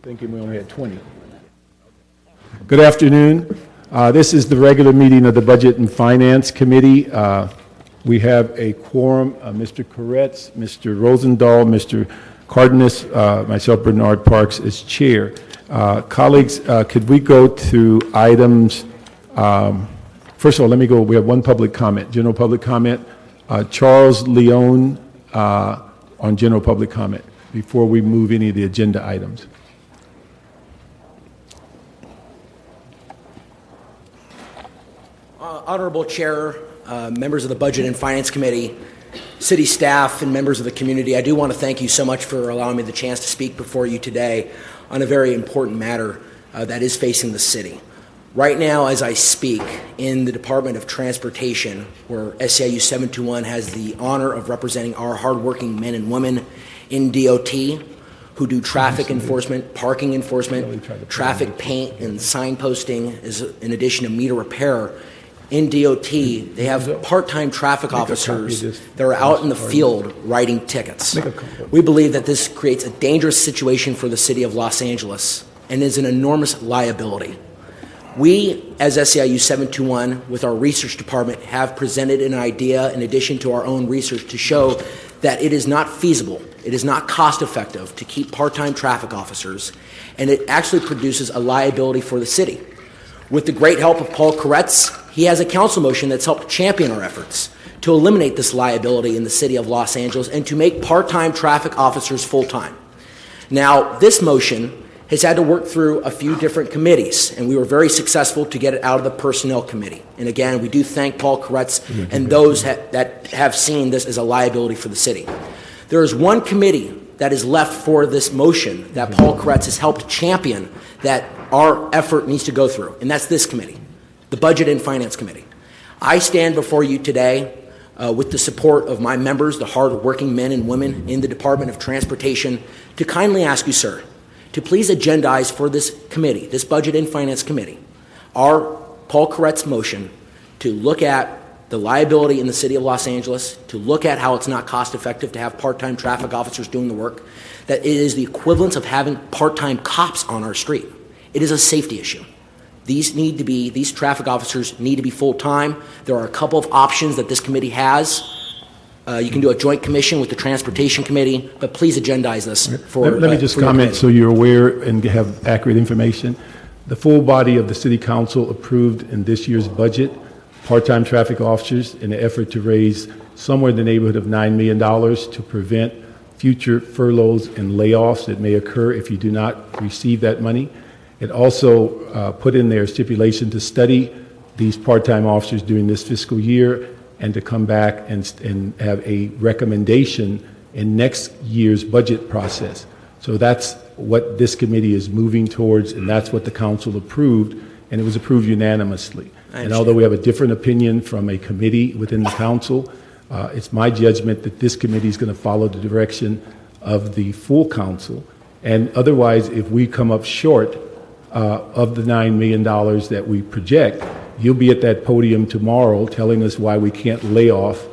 Thinking we only had 20. Good afternoon. This is the regular meeting of the Budget and Finance Committee. We have a quorum, Mr. Koretz, Mr. Rosendahl, Mr. Cardenas, myself, Bernard Parks, as chair. Colleagues, could we go to items? First of all, let me go. We have one public comment, general public comment. Charles Leone on general public comment before we move any of the agenda items. Honorable Chair, members of the Budget and Finance Committee, city staff, and members of the community, I do want to thank you so much for allowing me the chance to speak before you today on a very important matter that is facing the city. Right now, as I speak, in the Department of Transportation, where SEIU 721 has the honor of representing our hardworking men and women in DOT, who do traffic enforcement, parking enforcement, traffic paint, and signposting, in addition to meter repair. In DOT, they have part-time traffic officers that are out in the field writing tickets. We believe that this creates a dangerous situation for the city of Los Angeles and is an enormous liability. We, as SEIU 721, with our research department, have presented an idea in addition to our own research to show that it is not feasible, it is not cost-effective to keep part-time traffic officers, and it actually produces a liability for the city. With the great help of Paul Koretz, he has a council motion that's helped champion our efforts to eliminate this liability in the city of Los Angeles and to make part-time traffic officers full-time. Now, this motion has had to work through a few different committees, and we were very successful to get it out of the Personnel Committee. And again, we do thank Paul Koretz and those that have seen this as a liability for the city. There is one committee that is left for this motion that Paul Koretz has helped champion that our effort needs to go through, and that's this committee, the Budget and Finance Committee. I stand before you today with the support of my members, the hard-working men and women in the Department of Transportation, to kindly ask you, sir, to please agendize for this committee, this Budget and Finance Committee, our Paul Koretz motion to look at the liability in the city of Los Angeles, to look at how it's not cost-effective to have part-time traffic officers doing the work, that it is the equivalence of having part-time cops on our street. It is a safety issue. These traffic officers need to be full-time. There are a couple of options that this committee has. You can do a joint commission with the Transportation Committee, but please agendize this for. Let me just comment so you're aware and have accurate information. The full body of the City Council approved in this year's budget part-time traffic officers in an effort to raise somewhere in the neighborhood of $9 million to prevent future furloughs and layoffs that may occur if you do not receive that money. It also put in there a stipulation to study these part-time officers during this fiscal year and to come back and have a recommendation in next year's budget process. So that's what this committee is moving towards, and that's what the council approved, and it was approved unanimously. And although we have a different opinion from a committee within the council, it's my judgment that this committee is going to follow the direction of the full council. And otherwise, if we come up short of the $9 million that we project, you'll be at that podium tomorrow telling us why we can't lay off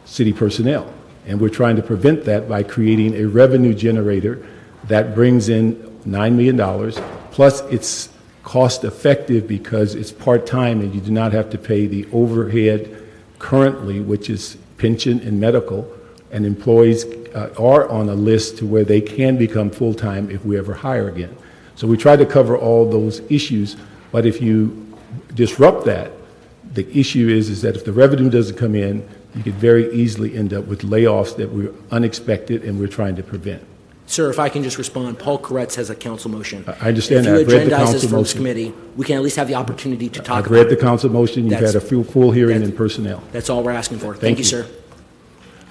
city personnel. And we're trying to prevent that by creating a revenue generator that brings in $9 million, plus it's cost effective because it's part-time and you do not have to pay the overhead currently, which is pension and medical, and employees are on a list to where they can become full-time if we ever hire again. So we try to cover all those issues, but if you disrupt that, the issue is that if the revenue doesn't come in, you could very easily end up with layoffs that were unexpected and we're trying to prevent. Sir, if I can just respond, Paul Koretz has a council motion. I understand that. If you agendize this for this committee, we can at least have the opportunity to talk about it. I've read the council motion. You've had a full hearing in personnel. That's all we're asking for. Thank you, sir.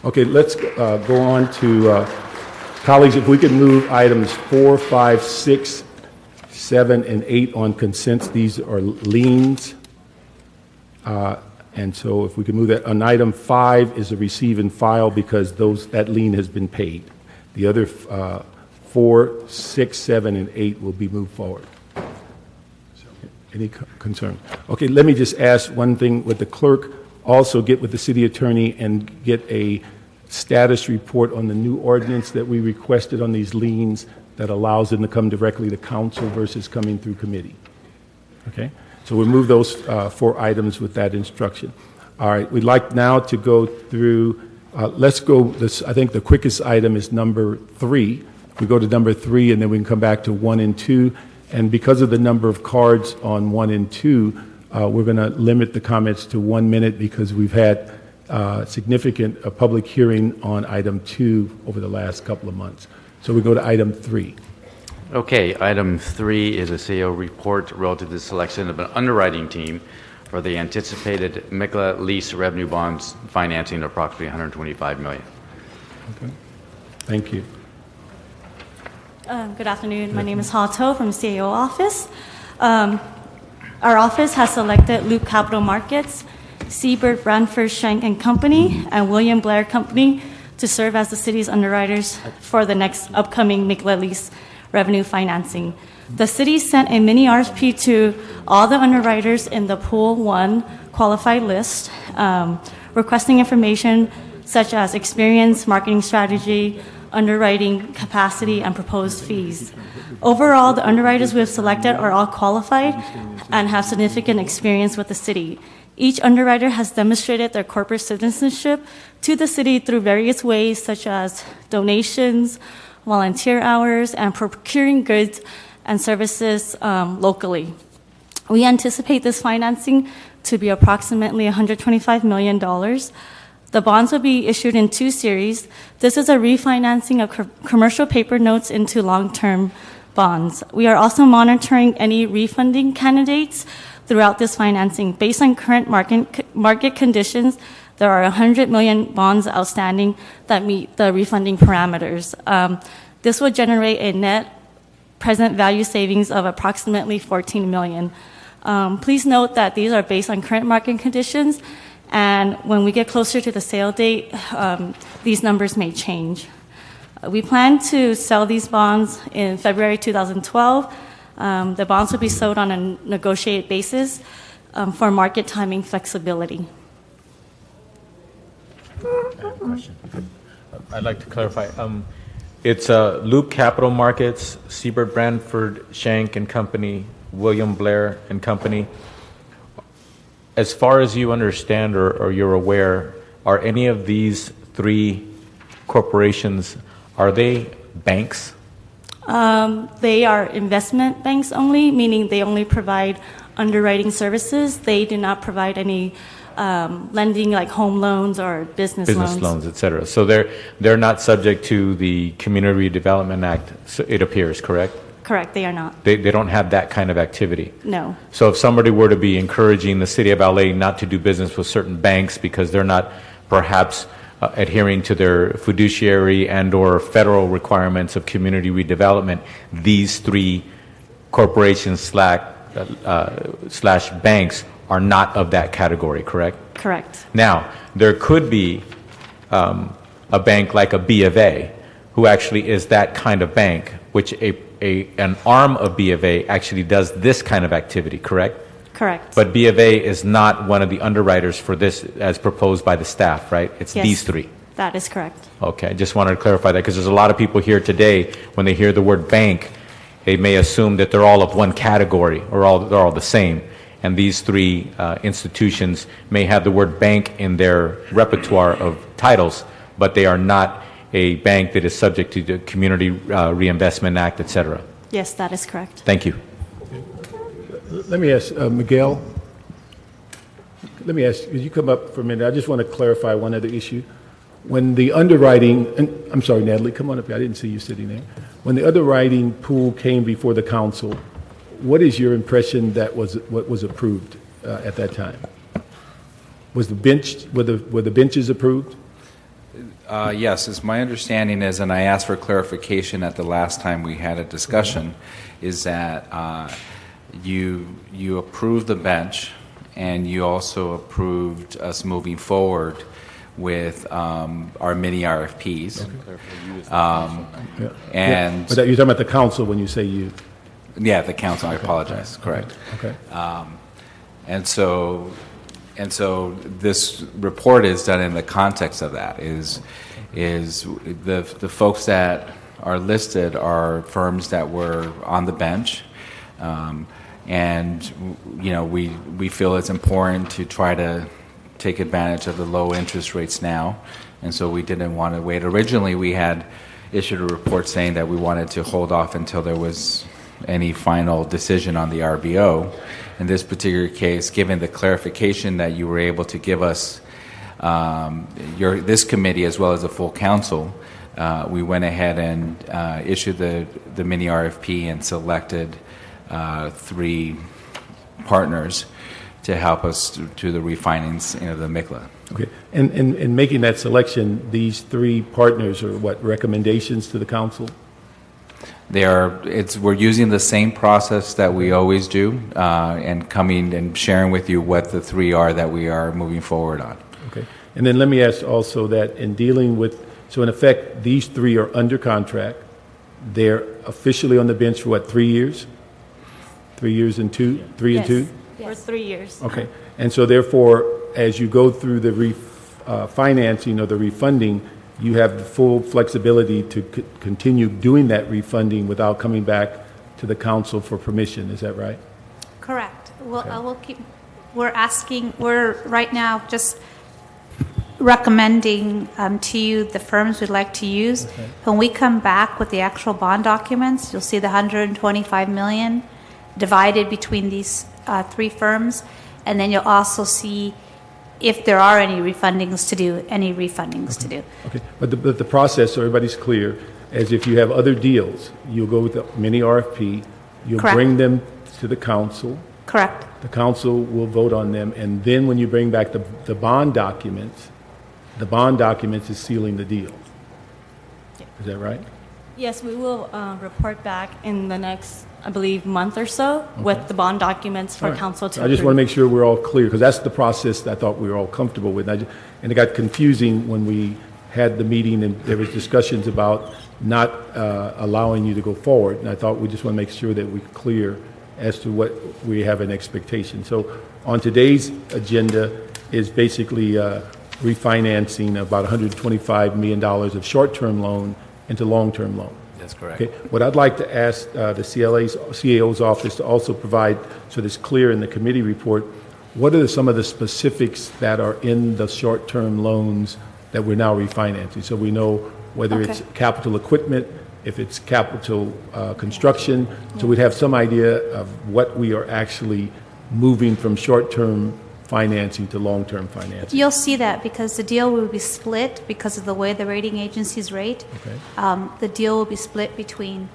Okay, let's go on to, colleagues, if we could move items 4, 5, 6, 7, and 8 on consent. These are liens. And so if we could move that, on item 5 is a receive and file because that lien has been paid. The other 4, 6, 7, and 8 will be moved forward. Any concern? Okay, let me just ask one thing with the clerk. Also get with the city attorney and get a status report on the new ordinance that we requested on these liens that allows them to come directly to council versus coming through committee. Okay? So we'll move those 4 items with that instruction. All right, we'd like now to go through, let's go, I think the quickest item is number 3. We go to number 3 and then we can come back to 1 and 2. And because of the number of cards on 1 and 2, we're going to limit the comments to 1 minute because we've had significant public hearing on item 2 over the last couple of months. So we go to item 3. Okay, item 3 is a CEO report relative to the selection of an underwriting team for the anticipated MICLA lease revenue bonds financing of approximately $125 million. Okay. Thank you. Good afternoon. My name is Ha To from CAO office. Our office has selected Loop Capital Markets, Seabird Branford Shank and Company, and William Blair Company to serve as the city's underwriters for the next upcoming MICLA lease revenue financing. The city sent a mini RFP to all the underwriters in the Pool 1 qualified list, requesting information such as experience, marketing strategy, underwriting capacity, and proposed fees. Overall, the underwriters we have selected are all qualified and have significant experience with the city. Each underwriter has demonstrated their corporate citizenship to the city through various ways, such as donations, volunteer hours, and procuring goods and services locally. We anticipate this financing to be approximately $125 million. The bonds will be issued in 2 series. This is a refinancing of commercial paper notes into long-term bonds. We are also monitoring any refunding candidates throughout this financing. Based on current market conditions, there are 100 million bonds outstanding that meet the refunding parameters. This will generate a net present value savings of approximately $14 million. Please note that these are based on current market conditions, and when we get closer to the sale date, these numbers may change. We plan to sell these bonds in February 2012. The bonds will be sold on a negotiated basis for market timing flexibility. I'd like to clarify. It's Loop Capital Markets, Seabird Branford Shank and Company, William Blair and Company. As far as you understand or you're aware, are any of these 3 corporations, are they banks? They are investment banks only, meaning they only provide underwriting services. They do not provide any lending like home loans or business loans, et cetera. So they're not subject to the Community Redevelopment Act, it appears, correct? Correct, they are not. They don't have that kind of activity. No. So if somebody were to be encouraging the city of LA not to do business with certain banks because they're not perhaps adhering to their fiduciary and or federal requirements of community redevelopment, these 3 corporations slash banks are not of that category, correct? Correct. Now, there could be a bank like a B of A who actually is that kind of bank, which an arm of B of A actually does this kind of activity, correct? Correct. But B of A is not one of the underwriters for this as proposed by the staff, right? It's Yes, these 3. That is correct. Okay, I just wanted to clarify that because there's a lot of people here today, when they hear the word bank, they may assume that they're all of one category or they're all the same. And these 3 institutions may have the word bank in their repertoire of titles, but they are not a bank that is subject to the Community Reinvestment Act, et cetera. Yes, that is correct. Thank you. Let me ask, Miguel, could you come up for a minute? I just want to clarify one other issue. When the underwriting, and I'm sorry, Natalie, come on up here. I didn't see you sitting there. When the underwriting pool came before the council, what is your impression that what was approved at that time? Were the benches approved? Yes, as my understanding is, and I asked for clarification at the last time we had a discussion, is that you approved the bench and you also approved us moving forward with our mini RFPs. Yeah. And But you're talking about the council when you say you. yeah, the council. I apologize. Correct. Okay. And so this report is done in the context of that. Is the folks that are listed are firms that were on the bench, and we feel it's important to try to take advantage of the low interest rates now, and so we didn't want to wait. Originally, we had issued a report saying that we wanted to hold off until there was any final decision on the RBO. In this particular case, given the clarification that you were able to give us, this committee as well as the full council, we went ahead and issued the mini RFP and selected 3 partners to help us to the refinancing of the MICLA. Okay. And in making that selection, these 3 partners are what, recommendations to the council? We're using the same process that we always do, and coming and sharing with you what the 3 are that we are moving forward on. Okay. And then let me ask also that in dealing with, so in effect, these 3 are under contract. They're officially on the bench for what, 3 years? 3 years and 2? 3 and 2? For 3 years. Okay. And so therefore, as you go through the refinancing or the refunding, you have the full flexibility to continue doing that refunding without coming back to the council for permission. Is that right? Correct. Well, Okay. I will keep, we're right now just recommending to you the firms we'd like to use. Okay. When we come back with the actual bond documents, you'll see the $125 million divided between these 3 firms, and then you'll also see if there are any refundings to do. Okay. But the process, so everybody's clear, as if you have other deals, you'll go with the mini RFP, you'll Correct. bring them to the council, Correct. the council will vote on them, and then when you bring back the bond documents is sealing the deal. Is that right? Yes, we will report back in the next, I believe, month or so with the bond documents for All right. council to I just approve. want to make sure we're all clear, because that's the process that I thought we were all comfortable with. And it got confusing when we had the meeting and there was discussions about not allowing you to go forward. And I thought we just want to make sure that we're clear as to what we have an expectation. So on today's agenda is basically refinancing about $125 million of short-term loan into long-term loan. That's correct. Okay. What I'd like to ask the CAO's office to also provide, so that it's clear in the committee report, what are some of the specifics that are in the short-term loans that we're now refinancing? So we know whether it's capital equipment, if it's capital construction, so we'd have some idea of what we are actually moving from short-term financing to long-term financing. You'll see that because the deal will be split because of the way the rating agencies rate. Okay. The deal will be split between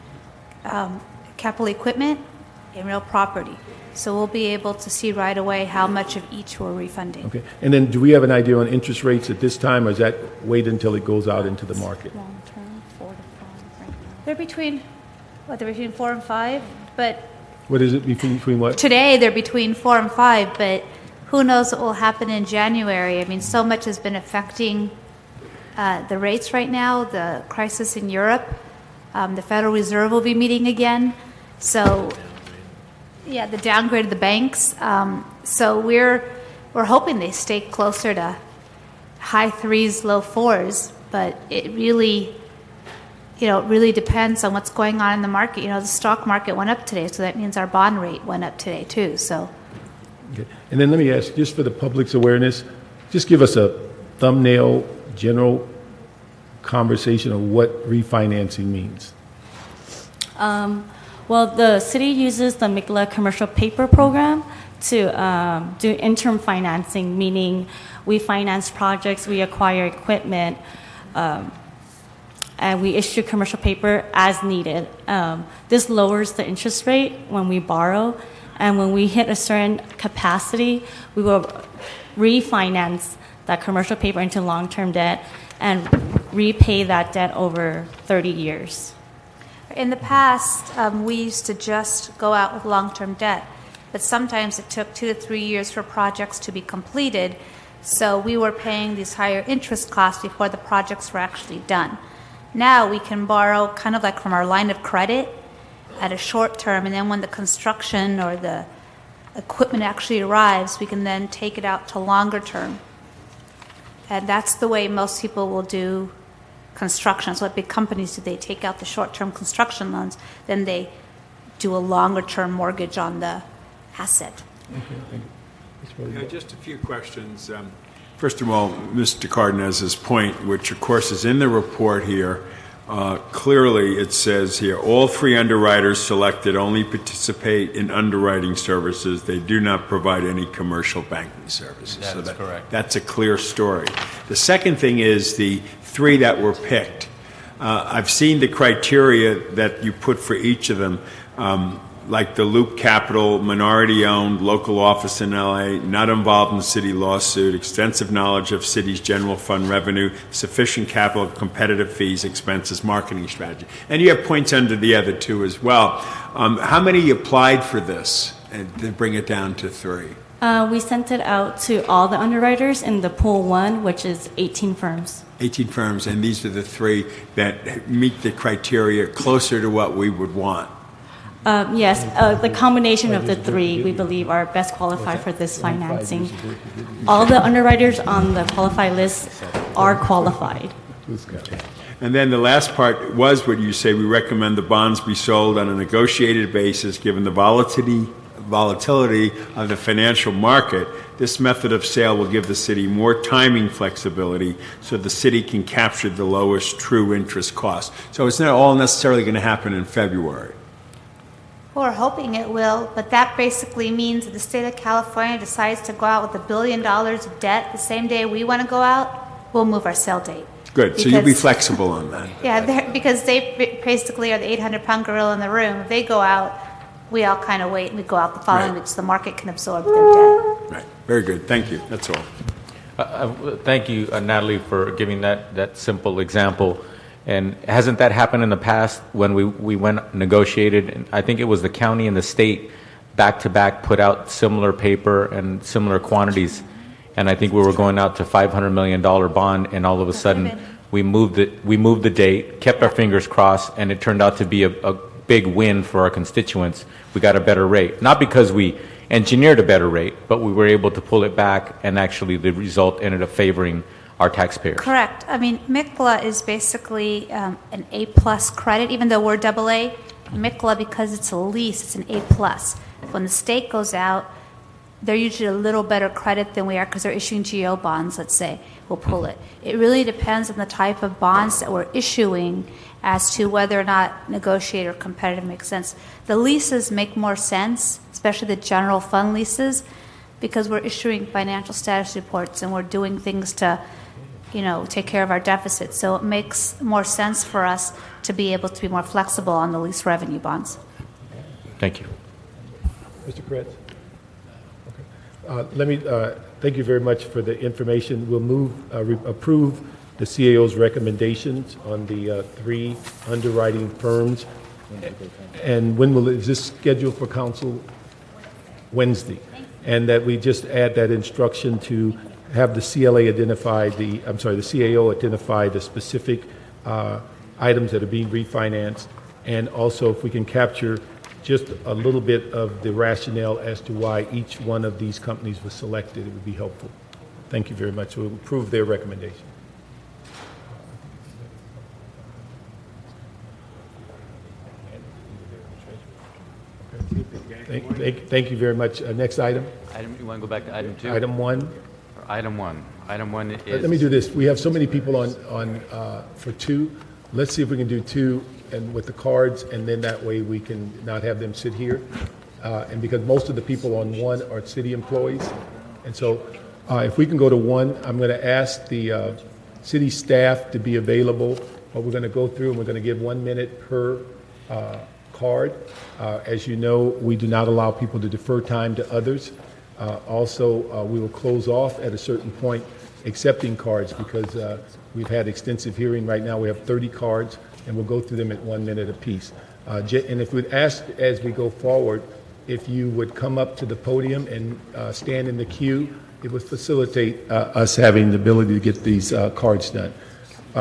capital equipment and real property. So we'll be able to see right away how much of each we're refunding. Okay. And then do we have an idea on interest rates at this time, or is that wait until it goes out into the market? Long term, 4 to 5 right now. They're between 4 and 5, but What is it between what? today they're between 4 and 5, but who knows what will happen in January. I mean, so much has been affecting the rates right now, the crisis in Europe. The Federal Reserve will be meeting again. So, yeah, the downgrade of the banks. So we're hoping they stay closer to high 3s, low 4s, but it really depends on what's going on in the market. The stock market went up today, so that means our bond rate went up today too. So. Okay. And then let me ask, just for the public's awareness, just give us a thumbnail, general conversation of what refinancing means. Well, the city uses the MICLA commercial paper program to do interim financing, meaning we finance projects, we acquire equipment, and we issue commercial paper as needed. This lowers the interest rate when we borrow, and when we hit a certain capacity, we will refinance that commercial paper into long-term debt and repay that debt over 30 years. In the past, we used to just go out with long-term debt. but sometimes it took 2 to 3 years for projects to be completed. So we were paying these higher interest costs before the projects were actually done. Now we can borrow kind of like from our line of credit at a short term, and then when the construction or the equipment actually arrives, we can then take it out to longer term. And that's the way most people will do construction. So what big companies do, they take out the short-term construction loans, then they do a longer-term mortgage on the asset. Yeah, just a few questions. First of all, Mr. Cardenez's point, which of course is in the report here, clearly it says here, all 3 underwriters selected only participate in underwriting services. They do not provide any commercial banking services. That is correct. That's a clear story. The second thing is the 3 that were picked. I've seen the criteria that you put for each of them, like the Loop Capital, minority-owned, local office in L.A., not involved in the city lawsuit, extensive knowledge of city's general fund revenue, sufficient capital, competitive fees, expenses, marketing strategy. And you have points under the other 2 as well. How many applied for this and to bring it down to 3? We sent it out to all the underwriters in the pool 1, which is 18 firms. 18 firms, and these are the 3 that meet the criteria closer to what we would want. Yes, the combination of the 3 we believe are best qualified for this financing. All the underwriters on the qualified list are qualified. And then the last part was what you say, we recommend the bonds be sold on a negotiated basis given the volatility of the financial market. This method of sale will give the city more timing flexibility so the city can capture the lowest true interest cost. So it's not all necessarily going to happen in February. We're hoping it will, but that basically means that the state of California decides to go out with $1 billion of debt the same day we want to go out, we'll move our sale date. Good, so you'll be flexible on that. Yeah, because they basically are the 800-pound gorilla in the room. If they go out, we all kind of wait and we go out the following week so the market can absorb their debt. Right, very good, thank you, that's all. Thank you, Natalie, for giving that simple example. And hasn't that happened in the past when we went negotiated? And I think it was the county and the state back-to-back put out similar paper and similar quantities. And I think we were going out to $500 million bond, and all of a sudden we moved the date, kept our fingers crossed, and it turned out to be a big win for our constituents. We got a better rate. Not because we engineered a better rate, but we were able to pull it back, and actually the result ended up favoring our taxpayers. Correct. I mean, MICLA is basically an A-plus credit, even though we're AA. MICLA, because it's a lease, it's an A-plus. When the state goes out, they're usually a little better credit than we are because they're issuing GO bonds, let's say. We'll pull it. It really depends on the type of bonds that we're issuing as to whether or not negotiated or competitive makes sense. The leases make more sense, especially the general fund leases, because we're issuing financial status reports and we're doing things to take care of our deficit. So it makes more sense for us to be able to be more flexible on the lease revenue bonds. Thank you. Mr. Kretz? Okay. Thank you very much for the information. We'll approve the CAO's recommendations on the 3 underwriting firms. And is this scheduled for council? Wednesday. And that we just add that instruction to have the CAO identify the specific items that are being refinanced, and also if we can capture just a little bit of the rationale as to why each one of these companies was selected, it would be helpful. Thank you very much. We'll approve their recommendation. Thank you very much. Next item. You want to go back to item 2? Item 1. Item 1. Item 1 is... Let me do this. We have so many people on for 2. Let's see if we can do 2 and with the cards, and then that way we can not have them sit here. And because most of the people on 1 are city employees. And so if we can go to 1, I'm going to ask the city staff to be available. But we're going to go through and we're going to give 1 minute per card. As you know, we do not allow people to defer time to others. Also, we will close off at a certain point accepting cards because we've had extensive hearing. Right now we have 30 cards, and we'll go through them at 1 minute apiece. And if we'd ask as we go forward if you would come up to the podium and stand in the queue, it would facilitate us having the ability to get these cards done.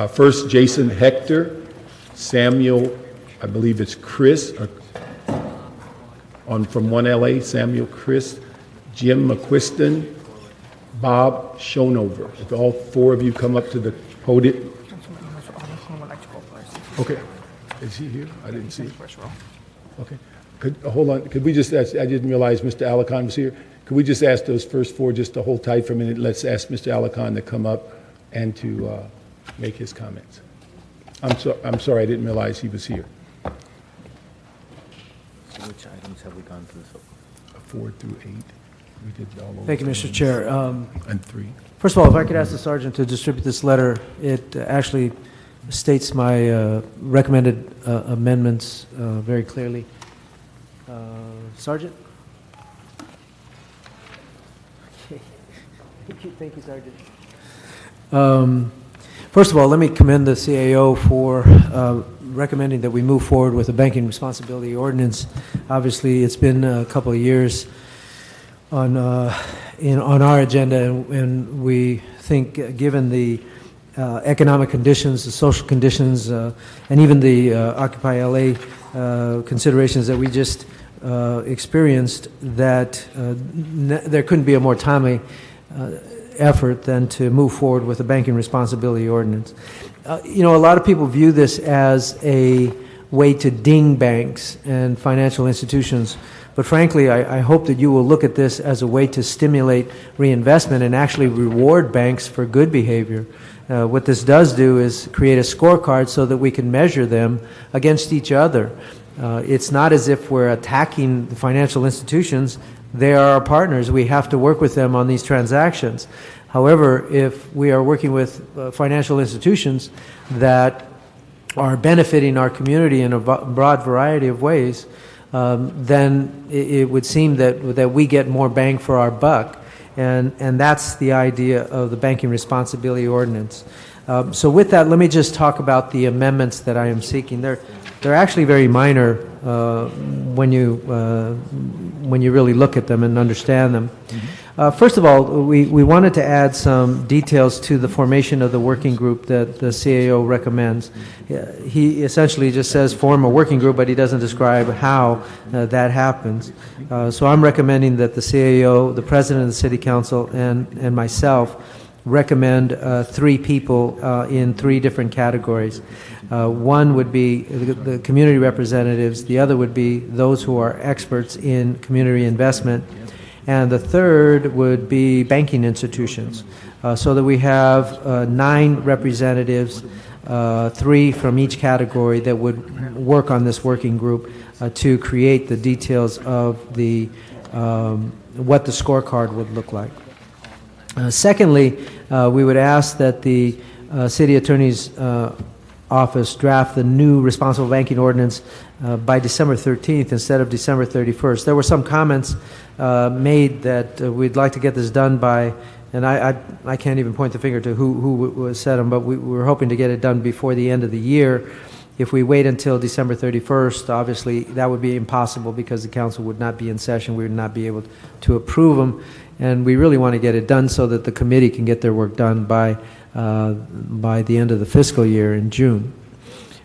First, Jason Hector, Samuel, I believe it's Chris, from 1LA, Samuel Chris, Jim McQuiston, Bob Schonover. If all four of you come up to the podium. Okay. Is he here? I didn't see him. Okay. Hold on. Could we just ask, I didn't realize Mr. Alicon was here. Could we just ask those first four just to hold tight for a minute? Let's ask Mr. Alicon to come up and to make his comments. I'm sorry, I didn't realize he was here. Which items have we gone through so far? 4 through 8. We did all of Thank you, Mr. Chair. And 3. First of all, if I could ask the sergeant to distribute this letter, it actually states my recommended amendments very clearly. Sergeant? Okay. Thank you, Sergeant. First of all, let me commend the CAO for recommending that we move forward with a banking responsibility ordinance. Obviously, it's been a couple of years on our agenda, and we think, given the economic conditions, the social conditions, and even the Occupy LA considerations that we just experienced, that there couldn't be a more timely effort than to move forward with a banking responsibility ordinance. A lot of people view this as a way to ding banks and financial institutions, but frankly, I hope that you will look at this as a way to stimulate reinvestment and actually reward banks for good behavior. What this does do is create a scorecard so that we can measure them against each other. It's not as if we're attacking the financial institutions. They are our partners. We have to work with them on these transactions. However, if we are working with financial institutions that are benefiting our community in a broad variety of ways, then it would seem that we get more bang for our buck. And that's the idea of the banking responsibility ordinance. So with that, let me just talk about the amendments that I am seeking. They're actually very minor when you really look at them and understand them. First of all, we wanted to add some details to the formation of the working group that the CAO recommends. He essentially just says form a working group, but he doesn't describe how that happens. So I'm recommending that the CAO, the President of the City Council, and myself recommend 3 people in 3 different categories. One would be the community representatives, the other would be those who are experts in community investment, and the third would be banking institutions, so that we have 9 representatives, 3 from each category that would work on this working group to create the details of the what the scorecard would look like. Secondly, we would ask that the City Attorney's Office draft the new responsible banking ordinance by December 13th instead of December 31st. There were some comments made that we'd like to get this done by, and I can't even point the finger to who said them, but we were hoping to get it done before the end of the year. If we wait until December 31st, obviously that would be impossible because the council would not be in session. We would not be able to approve them, and we really want to get it done so that the committee can get their work done by the end of the fiscal year in June.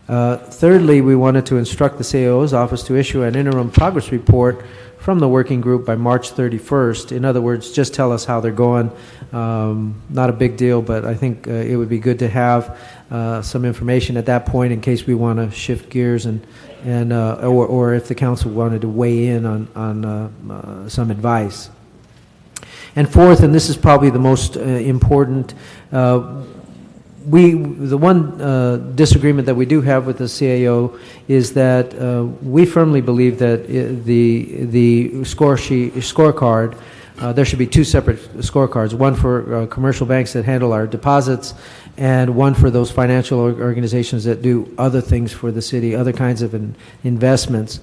Thirdly, we wanted to instruct the CAO's office to issue an interim progress report from the working group by March 31st. In other words, just tell us how they're going. Not a big deal, but I think it would be good to have some information at that point in case we want to shift gears or if the council wanted to weigh in on some advice. And fourth, and this is probably the most important, the one disagreement that we do have with the CAO is that we firmly believe that the scorecard, there should be 2 separate scorecards, one for commercial banks that handle our deposits and one for those financial organizations that do other things for the city, other kinds of investments.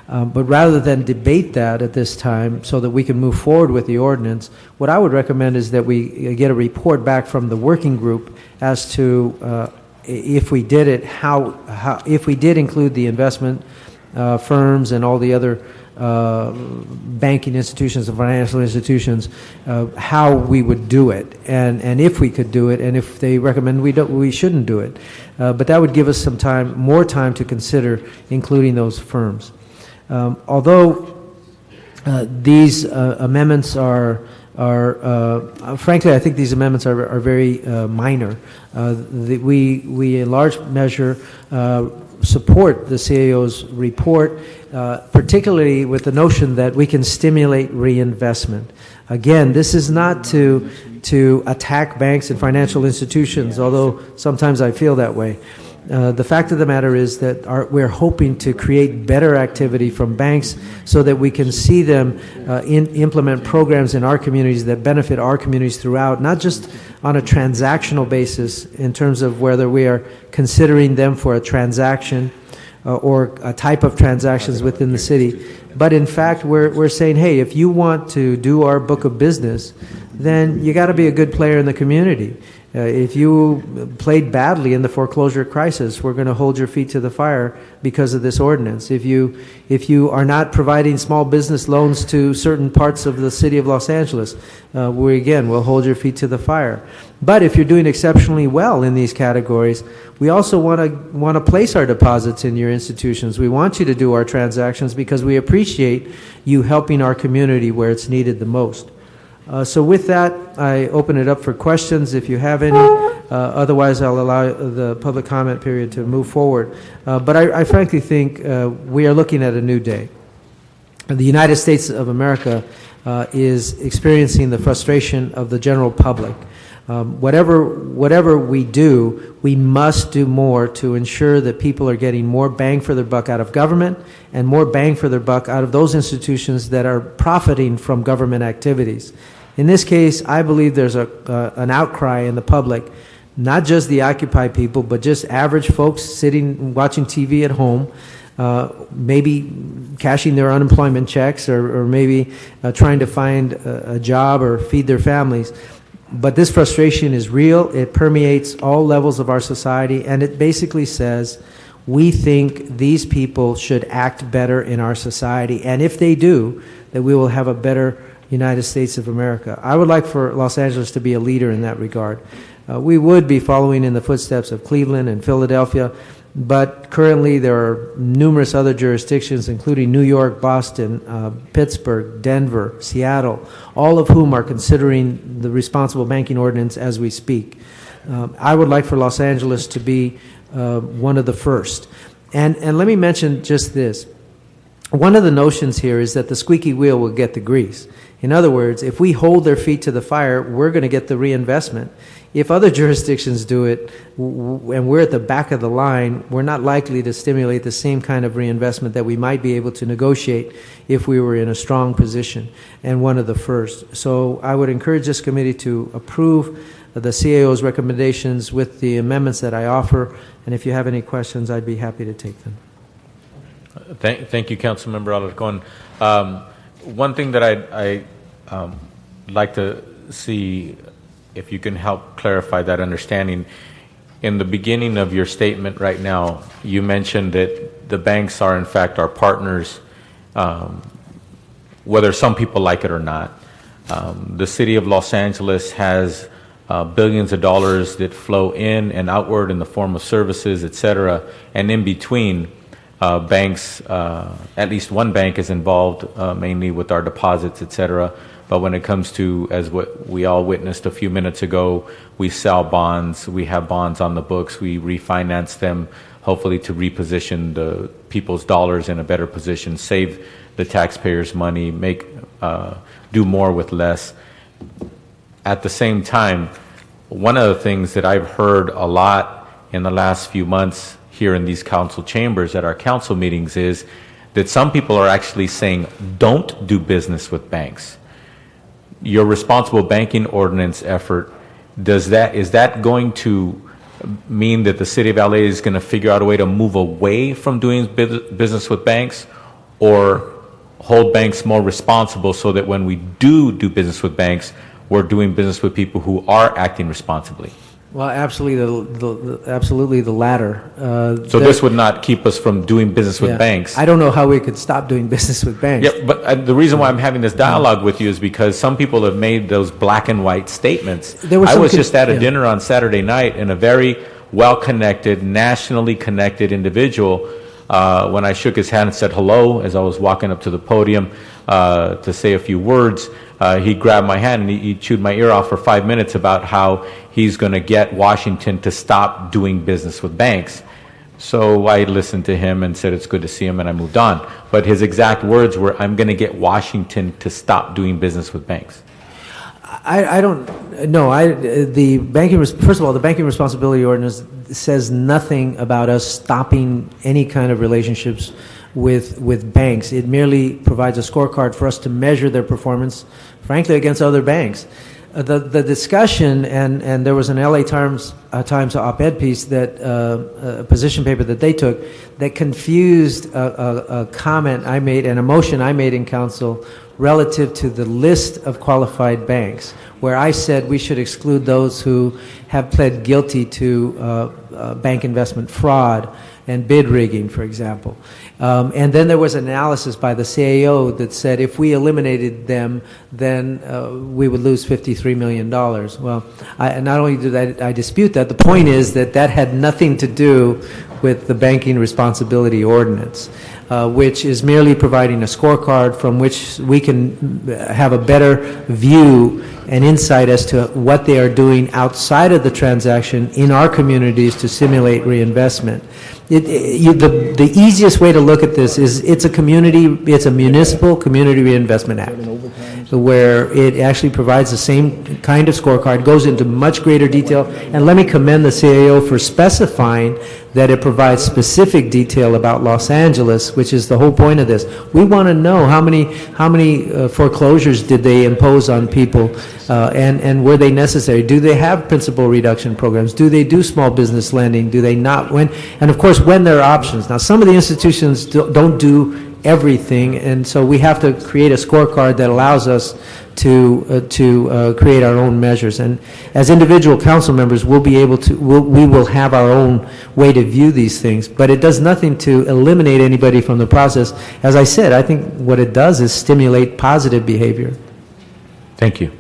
But rather than debate that at this time so that we can move forward with the ordinance, what I would recommend is that we get a report back from the working group as to if we did it, if we did include the investment firms and all the other banking institutions and financial institutions how we would do it, and if we could do it, and if they recommend we shouldn't do it. But that would give us some time, more time to consider including those firms. Although these amendments are frankly, I think these amendments are very minor. We in large measure support the CAO's report, particularly with the notion that we can stimulate reinvestment. Again, this is not to attack banks and financial institutions, although sometimes I feel that way. The fact of the matter is that we're hoping to create better activity from banks so that we can see them implement programs in our communities that benefit our communities throughout, not just on a transactional basis in terms of whether we are considering them for a transaction or a type of transactions within the city, but in fact we're saying, hey, if you want to do our book of business, then you got to be a good player in the community. If you played badly in the foreclosure crisis, we're going to hold your feet to the fire because of this ordinance. If you are not providing small business loans to certain parts of the city of Los Angeles, we'll hold your feet to the fire. But if you're doing exceptionally well in these categories, we also want to place our deposits in your institutions. We want you to do our transactions because we appreciate you helping our community where it's needed the most. So with that, I open it up for questions if you have any. Otherwise, I'll allow the public comment period to move forward. But I frankly think we are looking at a new day. The United States of America is experiencing the frustration of the general public. Whatever we do, we must do more to ensure that people are getting more bang for their buck out of government and more bang for their buck out of those institutions that are profiting from government activities. In this case, I believe there's an outcry in the public, not just the Occupy people, but just average folks sitting, watching TV at home, maybe cashing their unemployment checks or maybe trying to find a job or feed their families. But this frustration is real. It permeates all levels of our society, and it basically says we think these people should act better in our society, and if they do, that we will have a better United States of America. I would like for Los Angeles to be a leader in that regard. We would be following in the footsteps of Cleveland and Philadelphia, but currently there are numerous other jurisdictions, including New York, Boston, Pittsburgh, Denver, Seattle, all of whom are considering the responsible banking ordinance as we speak. I would like for Los Angeles to be one of the first. And let me mention just this. One of the notions here is that the squeaky wheel will get the grease. In other words, if we hold their feet to the fire, we're going to get the reinvestment. If other jurisdictions do it and we're at the back of the line, we're not likely to stimulate the same kind of reinvestment that we might be able to negotiate if we were in a strong position and one of the first. So I would encourage this committee to approve the CAO's recommendations with the amendments that I offer, and if you have any questions, I'd be happy to take them. Thank you, Councilmember Alarcon. One thing that I'd like to see if you can help clarify that understanding. In the beginning of your statement right now, you mentioned that the banks are, in fact, our partners, whether some people like it or not. The city of Los Angeles has billions of dollars that flow in and outward in the form of services, et cetera, and in between, banks, at least one bank is involved mainly with our deposits, et cetera. But when it comes to, as what we all witnessed a few minutes ago, we sell bonds, we have bonds on the books, we refinance them, hopefully to reposition the people's dollars in a better position, save the taxpayers money, do more with less. At the same time, one of the things that I've heard a lot in the last few months here in these council chambers at our council meetings is that some people are actually saying, don't do business with banks. Your responsible banking ordinance effort, is that going to mean that the city of LA is going to figure out a way to move away from doing business with banks, or hold banks more responsible so that when we do business with banks, we're doing business with people who are acting responsibly? Well, absolutely the latter. So this would not keep us from doing business with banks? I don't know how we could stop doing business with banks. Yeah, but the reason why I'm having this dialogue with you is because some people have made those black and white statements. I was just at a dinner on Saturday night, and a very well-connected, nationally connected individual, when I shook his hand and said hello as I was walking up to the podium to say a few words, he grabbed my hand and he chewed my ear off for 5 minutes about how he's going to get Washington to stop doing business with banks. So I listened to him and said it's good to see him, and I moved on. But his exact words were, I'm going to get Washington to stop doing business with banks. I don't know. First of all, the Banking Responsibility Ordinance says nothing about us stopping any kind of relationships with banks. It merely provides a scorecard for us to measure their performance, frankly, against other banks. The discussion, and there was an LA Times op-ed piece, that a position paper that they took, that confused a comment I made and a motion I made in council relative to the list of qualified banks, where I said we should exclude those who have pled guilty to bank investment fraud and bid rigging, for example. And then there was analysis by the CAO that said if we eliminated them, then we would lose $53 million. Well, not only did I dispute that, the point is that had nothing to do with the Banking Responsibility Ordinance, which is merely providing a scorecard from which we can have a better view and insight as to what they are doing outside of the transaction in our communities to simulate reinvestment. The easiest way to look at this is it's a municipal community reinvestment act, where it actually provides the same kind of scorecard, goes into much greater detail, and let me commend the CAO for specifying that it provides specific detail about Los Angeles, which is the whole point of this. We want to know how many foreclosures did they impose on people, and were they necessary? Do they have principal reduction programs? Do they do small business lending? Do they not? And of course, when there are options. Now, some of the institutions don't do everything, and so we have to create a scorecard that allows us to create our own measures. And as individual council members, we will have our own way to view these things, but it does nothing to eliminate anybody from the process. As I said, I think what it does is stimulate positive behavior. Thank you.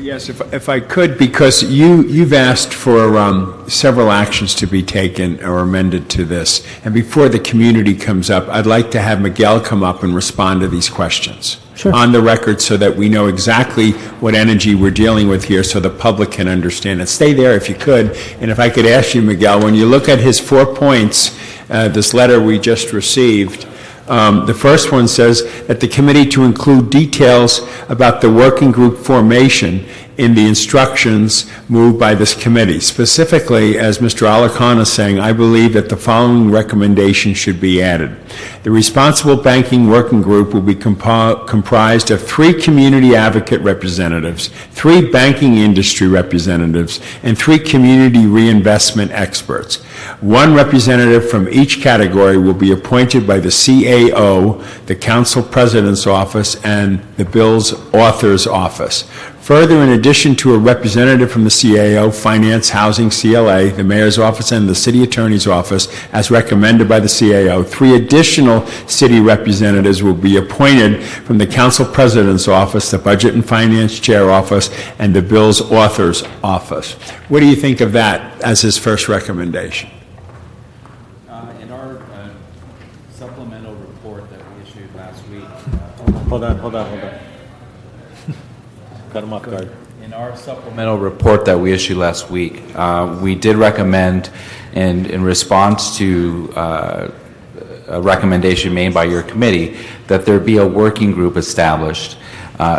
Yes, if I could, because you've asked for several actions to be taken or amended to this, and before the community comes up, I'd like to have Miguel come up and respond to these questions. Sure. On the record, so that we know exactly what energy we're dealing with here, so the public can understand it. Stay there if you could, and if I could ask you, Miguel, when you look at his 4 points, this letter we just received, the first one says that the committee to include details about the working group formation in the instructions moved by this committee. Specifically, as Mr. Alarcon is saying, I believe that the following recommendation should be added. The Responsible Banking Working Group will be comprised of 3 community advocate representatives, 3 banking industry representatives, and 3 community reinvestment experts. 1 representative from each category will be appointed by the CAO, the Council President's Office, and the bill's author's office. Further, in addition to a representative from the CAO, Finance, Housing, CLA, the Mayor's Office, and the City Attorney's Office, as recommended by the CAO, 3 additional city representatives will be appointed from the Council President's Office, the Budget and Finance Chair Office, and the bill's author's office. What do you think of that as his first recommendation? In our supplemental report that we issued last week, Hold on. Cut him off guard. in our supplemental report that we issued last week, we did recommend, and in response to a recommendation made by your committee, that there be a working group established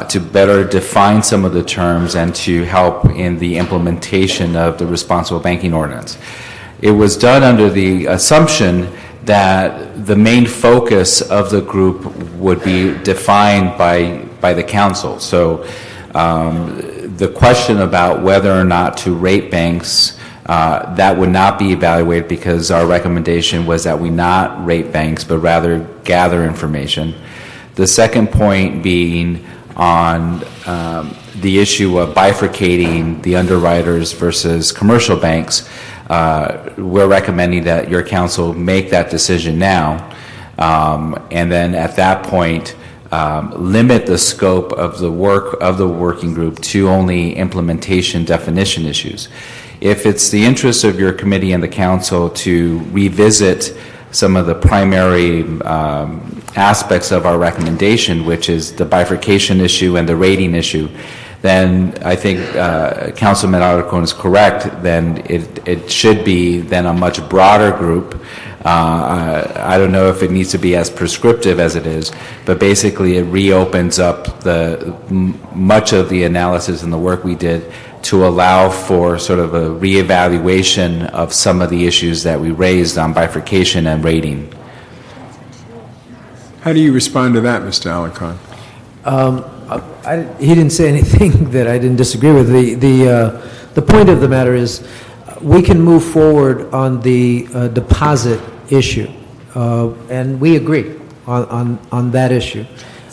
to better define some of the terms and to help in the implementation of the Responsible Banking Ordinance. It was done under the assumption that the main focus of the group would be defined by the council. So the question about whether or not to rate banks, that would not be evaluated, because our recommendation was that we not rate banks but rather gather information. The second point being on the issue of bifurcating the underwriters versus commercial banks, we're recommending that your council make that decision now, and then at that point, limit the scope of the work of the working group to only implementation definition issues. If it's the interest of your committee and the council to revisit some of the primary aspects of our recommendation, which is the bifurcation issue and the rating issue, then I think Councilman Alarcon is correct. Then it should be then a much broader group. I don't know if it needs to be as prescriptive as it is, but basically it reopens up much of the analysis and the work we did to allow for sort of a reevaluation of some of the issues that we raised on bifurcation and rating. How do you respond to that, Mr. Alarcon? He didn't say anything that I didn't disagree with. The point of the matter is we can move forward on the deposit issue, and we agree on that issue.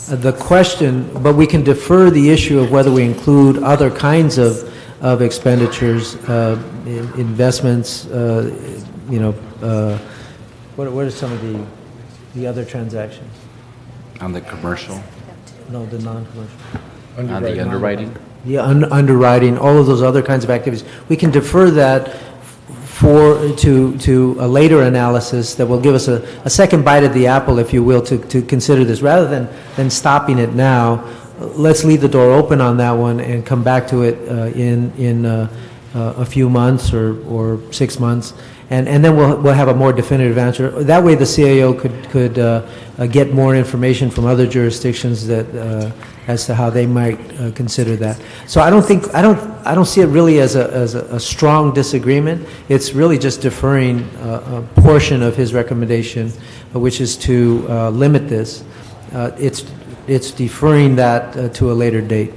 The question, but we can defer the issue of whether we include other kinds of expenditures, investments, what are some of the other transactions? On the commercial? No, the non-commercial. On the underwriting? Yeah, underwriting, all of those other kinds of activities. We can defer that to a later analysis that will give us a second bite at the apple, if you will, to consider this. Rather than stopping it now, let's leave the door open on that one and come back to it in a few months or 6 months. And then we'll have a more definitive answer. That way the CAO could get more information from other jurisdictions that as to how they might consider that. So I don't see it really as a strong disagreement. It's really just deferring a portion of his recommendation, which is to limit this. It's deferring that to a later date.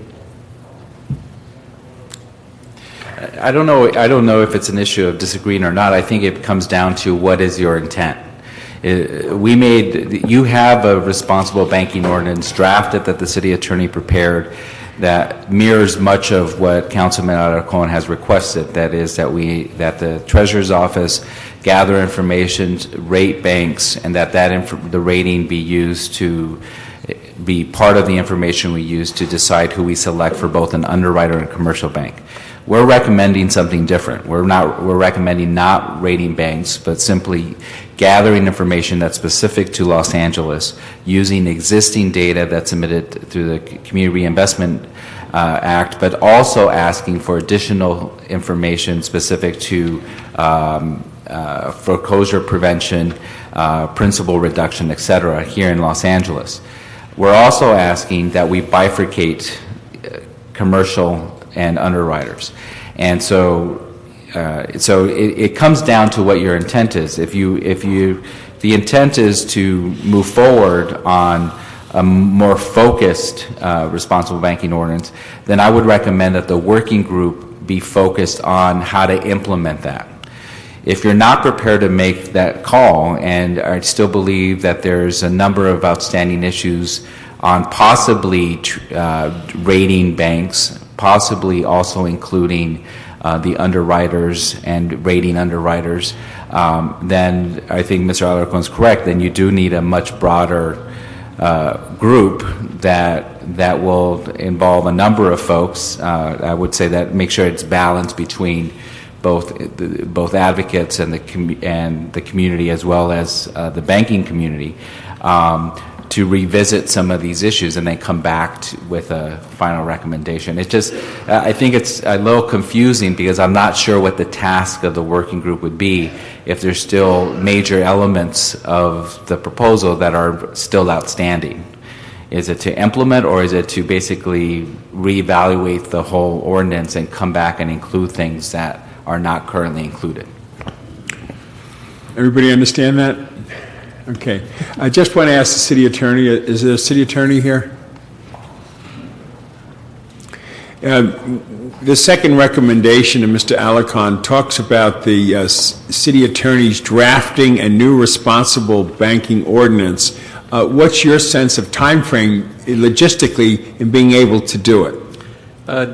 I don't know if it's an issue of disagreeing or not. I think it comes down to what is your intent. You have a responsible banking ordinance drafted that the city attorney prepared that mirrors much of what Councilman Alarcon has requested. That is that the Treasurer's Office gather information, rate banks, and that the rating be used to be part of the information we use to decide who we select for both an underwriter and commercial bank. We're recommending something different. We're recommending not rating banks, but simply gathering information that's specific to Los Angeles, using existing data that's submitted through the Community Reinvestment Act, but also asking for additional information specific to foreclosure prevention, principal reduction, et cetera, here in Los Angeles. We're also asking that we bifurcate commercial and underwriters. And so it comes down to what your intent is. If the intent is to move forward on a more focused responsible banking ordinance, then I would recommend that the working group be focused on how to implement that. If you're not prepared to make that call, and I still believe that there's a number of outstanding issues on possibly rating banks, possibly also including the underwriters and rating underwriters, then I think Mr. Alarcon is correct. Then you do need a much broader group that will involve a number of folks. I would say that make sure it's balanced between both advocates and the community, as well as the banking community, to revisit some of these issues and then come back with a final recommendation. I think it's a little confusing because I'm not sure what the task of the working group would be if there's still major elements of the proposal that are still outstanding. Is it to implement, or is it to basically reevaluate the whole ordinance and come back and include things that are not currently included? Everybody understand that? Okay. I just want to ask the city attorney, is there a city attorney here? The second recommendation of Mr. Alarcon talks about the city attorney's drafting a new responsible banking ordinance What's your sense of time frame logistically in being able to do it?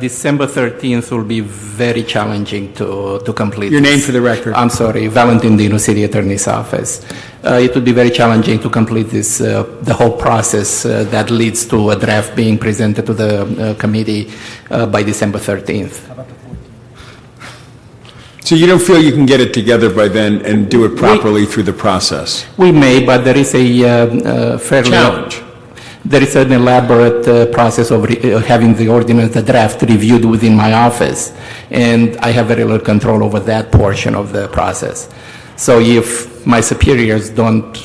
December 13th will be very challenging to complete. Your name this. for the record. I'm sorry, Valentin Dino, City Attorney's Office. It would be very challenging to complete this, the whole process that leads to a draft being presented to the committee by December 13th. So you don't feel you can get it together by then and do it properly through the process? We may, but there is a fairly... Challenge. There is an elaborate process of having the ordinance, the draft, reviewed within my office, and I have very little control over that portion of the process. So if my superiors don't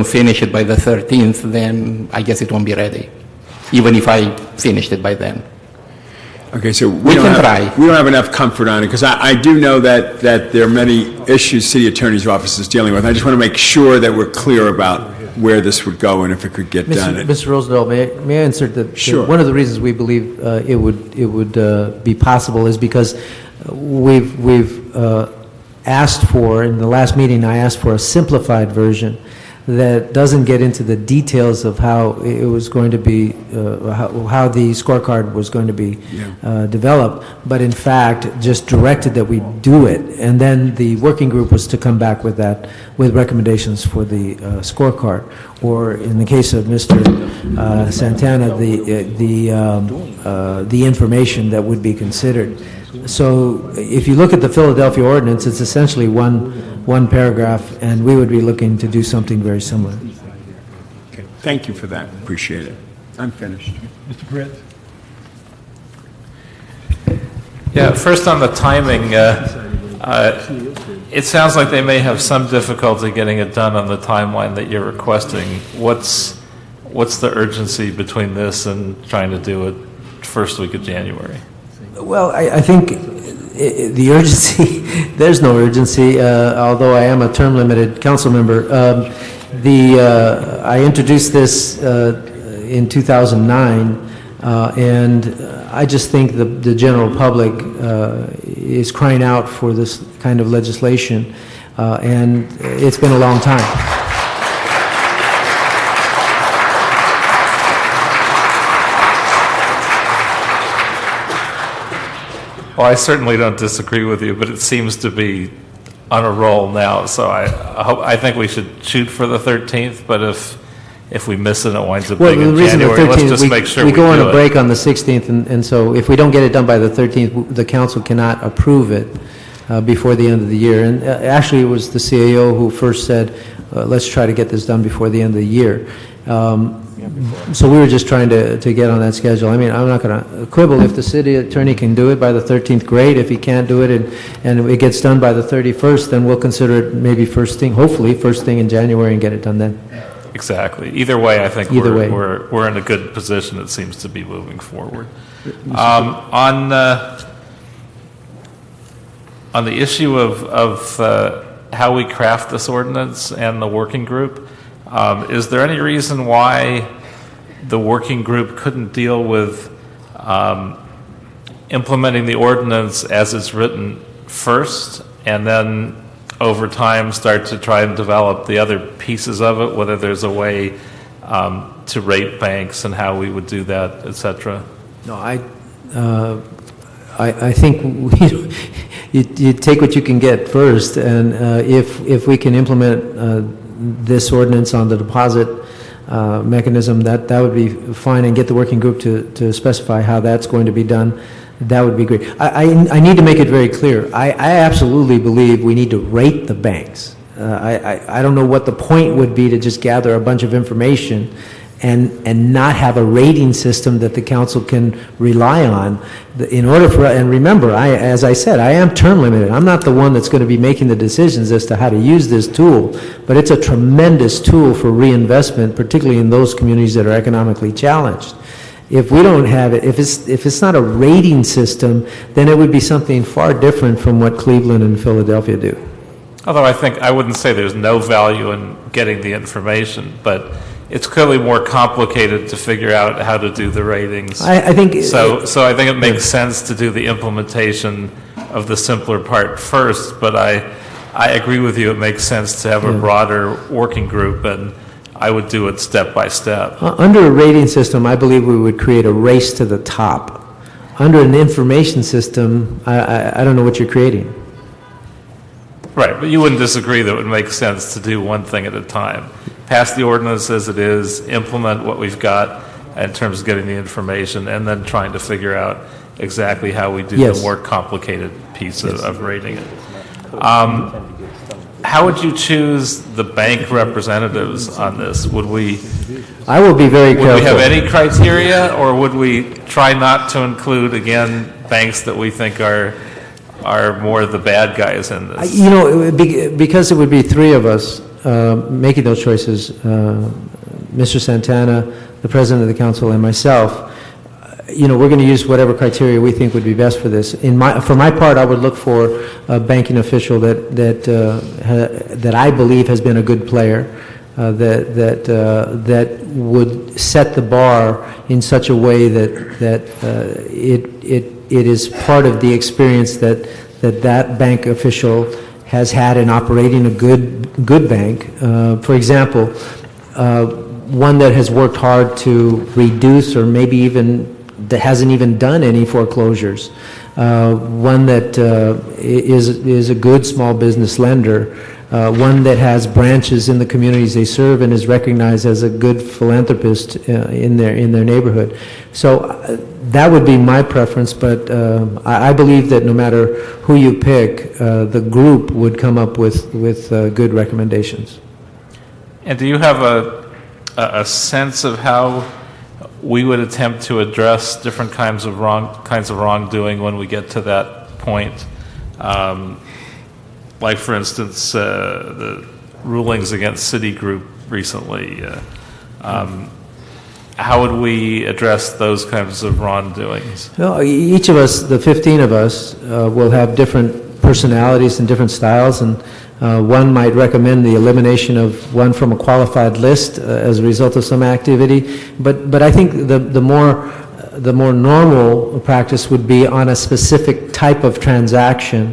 finish it by the 13th, then I guess it won't be ready, even if I finished it by then. Okay, so We can try. We don't have enough comfort on it, because I do know that there are many issues city attorney's office is dealing with. I just want to make sure that we're clear about where this would go and if it could get done. Mr. Roosevelt, may I insert that Sure. one of the reasons we believe it would be possible is because we've asked for, in the last meeting, I asked for a simplified version that doesn't get into the details of how it was going to be, how the scorecard was going to be developed, but in fact just directed that we do it. And then the working group was to come back with that, with recommendations for the scorecard. Or in the case of Mr. Santana, the information that would be considered. So if you look at the Philadelphia ordinance, it's essentially one paragraph, and we would be looking to do something very similar. Okay, thank you for that. Appreciate it. I'm finished. Mr. Perez? Yeah, first on the timing, it sounds like they may have some difficulty getting it done on the timeline that you're requesting. What's the urgency between this and trying to do it first week of January? Well, I think the urgency, there's no urgency, although I am a term-limited council member. I introduced this in 2009, and I just think the general public is crying out for this kind of legislation, and it's been a long time. Well, I certainly don't disagree with you, but it seems to be on a roll now. So I think we should shoot for the 13th, but if we miss it, it winds up being in January. Let's just make sure we go on a do break on the 16th, and so if we don't get it done by the 13th, the council cannot approve it before the end of the year. And actually, it was the CAO who first said, let's try to get this done before the end of the year. So we were just trying to get on that schedule. I mean, I'm not going to quibble. If the city attorney can do it by the 13th, great. If he can't do it and it gets done by the 31st, then we'll consider it maybe first thing, hopefully first thing in January, and get it done then. Exactly. Either way, I think Either way. we're in a good position. It seems to be moving forward. On the issue of how we craft this ordinance and the working group, is there any reason why the working group couldn't deal with implementing the ordinance as it's written first, and then over time start to try and develop the other pieces of it, whether there's a way to rate banks and how we would do that, et cetera? No, I think you take what you can get first, and if we can implement this ordinance on the deposit mechanism, that would be fine, and get the working group to specify how that's going to be done. That would be great. I need to make it very clear. I absolutely believe we need to rate the banks. I don't know what the point would be to just gather a bunch of information and not have a rating system that the council can rely on in order for, and remember, as I said, I am term limited. I'm not the one that's going to be making the decisions as to how to use this tool, but it's a tremendous tool for reinvestment, particularly in those communities that are economically challenged. If we don't have it, if it's not a rating system, then it would be something far different from what Cleveland and Philadelphia do. Although I wouldn't say there's no value in getting the information, but it's clearly more complicated to figure out how to do the ratings. I think so I think it makes sense to do the implementation of the simpler part first, but I agree with you, it makes sense to have a broader working group, and I would do it step by step. Under a rating system, I believe we would create a race to the top. Under an information system, I don't know what you're creating. Right, but you wouldn't disagree that it would make sense to do one thing at a time. Pass the ordinance as it is, implement what we've got in terms of getting the information, and then trying to figure out exactly how we do Yes. the more complicated piece of rating it. How would you choose the bank representatives on this? Would we I will be very careful. have any criteria, or would we try not to include, again, banks that we think are more the bad guys in this? You know, because it would be three of us making those choices, Mr. Santana, the president of the council, and myself. You know, we're going to use whatever criteria we think would be best for this. For my part, I would look for a banking official that I believe has been a good player, that would set the bar in such a way that it is part of the experience that bank official has had in operating a good bank. For example, one that has worked hard to reduce, or maybe even that hasn't even done any foreclosures, one that is a good small business lender, one that has branches in the communities they serve and is recognized as a good philanthropist in their neighborhood. So that would be my preference, but I believe that no matter who you pick, the group would come up with good recommendations. And do you have a sense of how we would attempt to address different kinds of wrongdoing when we get to that point? Like, for instance, the rulings against Citigroup recently. How would we address those kinds of wrongdoings? Well, each of us, the 15 of us, will have different personalities and different styles, and one might recommend the elimination of one from a qualified list as a result of some activity. But I think the more normal practice would be on a specific type of transaction.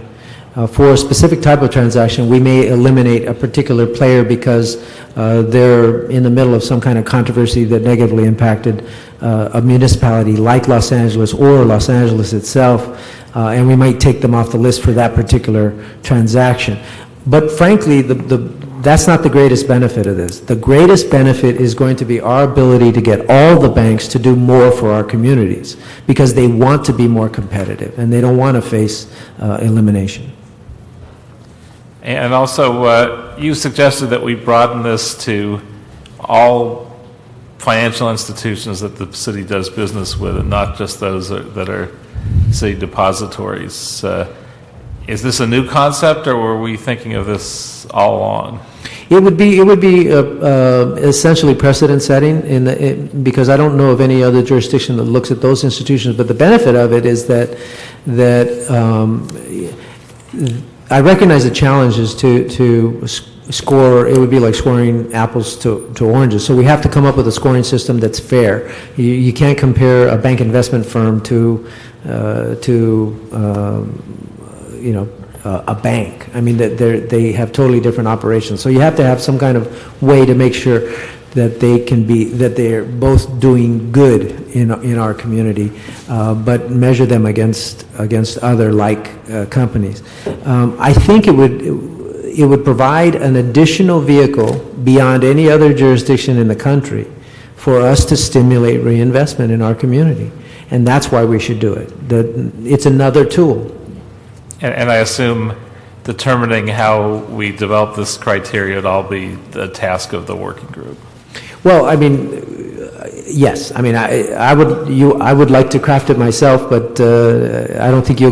For a specific type of transaction, we may eliminate a particular player because they're in the middle of some kind of controversy that negatively impacted a municipality like Los Angeles or Los Angeles itself, and we might take them off the list for that particular transaction. But frankly, that's not the greatest benefit of this. The greatest benefit is going to be our ability to get all the banks to do more for our communities, because they want to be more competitive and they don't want to face elimination. And also, you suggested that we broaden this to all financial institutions that the city does business with, and not just those that are city depositories. Is this a new concept, or were we thinking of this all along? It would be essentially precedent setting, because I don't know of any other jurisdiction that looks at those institutions. But the benefit of it is that I recognize the challenges to score. It would be like scoring apples to oranges. So we have to come up with a scoring system that's fair. You can't compare a bank investment firm to a bank. I mean, they have totally different operations. So you have to have some kind of way to make sure that they're both doing good in our community, but measure them against other companies. I think it would provide an additional vehicle beyond any other jurisdiction in the country for us to stimulate reinvestment in our community, and that's why we should do it. It's another tool. And I assume determining how we develop this criteria would all be the task of the working group. Well, I mean, yes. I mean, I would like to craft it myself, but I don't think you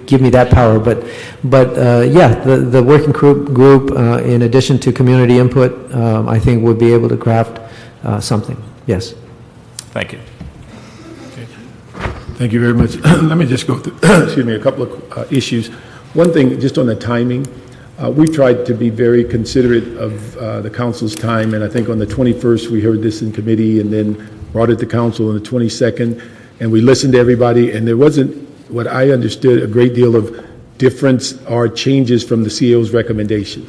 give me that power. But yeah, the working group, in addition to community input, I think would be able to craft something. Yes. Thank you. Thank you very much. Let me just go through, excuse me, a couple of issues. One thing, just on the timing, we tried to be very considerate of the council's time, and I think on the 21st we heard this in committee and then brought it to council on the 22nd, and we listened to everybody, and there wasn't, what I understood, a great deal of difference or changes from the CEO's recommendation.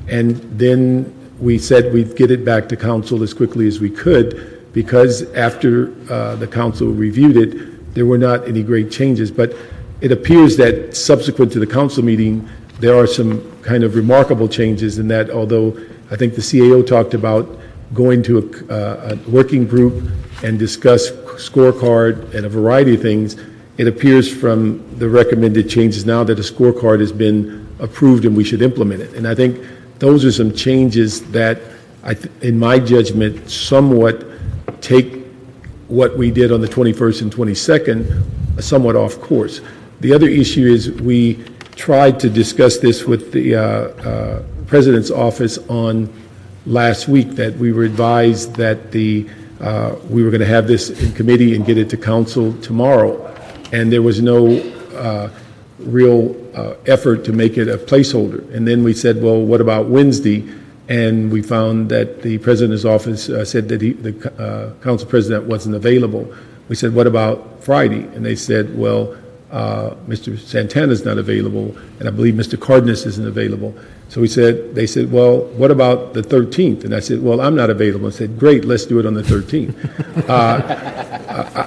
And then we said we'd get it back to council as quickly as we could, because after the council reviewed it, there were not any great changes. But it appears that subsequent to the council meeting, there are some kind of remarkable changes in that, although I think the CAO talked about going to a working group and discuss scorecard and a variety of things, it appears from the recommended changes now that a scorecard has been approved and we should implement it. And I think those are some changes that, in my judgment, somewhat take what we did on the 21st and 22nd somewhat off course. The other issue is we tried to discuss this with the President's office on last week, that we were advised that we were going to have this in committee and get it to council tomorrow, and there was no real effort to make it a placeholder. And then we said, well, what about Wednesday? And we found that the President's office said that the council president wasn't available. We said, what about Friday? And they said, well, Mr. Santana's not available, and I believe Mr. Cardenas isn't available. So they said, well, what about the 13th? And I said, well, I'm not available. I said, great, let's do it on the 13th.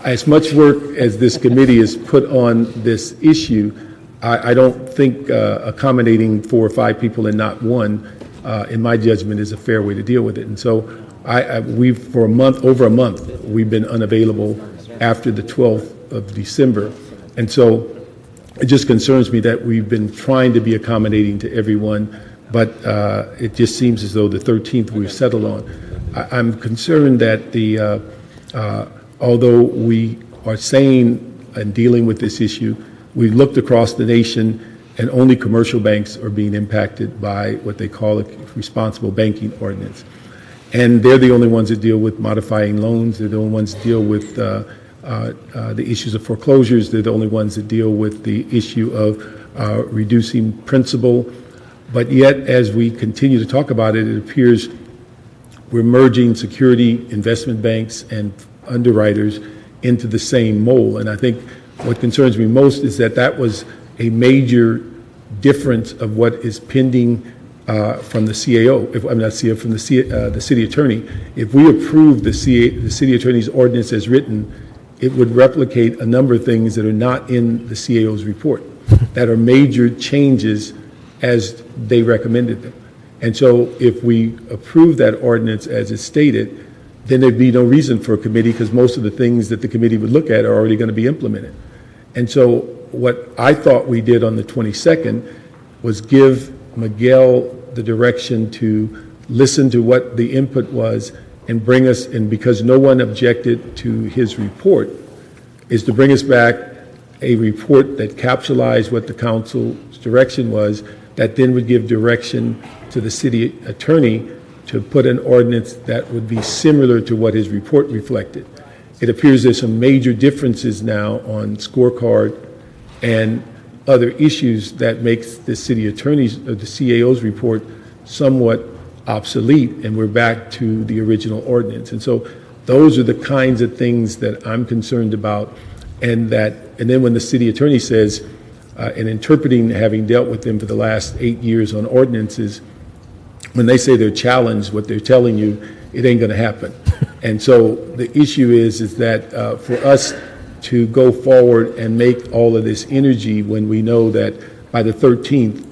As much work as this committee has put on this issue, I don't think accommodating 4 or 5 people and not one, in my judgment, is a fair way to deal with it. And so we've, for over a month, we've been unavailable after the 12th of December. And so it just concerns me that we've been trying to be accommodating to everyone, but it just seems as though the 13th we've settled on. I'm concerned that although we are saying and dealing with this issue, we looked across the nation and only commercial banks are being impacted by what they call a responsible banking ordinance. And they're the only ones that deal with modifying loans. They're the only ones that deal with the issues of foreclosures. They're the only ones that deal with the issue of reducing principal. But yet, as we continue to talk about it, it appears we're merging security, investment banks, and underwriters into the same mold. And I think what concerns me most is that that was a major difference of what is pending from the CAO, from the city attorney. If we approve the city attorney's ordinance as written, it would replicate a number of things that are not in the CAO's report, that are major changes as they recommended them. And so if we approve that ordinance as it's stated, then there'd be no reason for a committee, because most of the things that the committee would look at are already going to be implemented. And so what I thought we did on the 22nd was give Miguel the direction to listen to what the input was and bring us, and because no one objected to his report, is to bring us back a report that capsulized what the council's direction was, that then would give direction to the city attorney to put an ordinance that would be similar to what his report reflected. It appears there's some major differences now on scorecard and other issues that makes the city attorney's or the CAO's report somewhat obsolete, and we're back to the original ordinance. And so those are the kinds of things that I'm concerned about, and then when the city attorney says, in interpreting, having dealt with them for the last 8 years on ordinances, when they say they're challenged, what they're telling you, it ain't going to happen. And so the issue is that for us to go forward and make all of this energy when we know that by the 13th,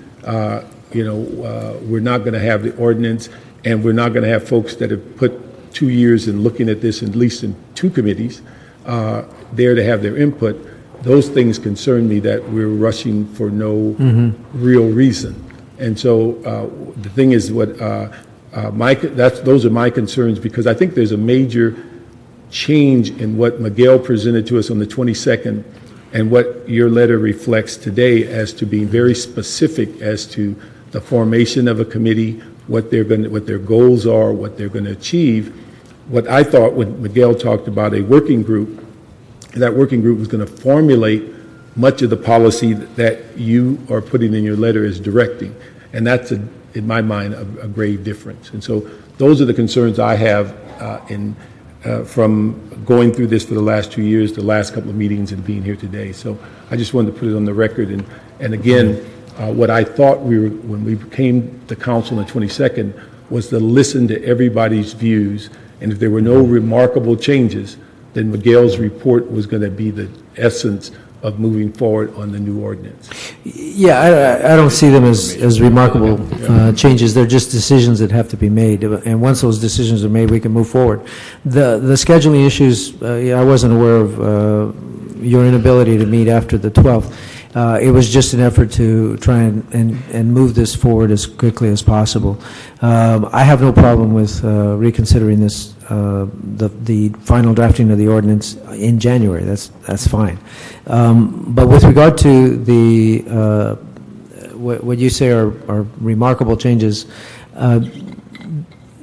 we're not going to have the ordinance, and we're not going to have folks that have put 2 years in looking at this, at least in 2 committees, there to have their input. Those things concern me, that we're rushing for no real reason. And so the thing is, those are my concerns, because I think there's a major change in what Miguel presented to us on the 22nd and what your letter reflects today, as to being very specific as to the formation of a committee, what their goals are, what they're going to achieve. What I thought when Miguel talked about a working group, that working group was going to formulate much of the policy that you are putting in your letter as directing. And that's, in my mind, a grave difference. And so those are the concerns I have from going through this for the last 2 years, the last couple of meetings, and being here today. So I just wanted to put it on the record. And again, what I thought when we came to council on the 22nd was to listen to everybody's views, and if there were no remarkable changes, then Miguel's report was going to be the essence of moving forward on the new ordinance. Yeah, I don't see them as remarkable changes. They're just decisions that have to be made. And once those decisions are made, we can move forward. The scheduling issues, I wasn't aware of your inability to meet after the 12th. It was just an effort to try and move this forward as quickly as possible. I have no problem with reconsidering this, the final drafting of the ordinance in January. That's fine. But with regard to the what you say are remarkable changes,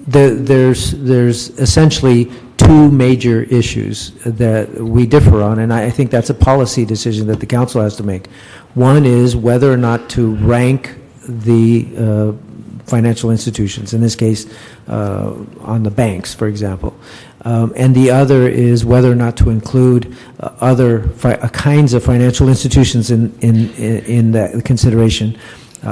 there's essentially two major issues that we differ on, and I think that's a policy decision that the council has to make. One is whether or not to rank the financial institutions, in this case, on the banks, for example. And the other is whether or not to include other kinds of financial institutions in that consideration.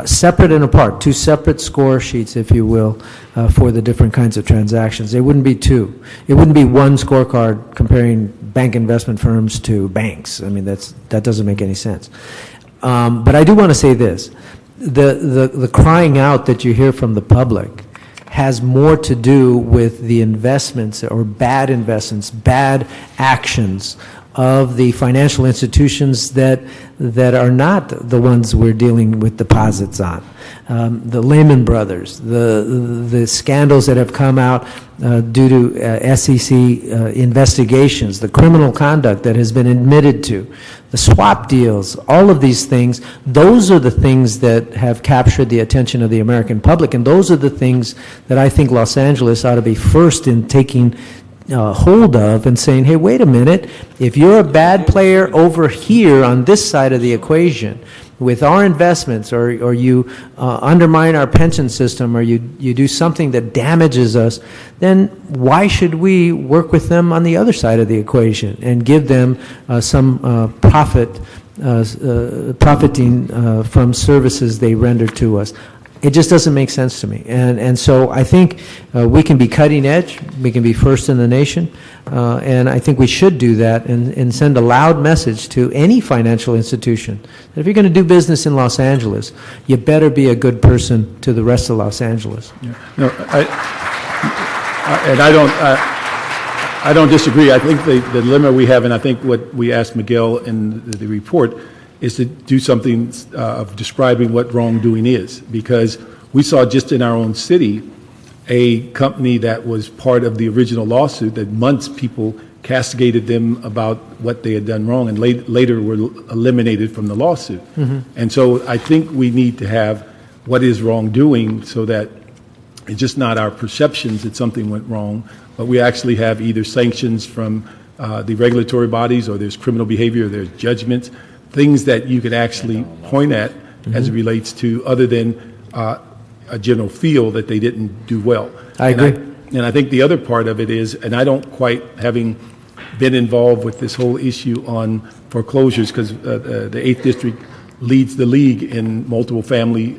Separate and apart, two separate score sheets, if you will, for the different kinds of transactions. There wouldn't be two. It wouldn't be one scorecard comparing bank investment firms to banks. I mean, that doesn't make any sense. But I do want to say this. The crying out that you hear from the public has more to do with the investments or bad investments, bad actions of the financial institutions that are not the ones we're dealing with deposits on. The Lehman Brothers, the scandals that have come out due to SEC investigations, the criminal conduct that has been admitted to, the swap deals, all of these things, those are the things that have captured the attention of the American public, and those are the things that I think Los Angeles ought to be first in taking hold of and saying, hey, wait a minute, if you're a bad player over here on this side of the equation with our investments, or you undermine our pension system, or you do something that damages us, then why should we work with them on the other side of the equation and give them some profiting from services they render to us? It just doesn't make sense to me. And so I think we can be cutting edge, we can be first in the nation, and I think we should do that and send a loud message to any financial institution that if you're going to do business in Los Angeles, you better be a good person to the rest of Los Angeles. Yeah. No, I don't disagree. I think the dilemma we have, and I think what we asked Miguel in the report, is to do something of describing what wrongdoing is, because we saw just in our own city a company that was part of the original lawsuit that months people castigated them about what they had done wrong, and later were eliminated from the lawsuit. Mm-hmm. And so I think we need to have what is wrongdoing, so that it's just not our perceptions that something went wrong, but we actually have either sanctions from the regulatory bodies, or there's criminal behavior, or there's judgments, things that you could actually point at as it relates to, other than a general feel that they didn't do well. I agree. And I think the other part of it is, and I don't quite, having been involved with this whole issue on foreclosures, because the 8th District leads the league in multiple family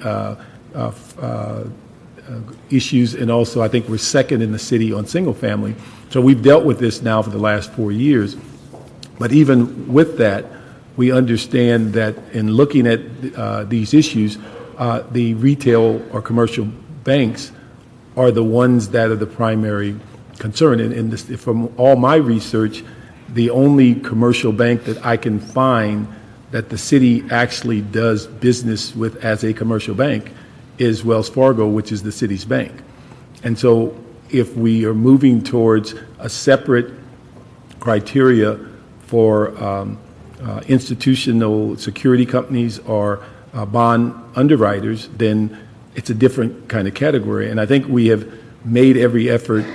issues, and also I think we're second in the city on single family. So we've dealt with this now for the last 4 years. But even with that, we understand that in looking at these issues, the retail or commercial banks are the ones that are the primary concern. And from all my research, the only commercial bank that I can find that the city actually does business with as a commercial bank is Wells Fargo, which is the city's bank. And so if we are moving towards a separate criteria for institutional security companies or bond underwriters, then it's a different kind of category. And I think we have made every effort,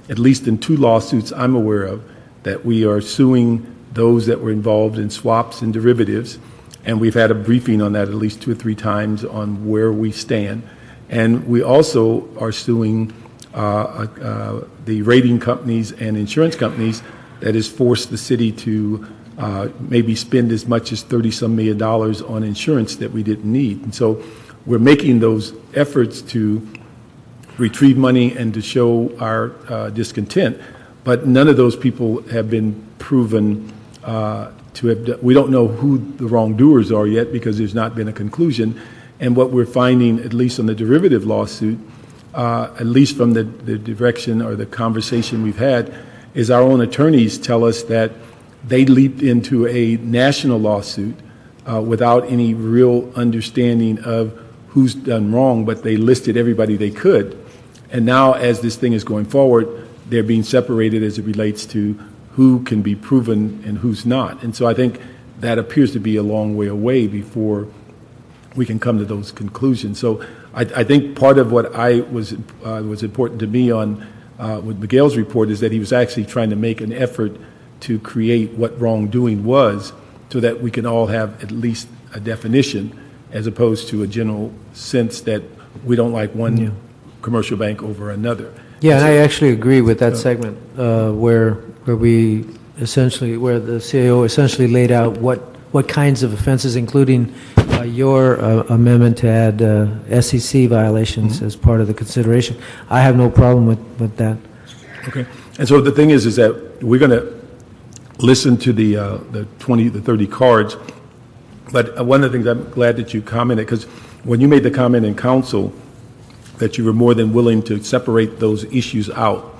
at least in 2 lawsuits I'm aware of, that we are suing those that were involved in swaps and derivatives. And we've had a briefing on that at least 2 or 3 times on where we stand. And we also are suing the rating companies and insurance companies that has forced the city to maybe spend as much as $30-some million on insurance that we didn't need. And so we're making those efforts to retrieve money and to show our discontent. But none of those people have been proven to have, we don't know who the wrongdoers are yet because there's not been a conclusion. And what we're finding, at least on the derivative lawsuit, at least from the direction or the conversation we've had, is our own attorneys tell us that they leaped into a national lawsuit without any real understanding of who's done wrong, but they listed everybody they could. And now, as this thing is going forward, they're being separated as it relates to who can be proven and who's not. And so I think that appears to be a long way away before we can come to those conclusions. So I think part of what was important to me on with Miguel's report is that he was actually trying to make an effort to create what wrongdoing was so that we can all have at least a definition as opposed to a general sense that we don't like one commercial bank over another. Yeah, and I actually agree with that segment where we essentially, where the CAO essentially laid out what kinds of offenses, including your amendment to add SEC violations as part of the consideration. I have no problem with that. Okay. And so the thing is that we're going to listen to the 20, the 30 cards. But one of the things I'm glad that you commented, because when you made the comment in council that you were more than willing to separate those issues out,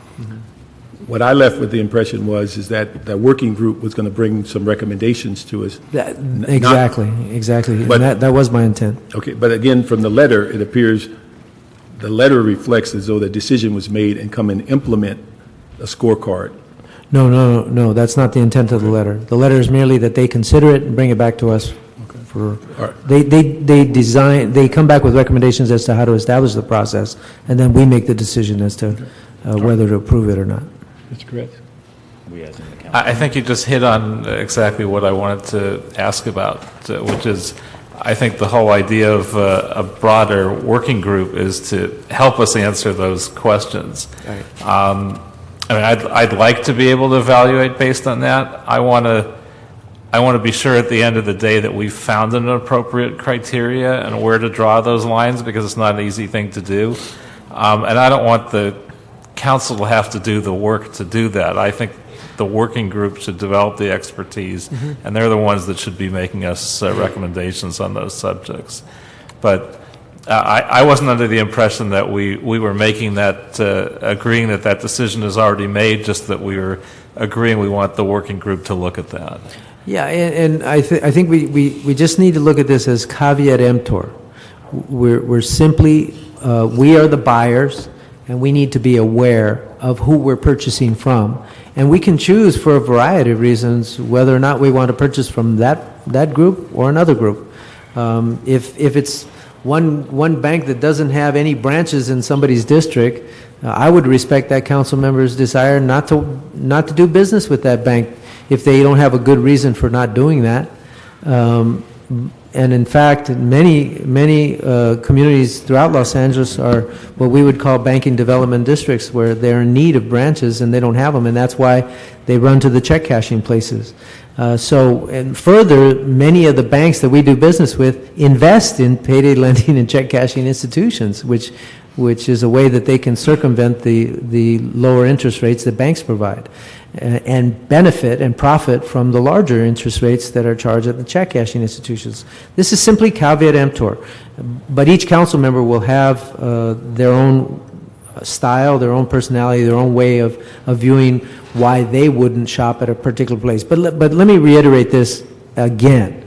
what I left with the impression is that the working group was going to bring some recommendations to us. Exactly. But, and that was my intent. Okay, but again, from the letter, it appears the letter reflects as though the decision was made and come and implement a scorecard. No, that's not the intent of the letter. The letter is merely that they consider it and bring it back to us. They come back with recommendations as to how to establish the process, and then we make the decision as to whether to approve it or not. That's correct. I think you just hit on exactly what I wanted to ask about, which is, I think the whole idea of a broader working group is to help us answer those questions. Right. I mean, I'd like to be able to evaluate based on that. I want to be sure at the end of the day that we've found an appropriate criteria and where to draw those lines, because it's not an easy thing to do. And I don't want the council to have to do the work to do that. I think the working group should develop the expertise, and they're the ones that should be making us recommendations on those subjects. But I wasn't under the impression that we were making that, agreeing that decision is already made, just that we were agreeing we want the working group to look at that. Yeah, and I think we just need to look at this as caveat emptor. We're simply, we are the buyers, and we need to be aware of who we're purchasing from. And we can choose for a variety of reasons whether or not we want to purchase from that group or another group. If it's one bank that doesn't have any branches in somebody's district, I would respect that council member's desire not to do business with that bank if they don't have a good reason for not doing that. And in fact, many communities throughout Los Angeles are what we would call banking development districts, where they're in need of branches and they don't have them, and that's why they run to the check cashing places. And further, many of the banks that we do business with invest in payday lending and check cashing institutions, which is a way that they can circumvent the lower interest rates that banks provide, and benefit and profit from the larger interest rates that are charged at the check cashing institutions. This is simply caveat emptor, but each council member will have their own style, their own personality, their own way of viewing why they wouldn't shop at a particular place. But let me reiterate this again.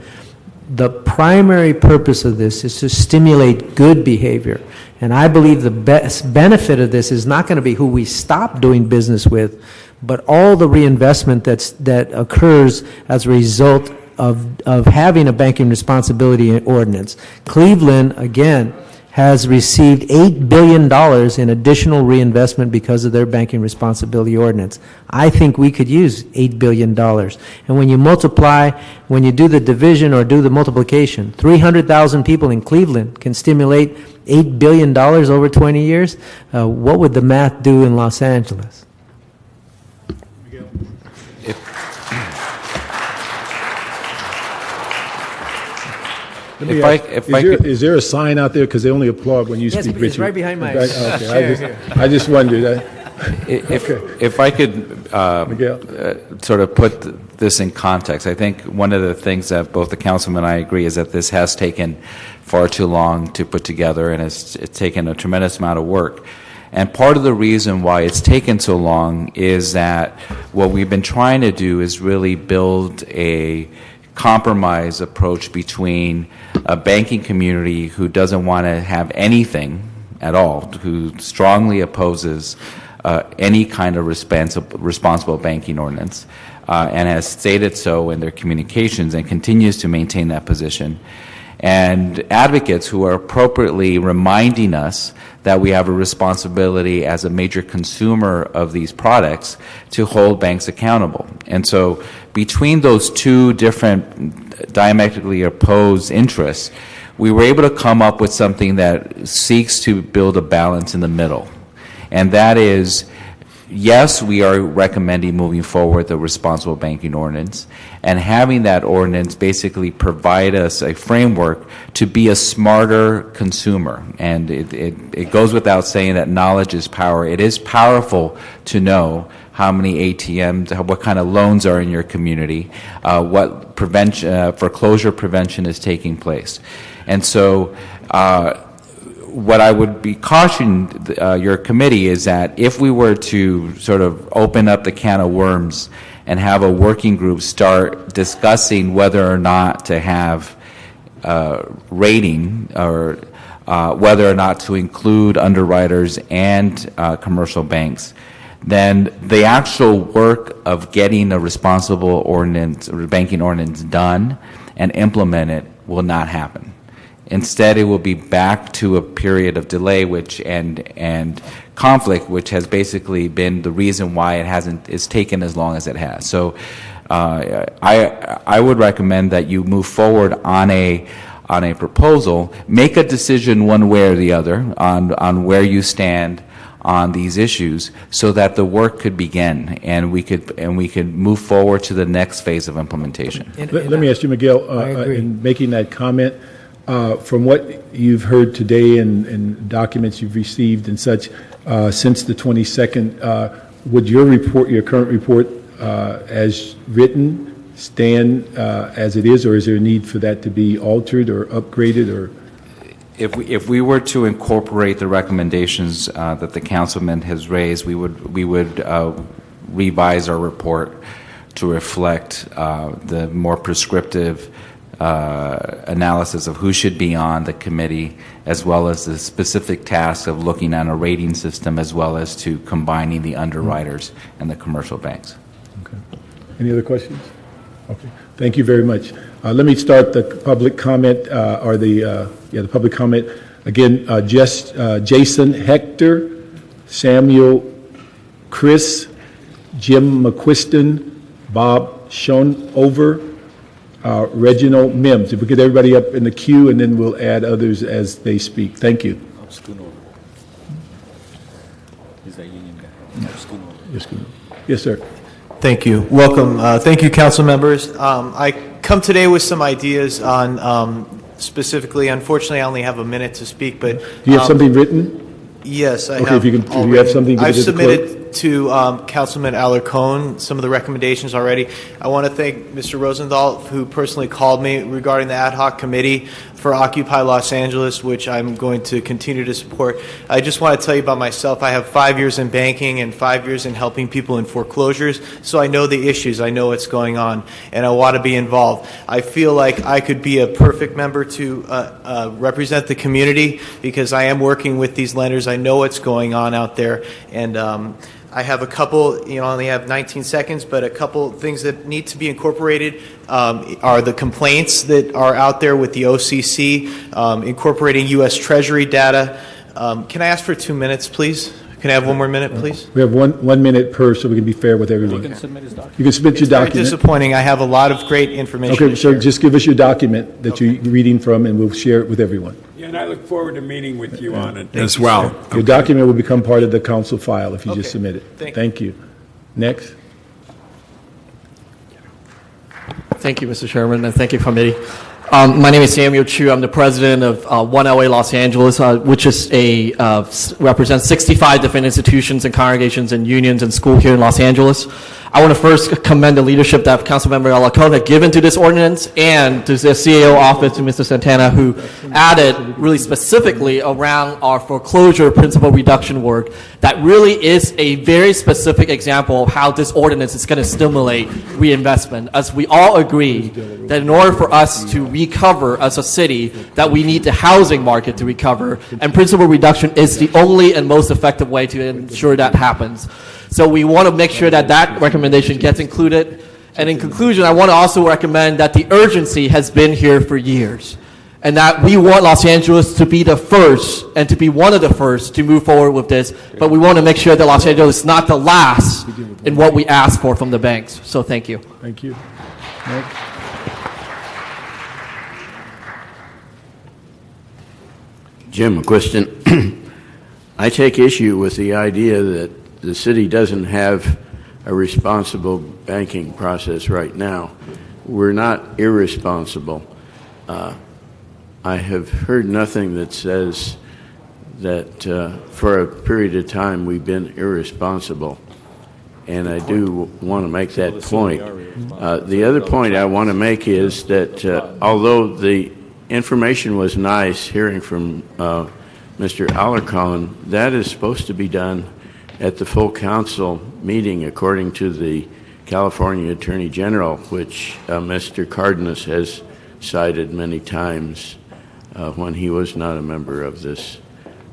The primary purpose of this is to stimulate good behavior. And I believe the best benefit of this is not going to be who we stop doing business with, but all the reinvestment that occurs as a result of having a banking responsibility ordinance. Cleveland, again, has received $8 billion in additional reinvestment because of their banking responsibility ordinance. I think we could use $8 billion. And when you multiply, when you do the division or do the multiplication, 300,000 people in Cleveland can stimulate $8 billion over 20 years. What would the math do in Los Angeles? Is there a sign out there? Because they only applaud when you Yes, speak, it's Richard. right behind my Okay, I just wondered. If I could Miguel? sort of put this in context, I think one of the things that both the councilman and I agree is that this has taken far too long to put together, and it's taken a tremendous amount of work. And part of the reason why it's taken so long is that what we've been trying to do is really build a compromise approach between a banking community who doesn't want to have anything at all, who strongly opposes any kind of responsible banking ordinance, and has stated so in their communications and continues to maintain that position, and advocates who are appropriately reminding us that we have a responsibility as a major consumer of these products to hold banks accountable. And so between those two different diametrically opposed interests, we were able to come up with something that seeks to build a balance in the middle. And that is, yes, we are recommending moving forward the responsible banking ordinance, and having that ordinance basically provide us a framework to be a smarter consumer. And it goes without saying that knowledge is power. It is powerful to know how many ATMs, what kind of loans are in your community, what foreclosure prevention is taking place. And so what I would be cautioning your committee is that if we were to sort of open up the can of worms and have a working group start discussing whether or not to have rating or whether or not to include underwriters and commercial banks, then the actual work of getting a responsible ordinance or banking ordinance done and implemented will not happen. Instead, it will be back to a period of delay, and conflict, which has basically been the reason why it's taken as long as it has. So, I would recommend that you move forward on a proposal, make a decision one way or the other on where you stand on these issues, so that the work could begin and we could move forward to the next phase of implementation. Let me ask you, Miguel, in making that comment. From what you've heard today and documents you've received and such, since the 22nd, would your current report as written stand as it is, or is there a need for that to be altered or upgraded? Or if we were to incorporate the recommendations that the councilman has raised, we would revise our report to reflect the more prescriptive analysis of who should be on the committee, as well as the specific task of looking at a rating system, as well as to combining the underwriters and the commercial banks. Okay. Any other questions? Okay. Thank you very much. Let me start the public comment, the public comment. Again, Jason Hector, Samuel Chris, Jim McQuiston, Bob Schonover, Reginald Mims. If we get everybody up in the queue, and then we'll add others as they speak. Thank you. Yes, sir. Thank you. Welcome. Thank you, council members. I come today with some ideas on specifically, unfortunately, I only have a minute to speak, but... Do you have something written? Yes, I have. Okay, if you have something to I've give to the clerk. submitted to Councilman Alarcon some of the recommendations already. I want to thank Mr. Rosendahl, who personally called me regarding the ad hoc committee for Occupy Los Angeles, which I'm going to continue to support. I just want to tell you about myself. I have 5 years in banking and 5 years in helping people in foreclosures, so I know the issues, I know what's going on, and I want to be involved. I feel like I could be a perfect member to represent the community, because I am working with these lenders. I know what's going on out there, and I have a couple, I only have 19 seconds, but a couple things that need to be incorporated are the complaints that are out there with the OCC, incorporating U.S. Treasury data. Can I ask for 2 minutes, please? Can I have 1 more minute, please? We have one minute per, so we can be fair with everyone. You can submit his document. You can submit your document. It's very disappointing. I have a lot of great information Okay, to so share. just give us your document that you're reading from, and we'll share it with everyone. Yeah, and I look forward to meeting with you on it as well. Your document will become part of the council file if you just submit it. Thank you. Next. Thank you, Mr. Chairman, and thank you, committee. My name is Samuel Chu. I'm the president of One LA Los Angeles, which is represents 65 different institutions and congregations and unions and schools here in Los Angeles. I want to first commend the leadership that Councilmember Alarcon had given to this ordinance, and to the CAO office, to Mr. Santana, who added really specifically around our foreclosure principal reduction work. That really is a very specific example of how this ordinance is going to stimulate reinvestment. As we all agree that in order for us to recover as a city, that we need the housing market to recover, and principal reduction is the only and most effective way to ensure that happens. So we want to make sure that that recommendation gets included. And in conclusion, I want to also recommend that the urgency has been here for years, and that we want Los Angeles to be the first and to be one of the first to move forward with this, but we want to make sure that Los Angeles is not the last in what we ask for from the banks. So thank you. Thank you. Next. Jim, a question. I take issue with the idea that the city doesn't have a responsible banking process right now. We're not irresponsible. I have heard nothing that says that for a period of time we've been irresponsible, and I do want to make that point. The other point I want to make is that although the information was nice, hearing from Mr. Alarcon, that is supposed to be done at the full council meeting, according to the California Attorney General, which Mr. Cardenas has cited many times when he was not a member of this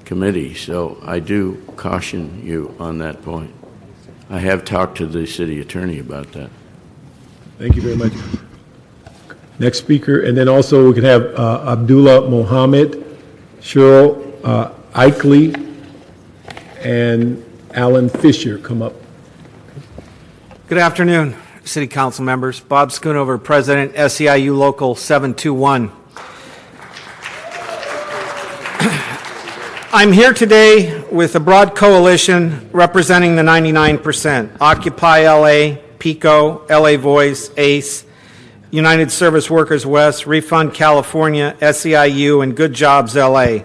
committee. So I do caution you on that point. I have talked to the city attorney about that. Thank you very much. Next speaker, and then also we can have Abdullah Mohammed, Cheryl Eichley, and Alan Fisher come up. Good afternoon, City Council members. Bob Schoonover, President, SEIU Local 721. I'm here today with a broad coalition representing the 99%, Occupy LA, PICO, LA Voice, ACE, United Service Workers West, Refund California, SEIU, and Good Jobs LA.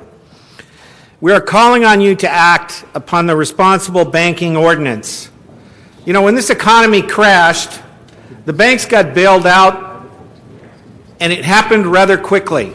We are calling on you to act upon the responsible banking ordinance. You know, when this economy crashed, the banks got bailed out, and it happened rather quickly.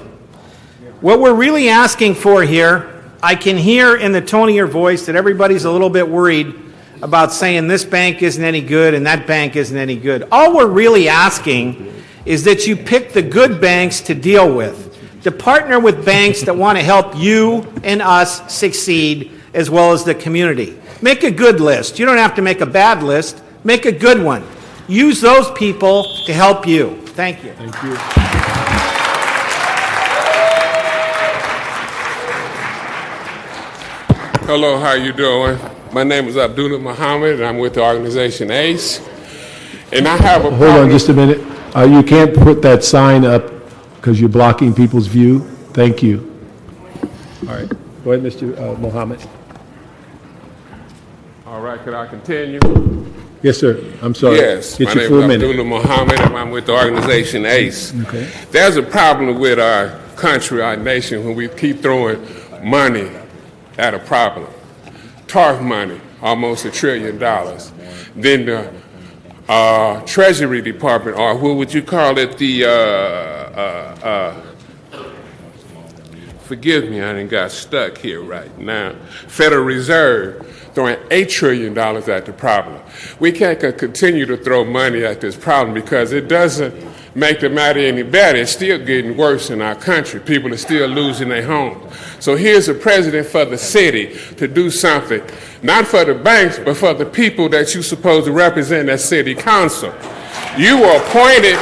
What we're really asking for here, I can hear in the tone of your voice that everybody's a little bit worried about saying this bank isn't any good and that bank isn't any good. All we're really asking is that you pick the good banks to deal with, to partner with banks that want to help you and us succeed, as well as the community. Make a good list. You don't have to make a bad list. Make a good one. Use those people to help you. Thank you. Thank you. Hello, how you doing? My name is Abdullah Muhammad, and I'm with the organization ACE. And I have a Hold on just a minute. You can't put that sign up because you're blocking people's view. Thank you. All right. Go ahead, Mr. Mohammed. All right, could I continue? Yes, sir. I'm sorry. Yes, Get my your name full is minute. Abdullah Muhammad, and I'm with the organization ACE. Okay. There's a problem with our country, our nation, when we keep throwing money at a problem. TARF money, almost $1 trillion. Then the Treasury Department, or what would you call it, forgive me, I done got stuck here right now. Federal Reserve throwing $8 trillion at the problem. We can't continue to throw money at this problem because it doesn't make the matter any better. It's still getting worse in our country. People are still losing their homes. So here's a president for the city to do something, not for the banks, but for the people that you're supposed to represent at city council. You were appointed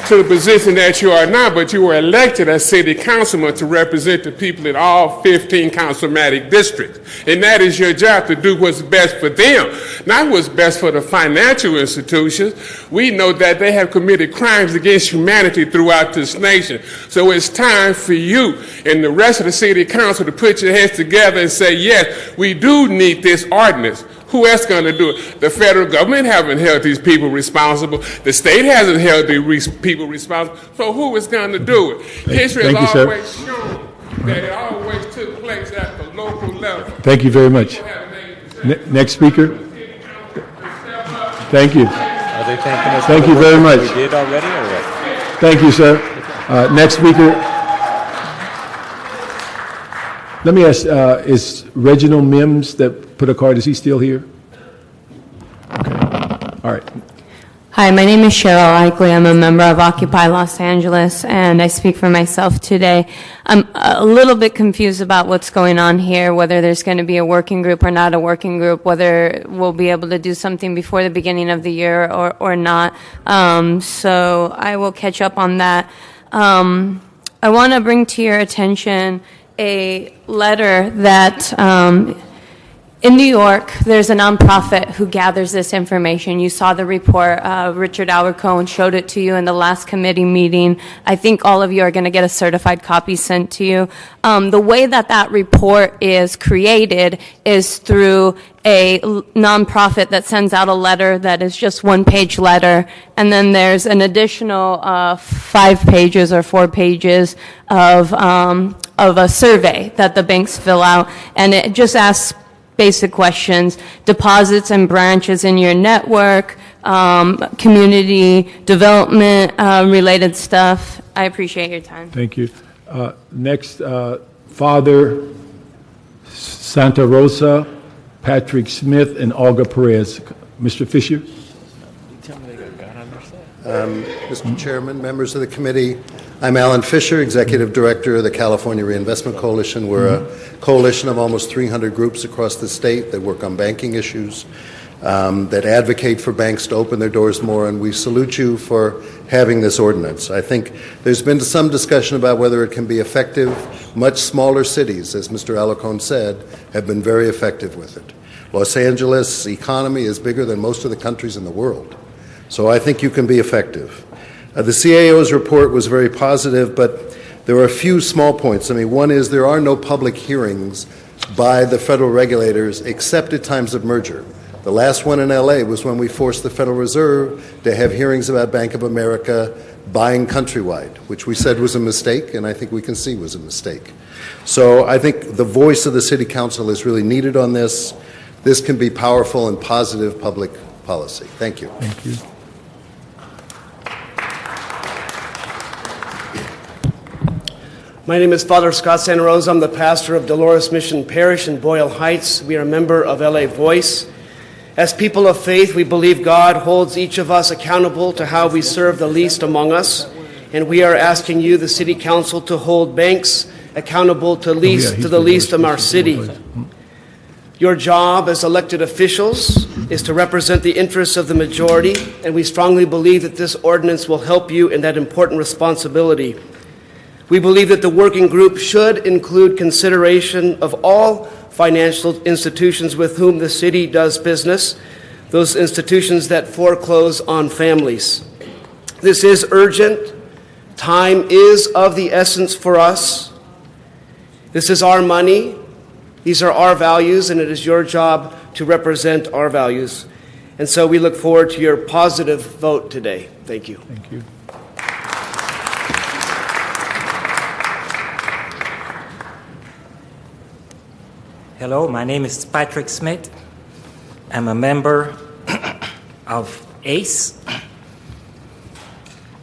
to the position that you are now, but you were elected as city councilman to represent the people in all 15 councilmatic districts. And that is your job, to do what's best for them, not what's best for the financial institutions. We know that they have committed crimes against humanity throughout this nation. So it's time for you and the rest of the city council to put your heads together and say, yes, we do need this ordinance. Who else going to do it? The federal government haven't held these people responsible. The state hasn't held these people responsible. So who is going to do it? History has always shown that it always took place at the local level. Thank you very much. Next speaker. Thank you. Are they thanking us Thank for you the very work much. that we did already, or what? Thank you, sir. Next speaker. Let me ask, is Reginald Mims that put a card, is he still here? Okay. All right. Hi, my name is Cheryl Eichley. I'm a member of Occupy Los Angeles, and I speak for myself today. I'm a little bit confused about what's going on here, whether there's going to be a working group or not a working group, whether we'll be able to do something before the beginning of the year or not. So I will catch up on that. I want to bring to your attention a letter that in New York, there's a nonprofit who gathers this information. You saw the report. Richard Alarcon showed it to you in the last committee meeting. I think all of you are going to get a certified copy sent to you. The way that report is created is through a nonprofit that sends out a letter that is just one-page letter, and then there's an additional 5 pages or 4 pages of a survey that the banks fill out, and it just asks basic questions: deposits and branches in your network, community development related stuff. I appreciate your time. Thank you. Next, Father Santa Rosa, Patrick Smith, and Olga Perez. Mr. Fisher. Mr. Chairman, members of the committee, I'm Alan Fisher, Executive Director of the California Reinvestment Coalition. We're a coalition of almost 300 groups across the state that work on banking issues, that advocate for banks to open their doors more, and we salute you for having this ordinance. I think there's been some discussion about whether it can be effective. Much smaller cities, as Mr. Alarcon said, have been very effective with it. Los Angeles' economy is bigger than most of the countries in the world, so I think you can be effective. The CAO's report was very positive, but there are a few small points. I mean, one is there are no public hearings by the federal regulators except at times of merger. The last one in LA was when we forced the Federal Reserve to have hearings about Bank of America buying Countrywide, which we said was a mistake, and I think we can see was a mistake. So I think the voice of the City Council is really needed on this. This can be powerful and positive public policy. Thank you. Thank you. My name is Father Scott Santa Rosa. I'm the pastor of Dolores Mission Parish in Boyle Heights. We are a member of LA Voice. As people of faith, we believe God holds each of us accountable to how we serve the least among us, and we are asking you, the City Council, to hold banks accountable to the least of our city. Your job as elected officials is to represent the interests of the majority, and we strongly believe that this ordinance will help you in that important responsibility. We believe that the working group should include consideration of all financial institutions with whom the city does business, those institutions that foreclose on families. This is urgent. Time is of the essence for us. This is our money. These are our values, and it is your job to represent our values. And so we look forward to your positive vote today. Thank you. Thank you. Hello, my name is Patrick Smith. I'm a member of ACE.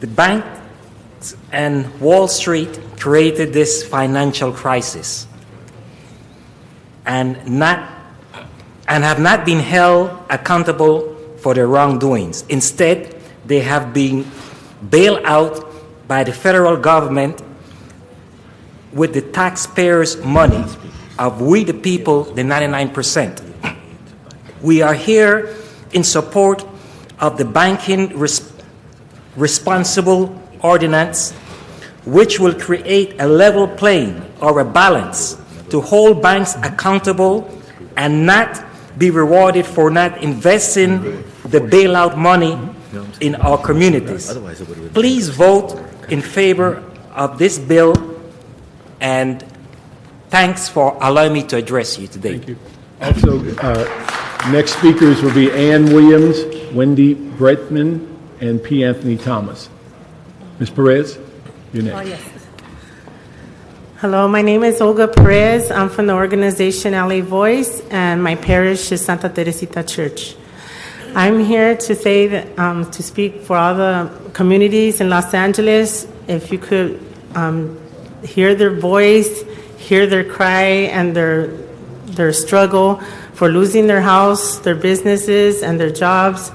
The banks and Wall Street created this financial crisis and have not been held accountable for their wrongdoings. Instead, they have been bailed out by the federal government with the taxpayers' money of we the people, the 99%. We are here in support of the banking responsible ordinance, which will create a level playing or a balance to hold banks accountable and not be rewarded for not investing the bailout money in our communities. Please vote in favor of this bill, and thanks for allowing me to address you today. Thank you. Also, Next speakers will be Ann Williams, Wendy Bretman, and P. Anthony Thomas. Ms. Perez, you're next. Oh, yes. Hello, my name is Olga Perez. I'm from the organization LA Voice, and my parish is Santa Teresita Church. I'm here to say that, to speak for all the communities in Los Angeles. If you could hear their voice, hear their cry and their struggle for losing their house, their businesses, and their jobs.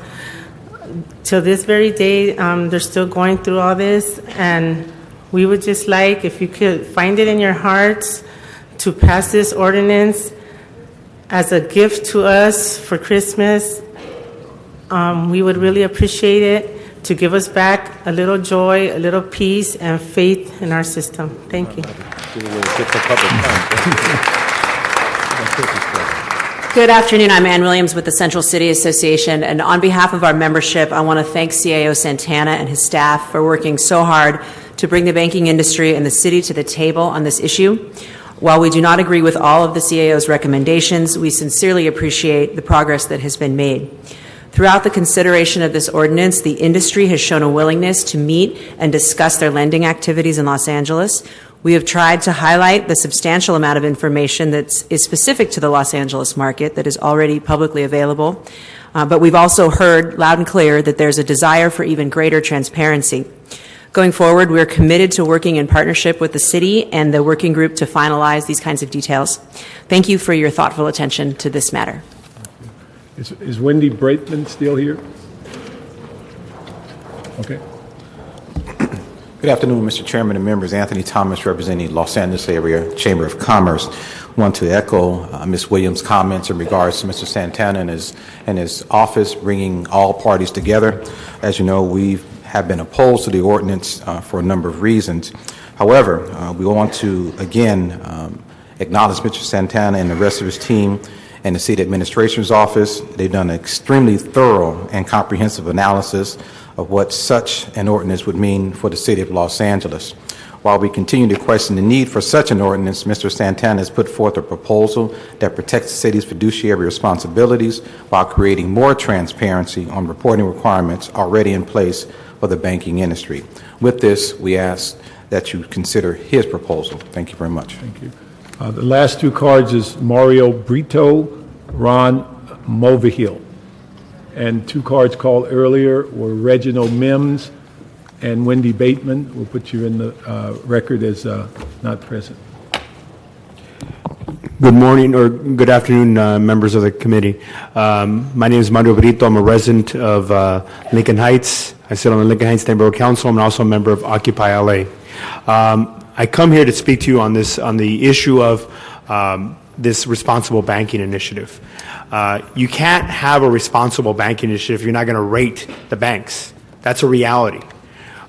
Till this very day, they're still going through all this, and we would just like, if you could find it in your hearts, to pass this ordinance as a gift to us for Christmas. We would really appreciate it, to give us back a little joy, a little peace, and faith in our system. Thank you. Good afternoon. I'm Ann Williams with the Central City Association, and on behalf of our membership, I want to thank CAO Santana and his staff for working so hard to bring the banking industry and the city to the table on this issue. While we do not agree with all of the CAO's recommendations, we sincerely appreciate the progress that has been made. Throughout the consideration of this ordinance, the industry has shown a willingness to meet and discuss their lending activities in Los Angeles. We have tried to highlight the substantial amount of information that is specific to the Los Angeles market that is already publicly available. But we've also heard loud and clear that there's a desire for even greater transparency. Going forward, we're committed to working in partnership with the city and the working group to finalize these kinds of details. Thank you for your thoughtful attention to this matter. Is Wendy Breitman still here? Okay. Good afternoon, Mr. Chairman and members. Anthony Thomas, representing Los Angeles Area Chamber of Commerce. Want to echo Ms. Williams' comments in regards to Mr. Santana and his office bringing all parties together. As you know, we have been opposed to the ordinance for a number of reasons. However, we want to again acknowledge Mr. Santana and the rest of his team and the City Administration's office. They've done an extremely thorough and comprehensive analysis of what such an ordinance would mean for the City of Los Angeles. While we continue to question the need for such an ordinance, Mr. Santana has put forth a proposal that protects the city's fiduciary responsibilities while creating more transparency on reporting requirements already in place for the banking industry. With this, we ask that you consider his proposal. Thank you very much. Thank you. The last two cards is Mario Brito, Ron Mulvihill. And two cards called earlier were Reginald Mims and Wendy Bateman. We'll put you in the record as not present. Good morning or good afternoon, members of the committee. My name is Mario Brito. I'm a resident of Lincoln Heights. I sit on the Lincoln Heights Neighborhood Council. I'm also a member of Occupy LA. I come here to speak to you on the issue of this responsible banking initiative. You can't have a responsible banking initiative if you're not going to rate the banks. That's a reality.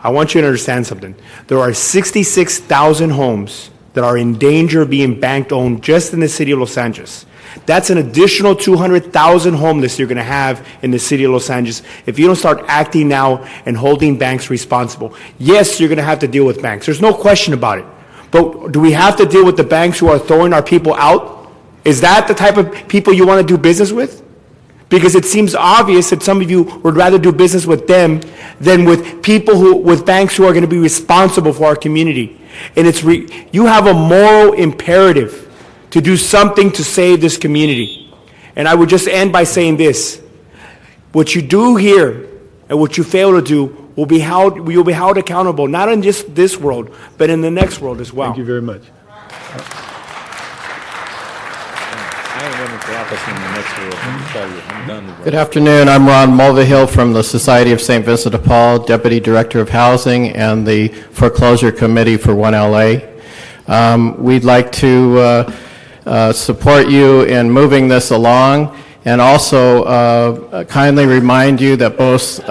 I want you to understand something. There are 66,000 homes that are in danger of being bank-owned just in the city of Los Angeles. That's an additional 200,000 homeless you're going to have in the city of Los Angeles if you don't start acting now and holding banks responsible. Yes, you're going to have to deal with banks. There's no question about it. But do we have to deal with the banks who are throwing our people out? Is that the type of people you want to do business with? Because it seems obvious that some of you would rather do business with them than with people with banks who are going to be responsible for our community. And you have a moral imperative to do something to save this community. And I would just end by saying this. What you do here and what you fail to do you'll be held accountable, not in just this world, but in the next world as well. Thank you very much. Good afternoon. I'm Ron Mulvihill from the Society of St. Vincent de Paul, Deputy Director of Housing and the Foreclosure Committee for 1LA. We'd like to support you in moving this along and also kindly remind you that both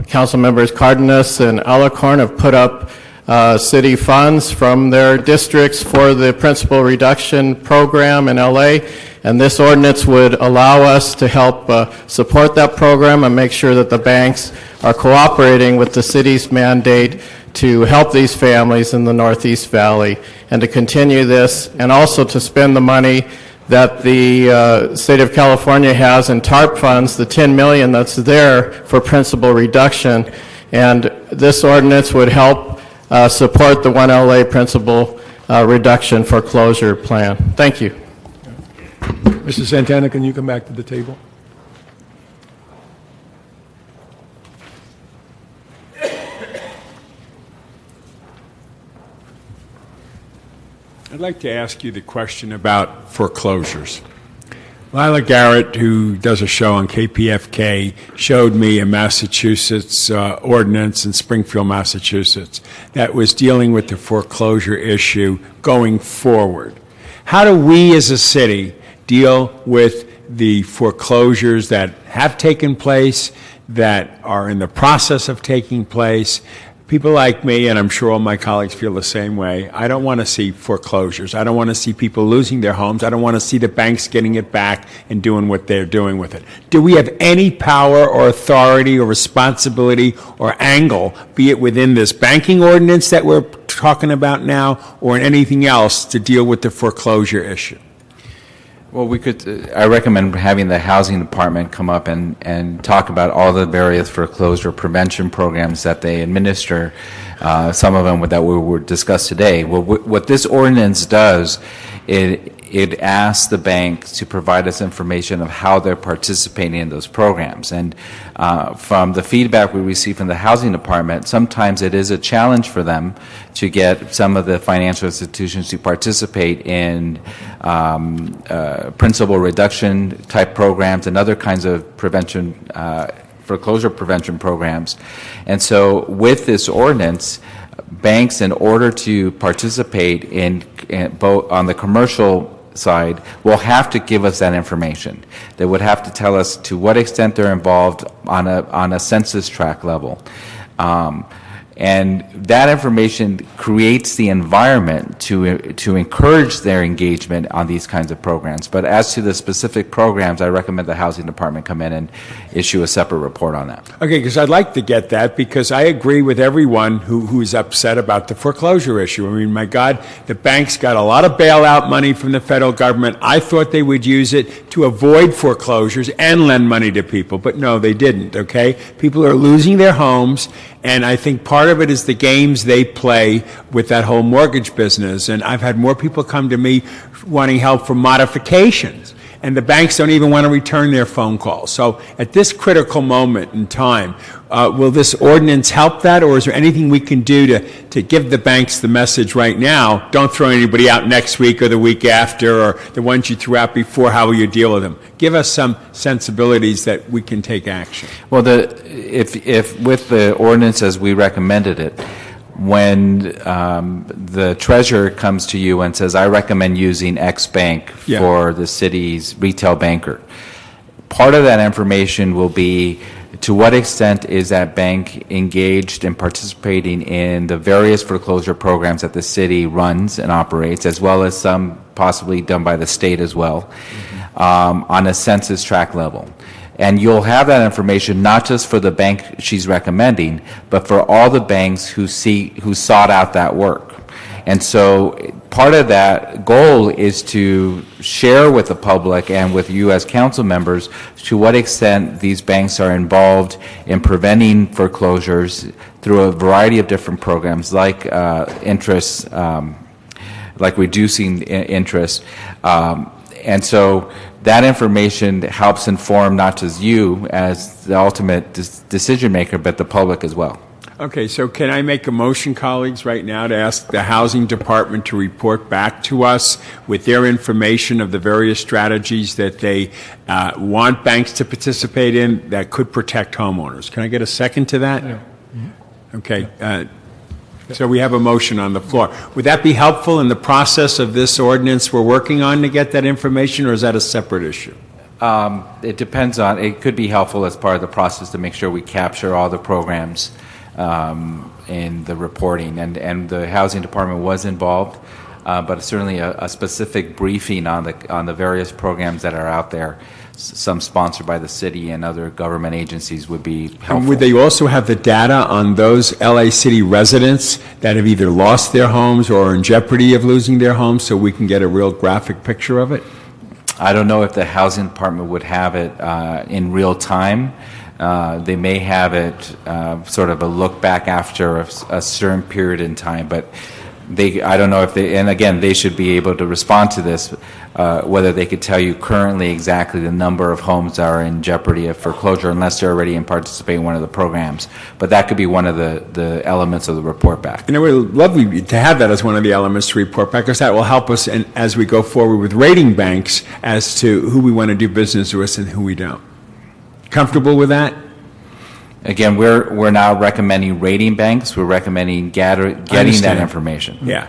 Council Members Cardenas and Alicorn have put up city funds from their districts for the principal reduction program in LA, and this ordinance would allow us to help support that program and make sure that the banks are cooperating with the city's mandate to help these families in the Northeast Valley and to continue this and also to spend the money that the state of California has in TARP funds, the $10 million that's there for principal reduction, and this ordinance would help support the 1LA principal reduction foreclosure plan. Thank you. Mr. Santana, can you come back to the table? I'd like to ask you the question about foreclosures. Lila Garrett, who does a show on KPFK, showed me a Massachusetts ordinance in Springfield, Massachusetts, that was dealing with the foreclosure issue going forward. How do we as a city deal with the foreclosures that have taken place, that are in the process of taking place? People like me, and I'm sure all my colleagues feel the same way, I don't want to see foreclosures. I don't want to see people losing their homes. I don't want to see the banks getting it back and doing what they're doing with it. Do we have any power or authority or responsibility or angle, be it within this banking ordinance that we're talking about now or in anything else, to deal with the foreclosure issue? Well, we could, I recommend having the housing department come up and talk about all the various foreclosure prevention programs that they administer, some of them that we were discussed today. Well, what this ordinance does, it asks the bank to provide us information of how they're participating in those programs. And from the feedback we receive from the housing department, sometimes it is a challenge for them to get some of the financial institutions to participate in principal reduction type programs and other kinds of prevention, foreclosure prevention programs. And so with this ordinance, banks, in order to participate in both on the commercial side, will have to give us that information. They would have to tell us to what extent they're involved on a census tract level. And that information creates the environment to encourage their engagement on these kinds of programs. But as to the specific programs, I recommend the housing department come in and issue a separate report on that. Okay, because I'd like to get that, because I agree with everyone who's upset about the foreclosure issue. I mean, my God, the banks got a lot of bailout money from the federal government. I thought they would use it to avoid foreclosures and lend money to people, but no, they didn't, okay? People are losing their homes, and I think part of it is the games they play with that whole mortgage business. And I've had more people come to me wanting help for modifications, and the banks don't even want to return their phone calls. So at this critical moment in time, will this ordinance help that, or is there anything we can do to give the banks the message right now? Don't throw anybody out next week or the week after, or the ones you threw out before. How will you deal with them? Give us some sensibilities that we can take action. Well, if with the ordinance as we recommended it, when the treasurer comes to you and says, I recommend using X bank for the city's retail banker, part of that information will be to what extent is that bank engaged in participating in the various foreclosure programs that the city runs and operates, as well as some possibly done by the state as well, on a census tract level. And you'll have that information not just for the bank she's recommending, but for all the banks who sought out that work. And so part of that goal is to share with the public and with you as council members to what extent these banks are involved in preventing foreclosures through a variety of different programs, like interest, like reducing interest. And so that information helps inform not just you as the ultimate decision maker, but the public as well. Okay, so can I make a motion, colleagues, right now to ask the housing department to report back to us with their information of the various strategies that they want banks to participate in that could protect homeowners? Can I get a second to that? Yeah. Okay. So we have a motion on the floor. Would that be helpful in the process of this ordinance we're working on to get that information, or is that a separate issue? It depends on, it could be helpful as part of the process to make sure we capture all the programs in the reporting, and the housing department was involved, but certainly a specific briefing on the various programs that are out there, some sponsored by the city and other government agencies, would be helpful. And would they also have the data on those LA City residents that have either lost their homes or are in jeopardy of losing their homes, so we can get a real graphic picture of it? I don't know if the housing department would have it in real time. They may have it sort of a look back after a certain period in time, but I don't know if they, and again, they should be able to respond to this, whether they could tell you currently exactly the number of homes that are in jeopardy of foreclosure unless they're already participating in one of the programs. But that could be one of the elements of the report back. And it would love to have that as one of the elements to report back, because that will help us as we go forward with rating banks as to who we want to do business with and who we don't. Comfortable with that? Again, we're now recommending rating banks. We're recommending getting that information. Yeah.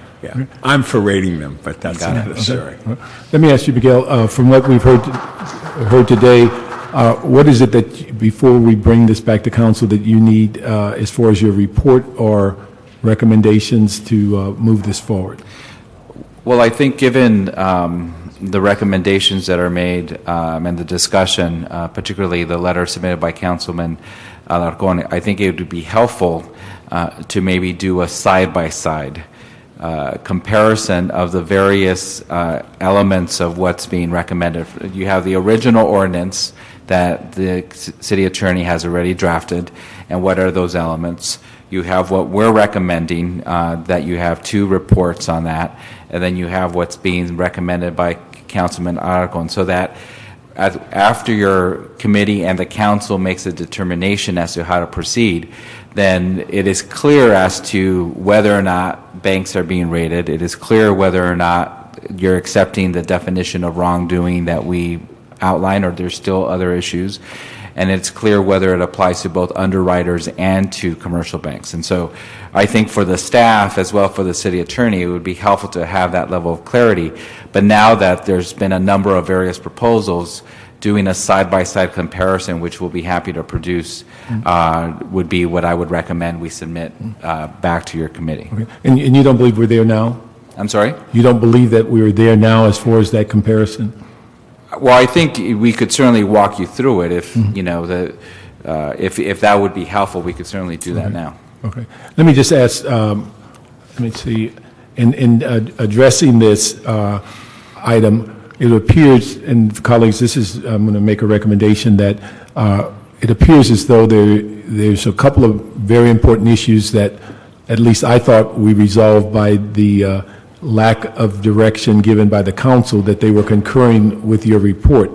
I'm for rating them, but that's not necessary. Okay. Let me ask you, Miguel, from what we've heard today, what is it that, before we bring this back to council, that you need as far as your report or recommendations to move this forward? Well, I think given the recommendations that are made and the discussion, particularly the letter submitted by Councilman Alarcon, I think it would be helpful to maybe do a side-by-side comparison of the various elements of what's being recommended. You have the original ordinance that the city attorney has already drafted, and what are those elements? You have what we're recommending, that you have 2 reports on that, and then you have what's being recommended by Councilman Alarcon, so that after your committee and the council makes a determination as to how to proceed, then it is clear as to whether or not banks are being rated. It is clear whether or not you're accepting the definition of wrongdoing that we outlined, or there's still other issues. And it's clear whether it applies to both underwriters and to commercial banks. And so I think for the staff as well for the city attorney, it would be helpful to have that level of clarity. But now that there's been a number of various proposals, doing a side-by-side comparison, which we'll be happy to produce, would be what I would recommend we submit back to your committee. Okay. And you don't believe we're there now? I'm sorry? You don't believe that we're there now as far as that comparison? Well, I think we could certainly walk you through it if, you know, if that would be helpful, we could certainly do that now. Okay. Let me just ask, let me see, in addressing this item, it appears, and colleagues, this is, I'm going to make a recommendation that it appears as though there's a couple of very important issues that at least I thought we resolved by the lack of direction given by the council, that they were concurring with your report.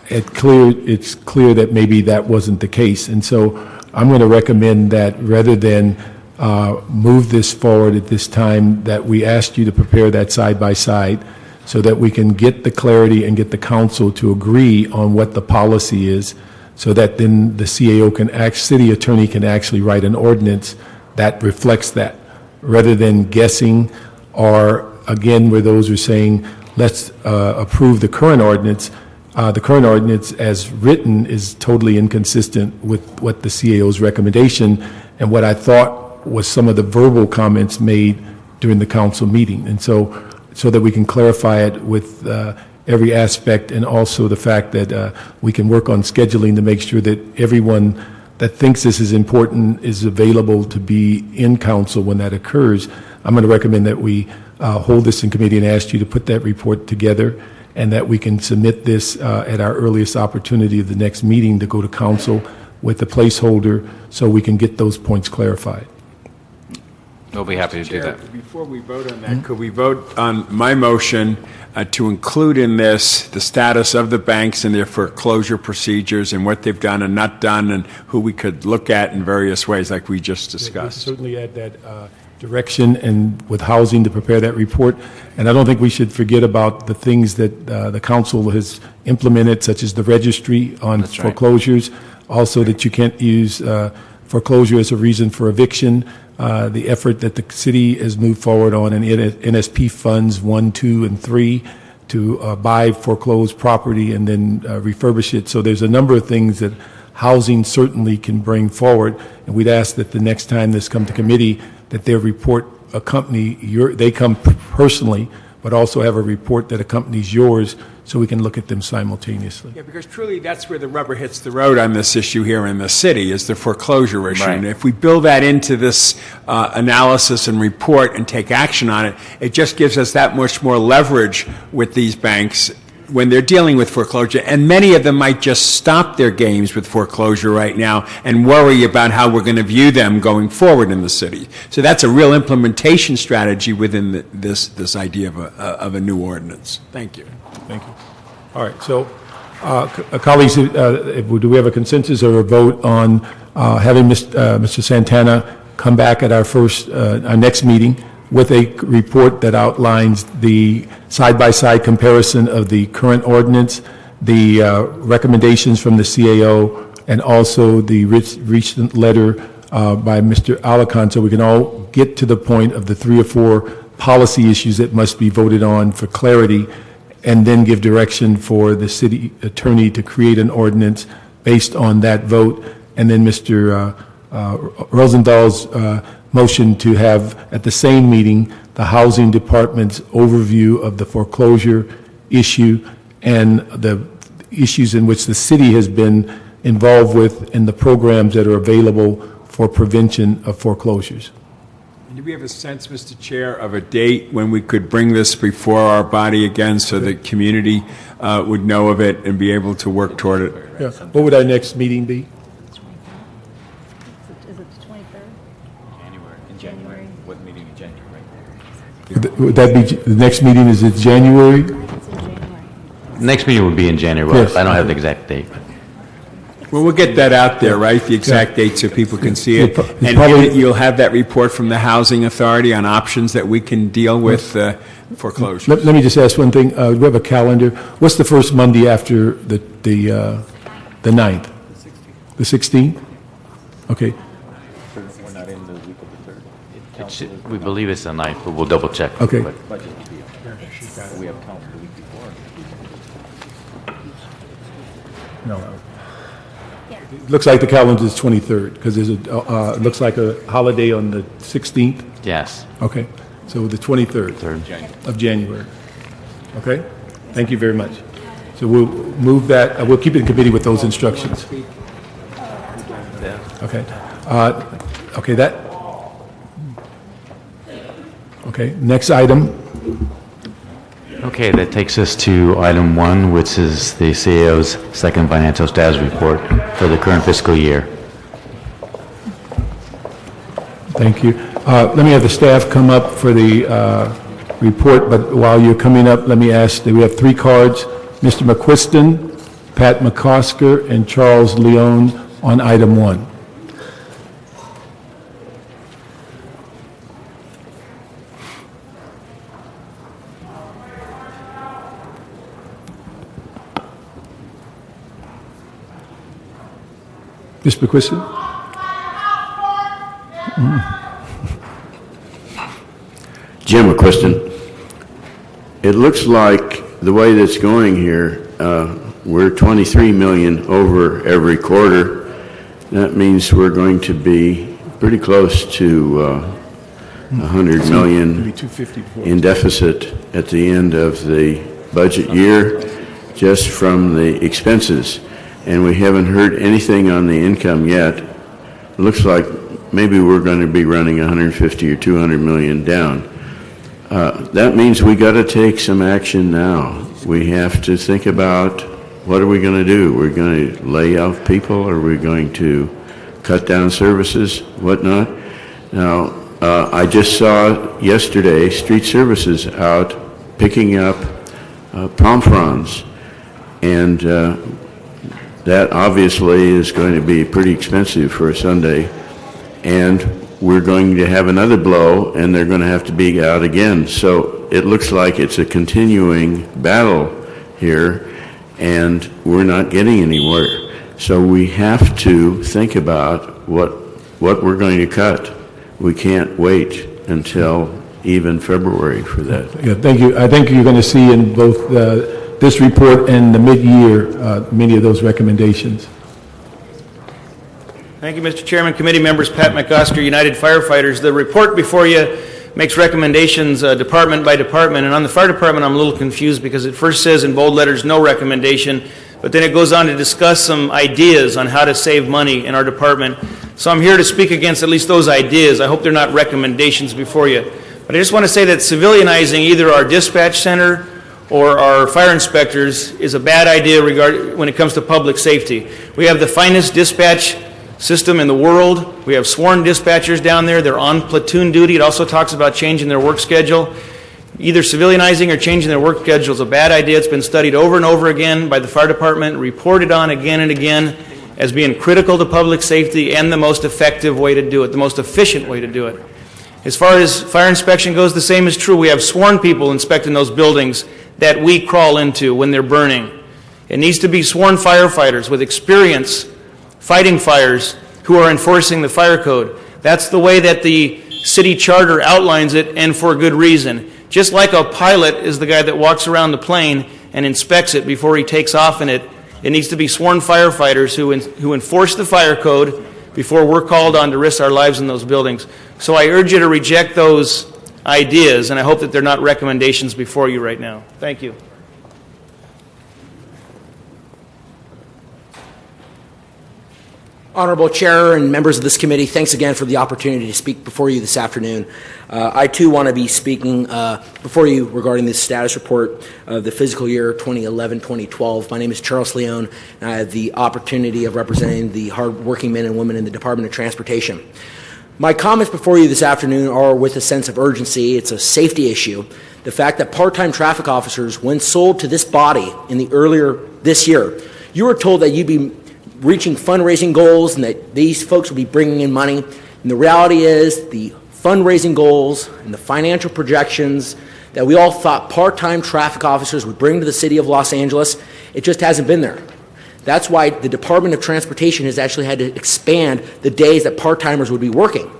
It's clear that maybe that wasn't the case. And so I'm going to recommend that rather than move this forward at this time, that we asked you to prepare that side by side so that we can get the clarity and get the council to agree on what the policy is, so that then the CAO city attorney can actually write an ordinance that reflects that, rather than guessing, or again, where those are saying, let's approve the current ordinance. The current ordinance as written is totally inconsistent with what the CAO's recommendation and what I thought was some of the verbal comments made during the council meeting. And so that we can clarify it with every aspect, and also the fact that we can work on scheduling to make sure that everyone that thinks this is important is available to be in council when that occurs. I'm going to recommend that we hold this in committee and ask you to put that report together, and that we can submit this at our earliest opportunity of the next meeting to go to council with the placeholder, so we can get those points clarified. We'll be happy to do that. Before we vote on that, could we vote on my motion to include in this the status of the banks and their foreclosure procedures and what they've done and not done, and who we could look at in various ways like we just discussed? Certainly add that direction, and with housing to prepare that report. And I don't think we should forget about the things that the council has implemented, such as the registry on foreclosures. Also, that you can't use foreclosure as a reason for eviction. The effort that the city has moved forward on in NSP funds 1, 2, and 3 to buy foreclosed property and then refurbish it. So there's a number of things that housing certainly can bring forward, and we'd ask that the next time this come to committee, that their report accompany they come personally, but also have a report that accompanies yours, so we can look at them simultaneously. Yeah, because truly that's where the rubber hits the road on this issue here in the city, is the foreclosure issue. Right. And if we build that into this analysis and report and take action on it, it just gives us that much more leverage with these banks when they're dealing with foreclosure, and many of them might just stop their games with foreclosure right now and worry about how we're going to view them going forward in the city. So that's a real implementation strategy within this idea of a new ordinance. Thank you. Thank you. All right, so colleagues, do we have a consensus or a vote on having Mr. Santana come back at our next meeting with a report that outlines the side-by-side comparison of the current ordinance, the recommendations from the CAO, and also the recent letter by Mr. Alarcon, so we can all get to the point of the 3 or 4 policy issues that must be voted on for clarity, and then give direction for the city attorney to create an ordinance based on that vote, and then Mr. Rosenthal's motion to have at the same meeting the housing department's overview of the foreclosure issue and the issues in which the city has been involved with and the programs that are available for prevention of foreclosures. Do we have a sense, Mr. Chair, of a date when we could bring this before our body again so the community would know of it and be able to work toward it? Yeah. What would our next meeting be? Is it the 23rd? January. What meeting in January? Would that be, the next meeting is in January? Next meeting would be in January. Yes. I don't have the exact date. Well, we'll get that out there, right? The exact date so people can see it. And probably- you'll have that report from the Housing Authority on options that we can deal with foreclosures. Let me just ask one thing. We have a calendar. What's the first Monday after the 9th? The 16th? Okay. We're not in the week of the 3rd. We believe it's the 9th, but we'll double check. Okay. We have council the week before. No. It looks like the calendar is 23rd because there's it looks like a holiday on the 16th. Yes. Okay. So the 23rd of January. Okay? Thank you very much. So we'll move that, we'll keep it in committee with those instructions. Okay. Okay, next item. Okay, that takes us to item 1, which is the CAO's second financial status report for the current fiscal year. Thank you. Let me have the staff come up for the report, but while you're coming up, let me ask that we have 3 cards, Mr. McQuiston, Pat McCosker, and Charles Leone on item 1. Mr. McQuiston? Jim McQuiston. It looks like the way that's going here, we're 23 million over every quarter. That means we're going to be pretty close to 100 million in deficit at the end of the budget year just from the expenses. And we haven't heard anything on the income yet. It looks like maybe we're going to be running 150 or 200 million down. That means we got to take some action now. We have to think about what are we going to do? We're going to lay off people? Are we going to cut down services, whatnot? Now, I just saw yesterday street services out picking up palm fronds, and that obviously is going to be pretty expensive for a Sunday, and we're going to have another blow, and they're going to have to be out again. So it looks like it's a continuing battle here, and we're not getting anywhere. So we have to think about what we're going to cut. We can't wait until even February for that. Yeah, thank you. I think you're going to see in both this report and the mid-year many of those recommendations. Thank you, Mr. Chairman, committee members, Pat McCosker, United Firefighters. The report before you makes recommendations department by department, and on the fire department I'm a little confused because it first says in bold letters no recommendation, but then it goes on to discuss some ideas on how to save money in our department. So I'm here to speak against at least those ideas. I hope they're not recommendations before you. But I just want to say that civilianizing either our dispatch center or our fire inspectors is a bad idea when it comes to public safety. We have the finest dispatch system in the world. We have sworn dispatchers down there. They're on platoon duty. It also talks about changing their work schedule. Either civilianizing or changing their work schedule is a bad idea. It's been studied over and over again by the fire department, reported on again and again as being critical to public safety and the most effective way to do it, the most efficient way to do it. As far as fire inspection goes, the same is true. We have sworn people inspecting those buildings that we crawl into when they're burning. It needs to be sworn firefighters with experience fighting fires who are enforcing the fire code. That's the way that the city charter outlines it, and for good reason. Just like a pilot is the guy that walks around the plane and inspects it before he takes off in it, it needs to be sworn firefighters who enforce the fire code before we're called on to risk our lives in those buildings. So I urge you to reject those ideas, and I hope that they're not recommendations before you right now. Thank you. Honorable Chair and members of this committee, thanks again for the opportunity to speak before you this afternoon. I too want to be speaking before you regarding the status report of the fiscal year 2011-2012. My name is Charles Leone, and I have the opportunity of representing the hard-working men and women in the Department of Transportation. My comments before you this afternoon are with a sense of urgency. It's a safety issue. The fact that part-time traffic officers, when sold to this body in the earlier this year, you were told that you'd be reaching fundraising goals and that these folks will be bringing in money. And the reality is the fundraising goals and the financial projections that we all thought part-time traffic officers would bring to the city of Los Angeles, it just hasn't been there. That's why the Department of Transportation has actually had to expand the days that part-timers would be working.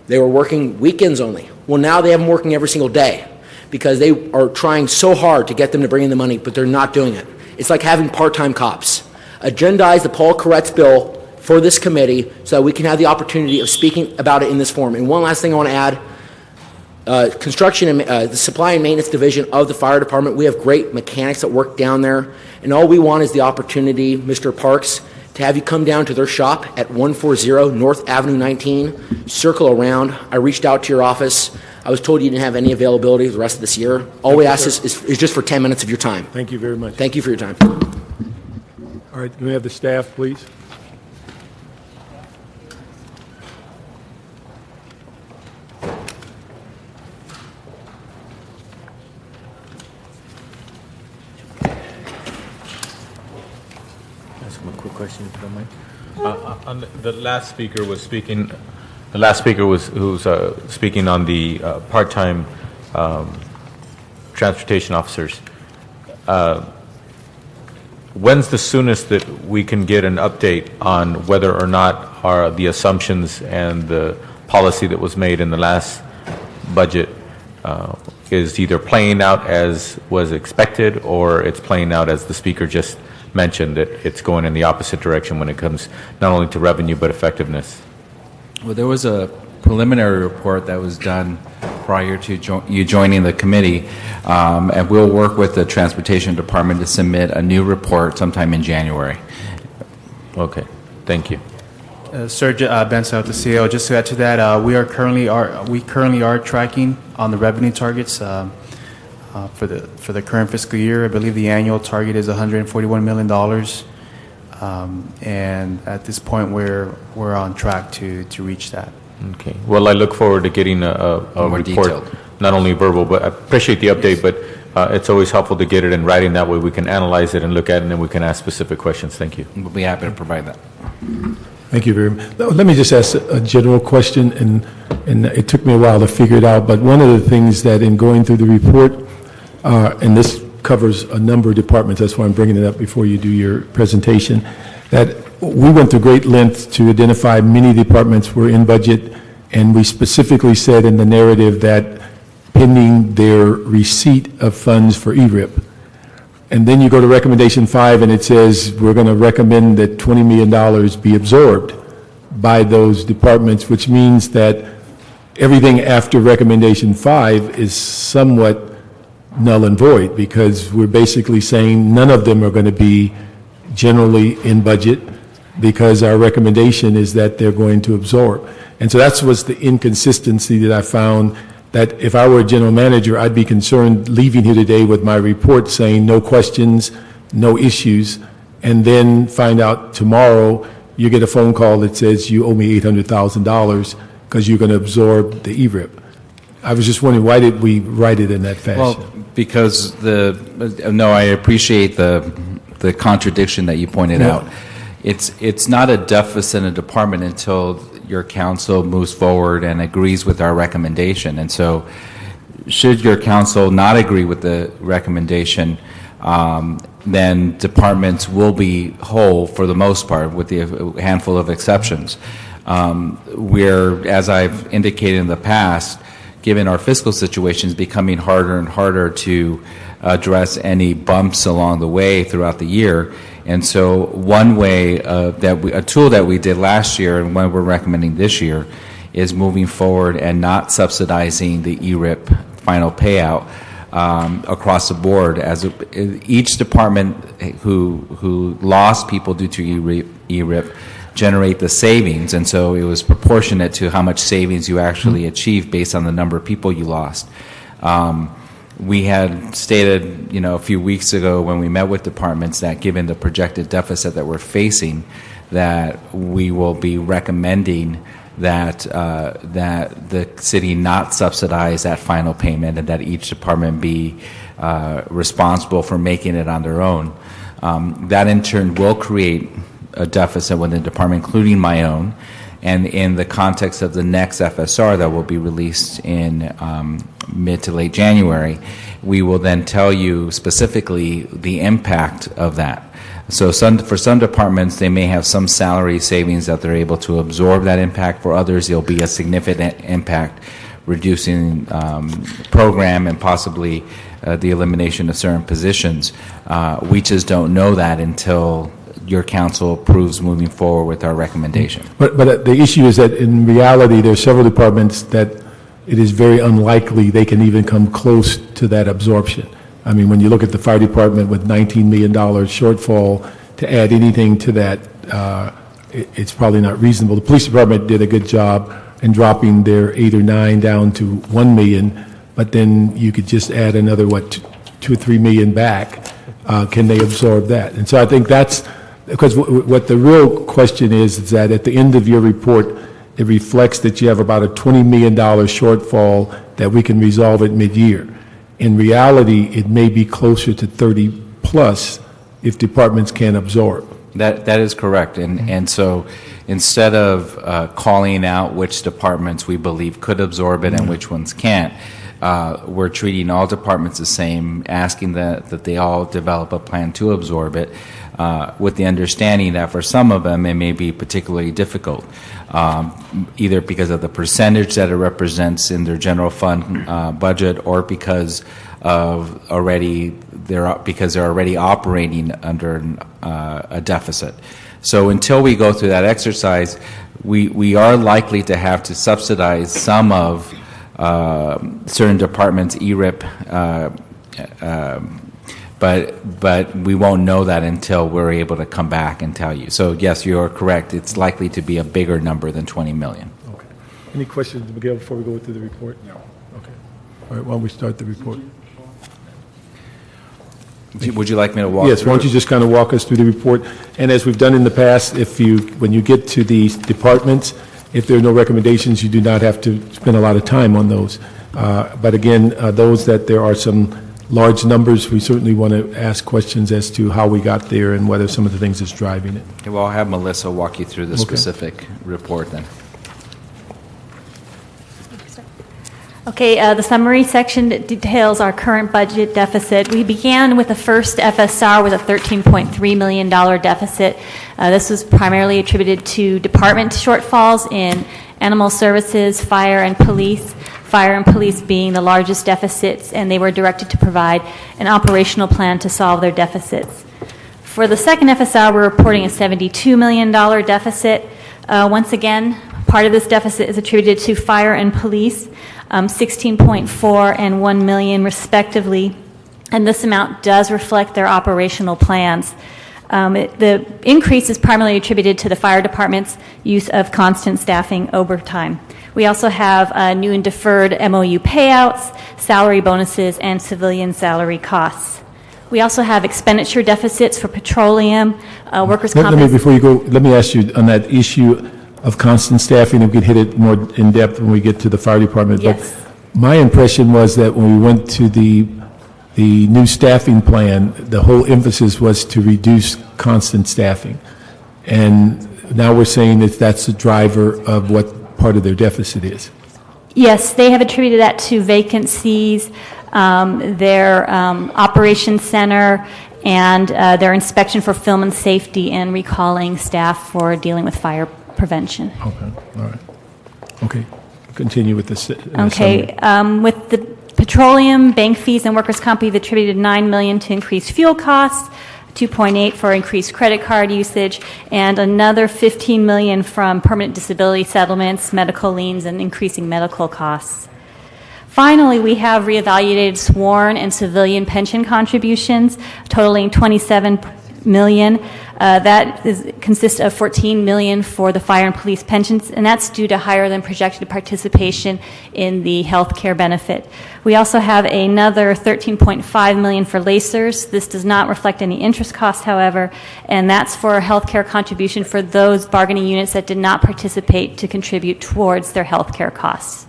They were working weekends only. Well, now they have them working every single day because they are trying so hard to get them to bring in the money, but they're not doing it. It's like having part-time cops. Agendize the Paul Koretz bill for this committee so that we can have the opportunity of speaking about it in this forum. And one last thing I want to add, construction and the supply and maintenance division of the fire department, we have great mechanics that work down there, and all we want is the opportunity, Mr. Parks, to have you come down to their shop at 140 North Avenue 19, circle around. I reached out to your office. I was told you didn't have any availability the rest of this year. All we ask is just for 10 minutes of your time. Thank you very much. Thank you for your time. All right, can we have the staff, please? Ask him a quick question, if you don't mind. The last speaker was speaking. The last speaker was speaking on the part-time transportation officers. When's the soonest that we can get an update on whether or not the assumptions and the policy that was made in the last budget is either playing out as was expected, or it's playing out as the speaker just mentioned, that it's going in the opposite direction when it comes not only to revenue but effectiveness? Well, there was a preliminary report that was done prior to you joining the committee, and we'll work with the Transportation Department to submit a new report sometime in January. Okay, thank you. Sir, Ben South, the CEO. Just to add to that, we currently are tracking on the revenue targets for the current fiscal year. I believe the annual target is $141 million, and at this point we're on track to reach that. Okay. Well, I look forward to getting a report, detailed. Not only verbal, but I appreciate the update, but it's always helpful to get it in writing. That way we can analyze it and look at it, and then we can ask specific questions. Thank you. We'll be happy to provide that. Thank you very much. Let me just ask a general question, and it took me a while to figure it out, but one of the things that in going through the report, and this covers a number of departments, that's why I'm bringing it up before you do your presentation, that we went to great lengths to identify many departments were in budget, and we specifically said in the narrative that pending their receipt of funds for ERIP. And then you go to recommendation 5 and it says we're going to recommend that $20 million be absorbed by those departments, which means that everything after recommendation 5 is somewhat null and void, because we're basically saying none of them are going to be generally in budget because our recommendation is that they're going to absorb. And so that was the inconsistency that I found, that if I were a general manager, I'd be concerned leaving here today with my report saying no questions, no issues, and then find out tomorrow you get a phone call that says you owe me $800,000 because you're going to absorb the ERIP. I was just wondering, why did we write it in that fashion? Well, because I appreciate the contradiction that you pointed out. It's not a deficit in a department until your council moves forward and agrees with our recommendation. And so should your council not agree with the recommendation, then departments will be whole for the most part, with the handful of exceptions. We're, as I've indicated in the past, given our fiscal situation, is becoming harder and harder to address any bumps along the way throughout the year. And so one way a tool that we did last year and one we're recommending this year is moving forward and not subsidizing the ERIP final payout across the board. As each department who lost people due to ERIP generate the savings, and so it was proportionate to how much savings you actually achieved based on the number of people you lost. We had stated, a few weeks ago when we met with departments that given the projected deficit that we're facing, that we will be recommending that the city not subsidize that final payment and that each department be responsible for making it on their own. That in turn will create a deficit within the department, including my own, and in the context of the next FSR that will be released in mid to late January, we will then tell you specifically the impact of that. So for some departments, they may have some salary savings that they're able to absorb that impact. For others, there'll be a significant impact, reducing program and possibly the elimination of certain positions. We just don't know that until your council approves moving forward with our recommendation. But the issue is that in reality, there are several departments that it is very unlikely they can even come close to that absorption. I mean, when you look at the fire department with $19 million shortfall, to add anything to that, it's probably not reasonable. The police department did a good job in dropping their 8 or 9 down to $1 million, but then you could just add another, 2 or 3 million back. Can they absorb that? And so I think that's, because what the real question is that at the end of your report, it reflects that you have about a $20 million shortfall that we can resolve at mid-year. In reality, it may be closer to 30 plus if departments can't absorb. That is correct. And so instead of calling out which departments we believe could absorb it and which ones can't, we're treating all departments the same, asking that they all develop a plan to absorb it, with the understanding that for some of them it may be particularly difficult, either because of the percentage that it represents in their general fund budget, or because they're already operating under a deficit. So until we go through that exercise, we are likely to have to subsidize some of certain departments' ERIP, but we won't know that until we're able to come back and tell you. So yes, you are correct. It's likely to be a bigger number than 20 million. Okay. Any questions, Miguel, before we go through the report? No. Okay. All right, why don't we start the report? Would you like me to walk Yes, through why don't you just kind of walk us through the report? And as we've done in the past, when you get to these departments, if there are no recommendations, you do not have to spend a lot of time on those. But again, those that there are some large numbers, we certainly want to ask questions as to how we got there and whether some of the things that's driving it. Okay, well, I'll have Melissa walk you through the specific report then. Okay, the summary section details our current budget deficit. We began with the first FSR with a $13.3 million deficit. This was primarily attributed to department shortfalls in animal services, fire, and police. Fire and police being the largest deficits, and they were directed to provide an operational plan to solve their deficits. For the second FSR, we're reporting a $72 million deficit. Once again, part of this deficit is attributed to fire and police, 16.4 and 1 million respectively, and this amount does reflect their operational plans. The increase is primarily attributed to the fire department's use of constant staffing overtime. We also have new and deferred MOU payouts, salary bonuses, and civilian salary costs. We also have expenditure deficits for petroleum, workers' compensation. Before you go, let me ask you on that issue of constant staffing, and we can hit it more in depth when we get to the fire department. Yes. But my impression was that when we went to the new staffing plan, the whole emphasis was to reduce constant staffing. And now we're saying that that's the driver of what part of their deficit is. Yes, they have attributed that to vacancies, their operations center, and their inspection for film and safety, and recalling staff for dealing with fire prevention. Okay, all right. Okay, continue with this. Okay, with the petroleum, bank fees, and workers' comp, we've attributed $9 million to increased fuel costs, 2.8 for increased credit card usage, and another $15 million from permanent disability settlements, medical liens, and increasing medical costs. Finally, we have reevaluated sworn and civilian pension contributions totaling $27 million. Consists of $14 million for the fire and police pensions, and that's due to higher than projected participation in the health care benefit. We also have another $13.5 million for lacers. This does not reflect any interest costs, however, and that's for a health care contribution for those bargaining units that did not participate to contribute towards their health care costs.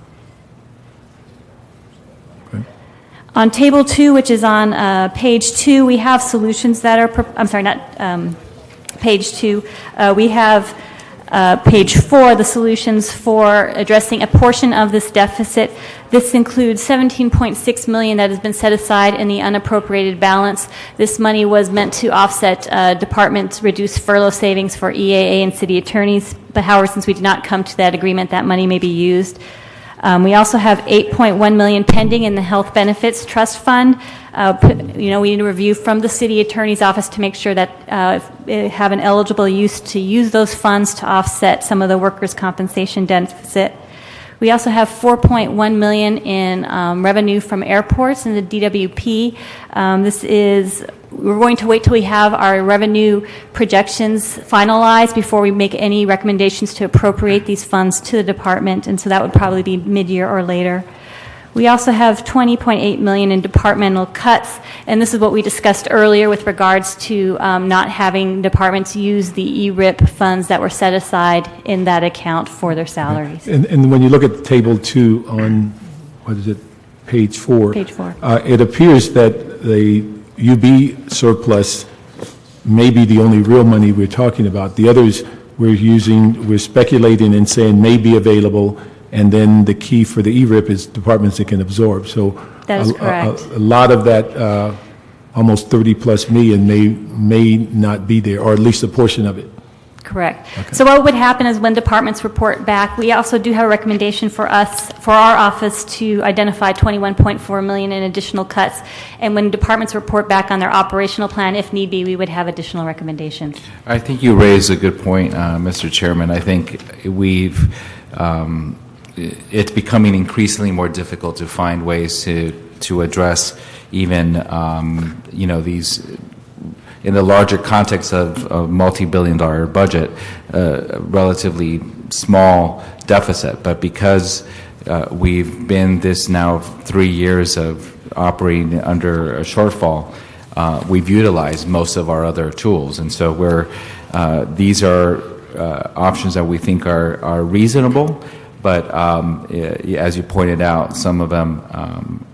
On Table 2, which is on page 2, we have solutions that are, page 2. We have page 4, the solutions for addressing a portion of this deficit. This includes $17.6 million that has been set aside in the unappropriated balance. This money was meant to offset departments' reduced furlough savings for EAA and city attorneys, but however, since we did not come to that agreement, that money may be used. We also have $8.1 million pending in the Health Benefits Trust Fund. We need a review from the city attorney's office to make sure that they have an eligible use to use those funds to offset some of the workers' compensation deficit. We also have $4.1 million in revenue from airports in the DWP. We're going to wait till we have our revenue projections finalized before we make any recommendations to appropriate these funds to the department, and so that would probably be mid-year or later. We also have $20.8 million in departmental cuts, and this is what we discussed earlier with regards to not having departments use the ERIP funds that were set aside in that account for their salaries. And when you look at Table 2 on, page 4? Page 4. It appears that the UB surplus may be the only real money we're talking about. The others we're speculating and saying may be available, and then the key for the ERIP is departments that can absorb. So that is correct. A lot of that, almost 30 plus million may not be there, or at least a portion of it. Correct. Okay. So what would happen is when departments report back, we also do have a recommendation for our office to identify $21.4 million in additional cuts. And when departments report back on their operational plan, if need be, we would have additional recommendations. I think you raised a good point, Mr. Chairman. I think it's becoming increasingly more difficult to find ways to address even, these, in the larger context of a multi-billion-dollar budget, relatively small deficit. But because we've been this now 3 years of operating under a shortfall, we've utilized most of our other tools. And so these are options that we think are reasonable, but as you pointed out, some of them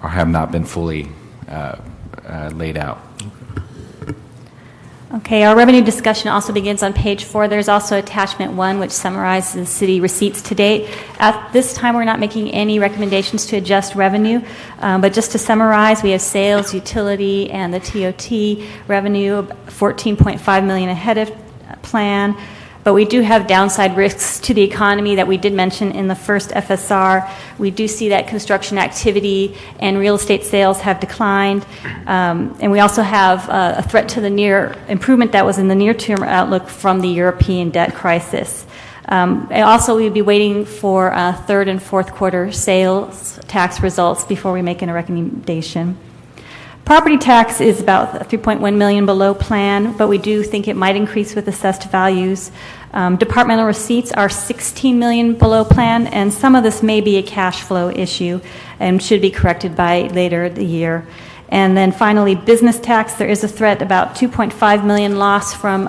have not been fully laid out. Okay, our revenue discussion also begins on page 4. There's also attachment 1, which summarizes city receipts to date. At this time, we're not making any recommendations to adjust revenue, but just to summarize, we have sales, utility, and the TOT revenue, $14.5 million ahead of plan. But we do have downside risks to the economy that we did mention in the first FSR. We do see that construction activity and real estate sales have declined. And we also have a threat to the near improvement that was in the near-term outlook from the European debt crisis. Also, we'd be waiting for third and fourth quarter sales tax results before we make a recommendation. Property tax is about 3.1 million below plan, but we do think it might increase with assessed values. Departmental receipts are 16 million below plan, and some of this may be a cash flow issue and should be corrected by later the year. And then finally, business tax, there is a threat about 2.5 million loss from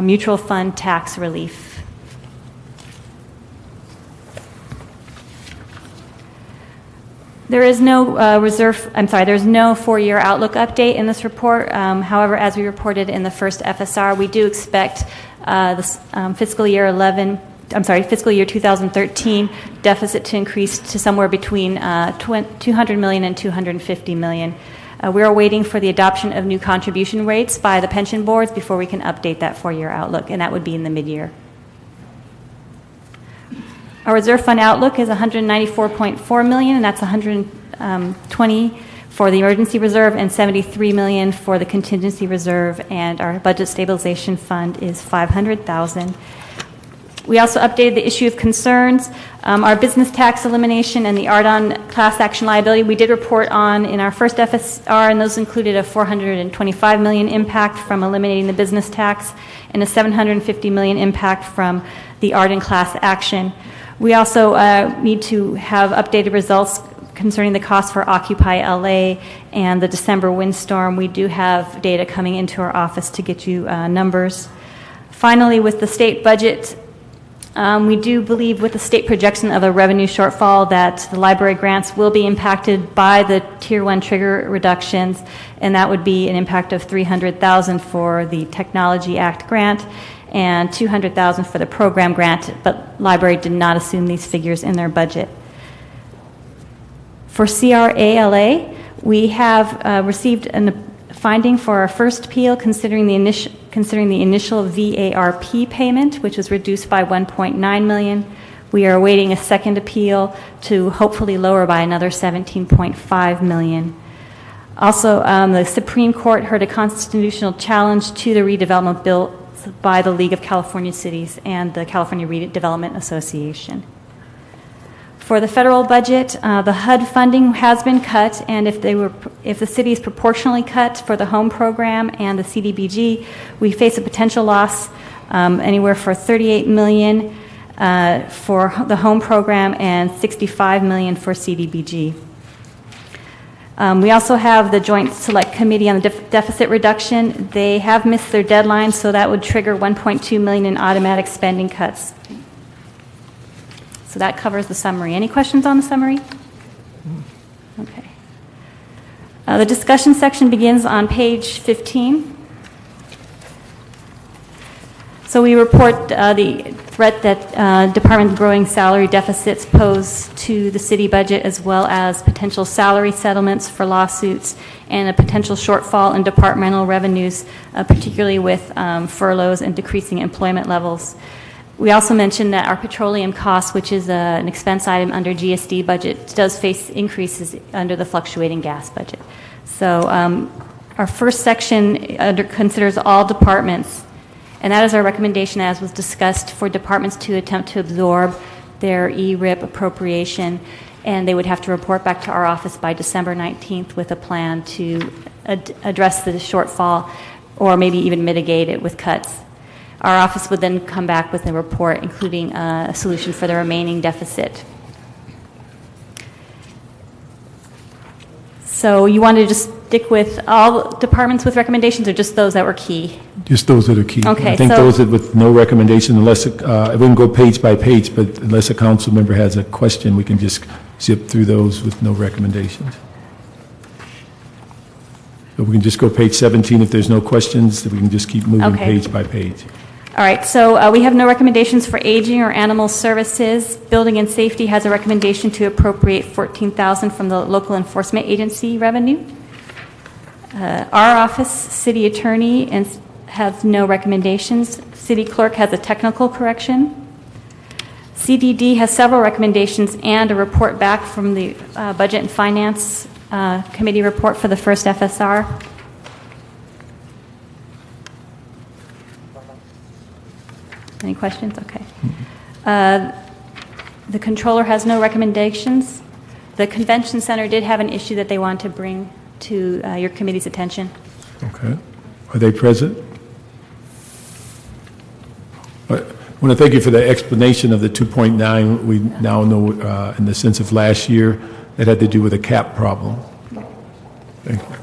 mutual fund tax relief. There is no there's no four-year outlook update in this report. However, as we reported in the first FSR, we do expect this fiscal year 2013 deficit to increase to somewhere between 200 million and 250 million. We are waiting for the adoption of new contribution rates by the pension boards before we can update that four-year outlook, and that would be in the mid-year. Our reserve fund outlook is 194.4 million, and that's 120 for the emergency reserve and 73 million for the contingency reserve, and our budget stabilization fund is 500,000. We also updated the issue of concerns. Our business tax elimination and the ARDON class action liability we did report on in our first FSR, and those included a 425 million impact from eliminating the business tax and a 750 million impact from the ARDON class action. We also need to have updated results concerning the cost for Occupy LA and the December windstorm. We do have data coming into our office to get you numbers. Finally, with the state budget, we do believe with the state projection of a revenue shortfall that the library grants will be impacted by the Tier 1 trigger reductions, and that would be an impact of 300,000 for the Technology Act grant and 200,000 for the program grant, but library did not assume these figures in their budget. For CRALA, we have received a finding for our first appeal considering the initial VARP payment, which was reduced by 1.9 million. We are awaiting a second appeal to hopefully lower by another 17.5 million. Also, the Supreme Court heard a constitutional challenge to the redevelopment bill by the League of California Cities and the California Redevelopment Association. For the federal budget, the HUD funding has been cut, and if the city is proportionally cut for the home program and the CDBG, we face a potential loss anywhere for 38 million for the home program and 65 million for CDBG. We also have the Joint Select Committee on the Deficit Reduction. They have missed their deadline, so that would trigger 1.2 million in automatic spending cuts. So that covers the summary. Any questions on the summary? Okay. The discussion section begins on page 15. So we report the threat that department growing salary deficits pose to the city budget, as well as potential salary settlements for lawsuits and a potential shortfall in departmental revenues, particularly with furloughs and decreasing employment levels. We also mentioned that our petroleum costs, which is an expense item under GSD budget, does face increases under the fluctuating gas budget. So our first section considers all departments, and that is our recommendation, as was discussed, for departments to attempt to absorb their ERIP appropriation, and they would have to report back to our office by December 19th with a plan to address the shortfall or maybe even mitigate it with cuts. Our office would then come back with a report including a solution for the remaining deficit. So you want to just stick with all departments with recommendations, or just those that were key? Just those that are key. Okay, I think so those that with no recommendation, unless, I wouldn't go page by page, but unless a council member has a question, we can just zip through those with no recommendations. So we can just go page 17 if there's no questions, we can just keep moving Okay. page by page. All right, so we have no recommendations for aging or animal services. Building and safety has a recommendation to appropriate $14,000 from the local enforcement agency revenue. Our office, city attorney, has no recommendations. City clerk has a technical correction. CDD has several recommendations and a report back from the Budget and Finance Committee report for the first FSR. Any questions? Okay. The controller has no recommendations. The convention center did have an issue that they wanted to bring to your committee's attention. Okay. Are they present? I want to thank you for the explanation of the 2.9. We now know, in the sense of last year, that had to do with a cap problem. Thank you.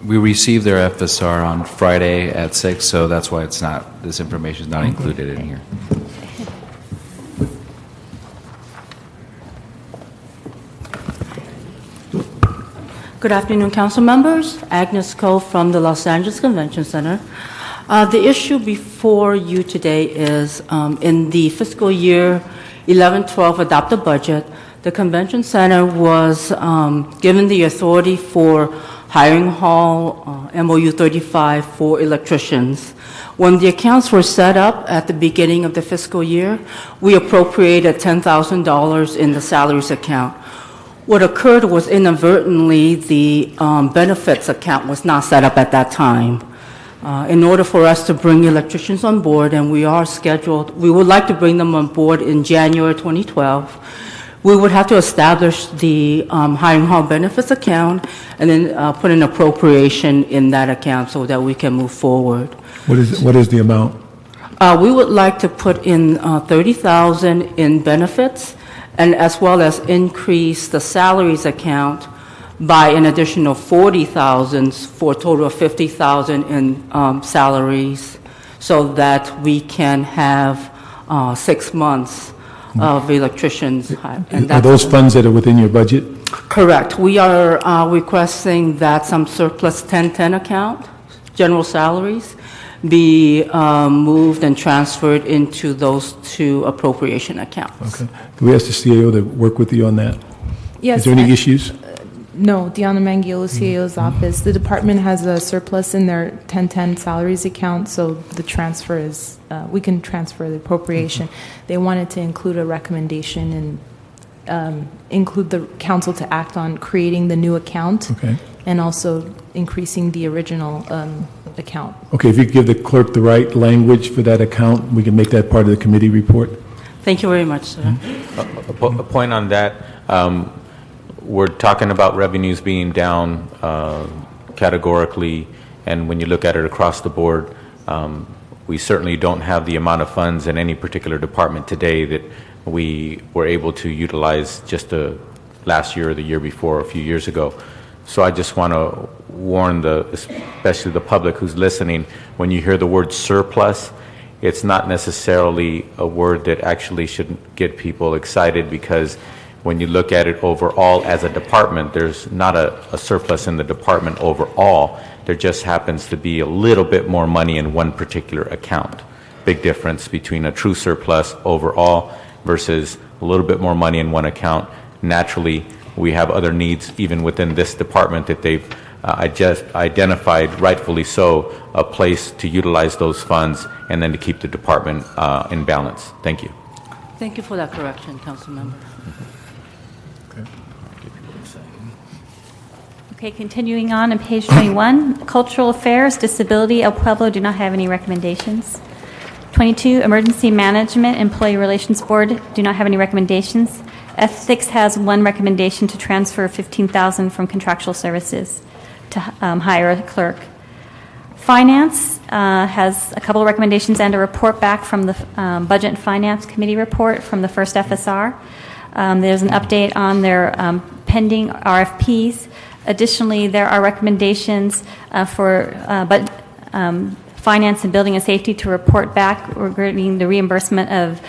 We received their FSR on Friday at 6, so that's why it's not, this information is not included in here. Good afternoon, council members. Agnes Cole from the Los Angeles Convention Center. The issue before you today is in the fiscal year 11-12 adopted budget, the Convention Center was given the authority for hiring hall MOU 35 for electricians. When the accounts were set up at the beginning of the fiscal year, we appropriated $10,000 in the salaries account. What occurred was inadvertently the benefits account was not set up at that time. In order for us to bring electricians on board, and we would like to bring them on board in January 2012, we would have to establish the hiring hall benefits account and then put an appropriation in that account so that we can move forward. What is the amount? We would like to put in $30,000 in benefits, and as well as increase the salaries account by an additional $40,000 for a total of $50,000 in salaries, so that we can have 6 months of electricians. And Are those funds that are within your budget? Correct. We are requesting that some surplus 1010 account, general salaries, be moved and transferred into those two appropriation accounts. Okay. Can we ask the CAO to work with you on that? Yes. Is there any issues? No, Deanna Mangiolo, CAO's office. The department has a surplus in their 1010 salaries account, so the transfer is, we can transfer the appropriation. They wanted to include a recommendation and include the council to act on creating the new account, and also increasing the original account. Okay, if you could give the clerk the right language for that account, we can make that part of the committee report. Thank you very much, sir. A point on that, we're talking about revenues being down categorically, and when you look at it across the board, we certainly don't have the amount of funds in any particular department today that we were able to utilize just last year or the year before, a few years ago. So I just want to warn especially the public who's listening, when you hear the word surplus, it's not necessarily a word that actually should get people excited, because when you look at it overall as a department, there's not a surplus in the department overall. There just happens to be a little bit more money in one particular account. Big difference between a true surplus overall versus a little bit more money in one account. Naturally, we have other needs even within this department that they've identified, rightfully so, a place to utilize those funds and then to keep the department in balance. Thank you. Thank you for that correction, council member. Okay, continuing on page 21, Cultural Affairs, Disability, El Pueblo do not have any recommendations. 22, Emergency Management, Employee Relations Board do not have any recommendations. Ethics has one recommendation to transfer $15,000 from contractual services to hire a clerk. Finance has a couple of recommendations and a report back from the Budget and Finance Committee report from the first FSR. There's an update on their pending RFPs. Additionally, there are recommendations for Finance and Building and Safety to report back regarding the reimbursement of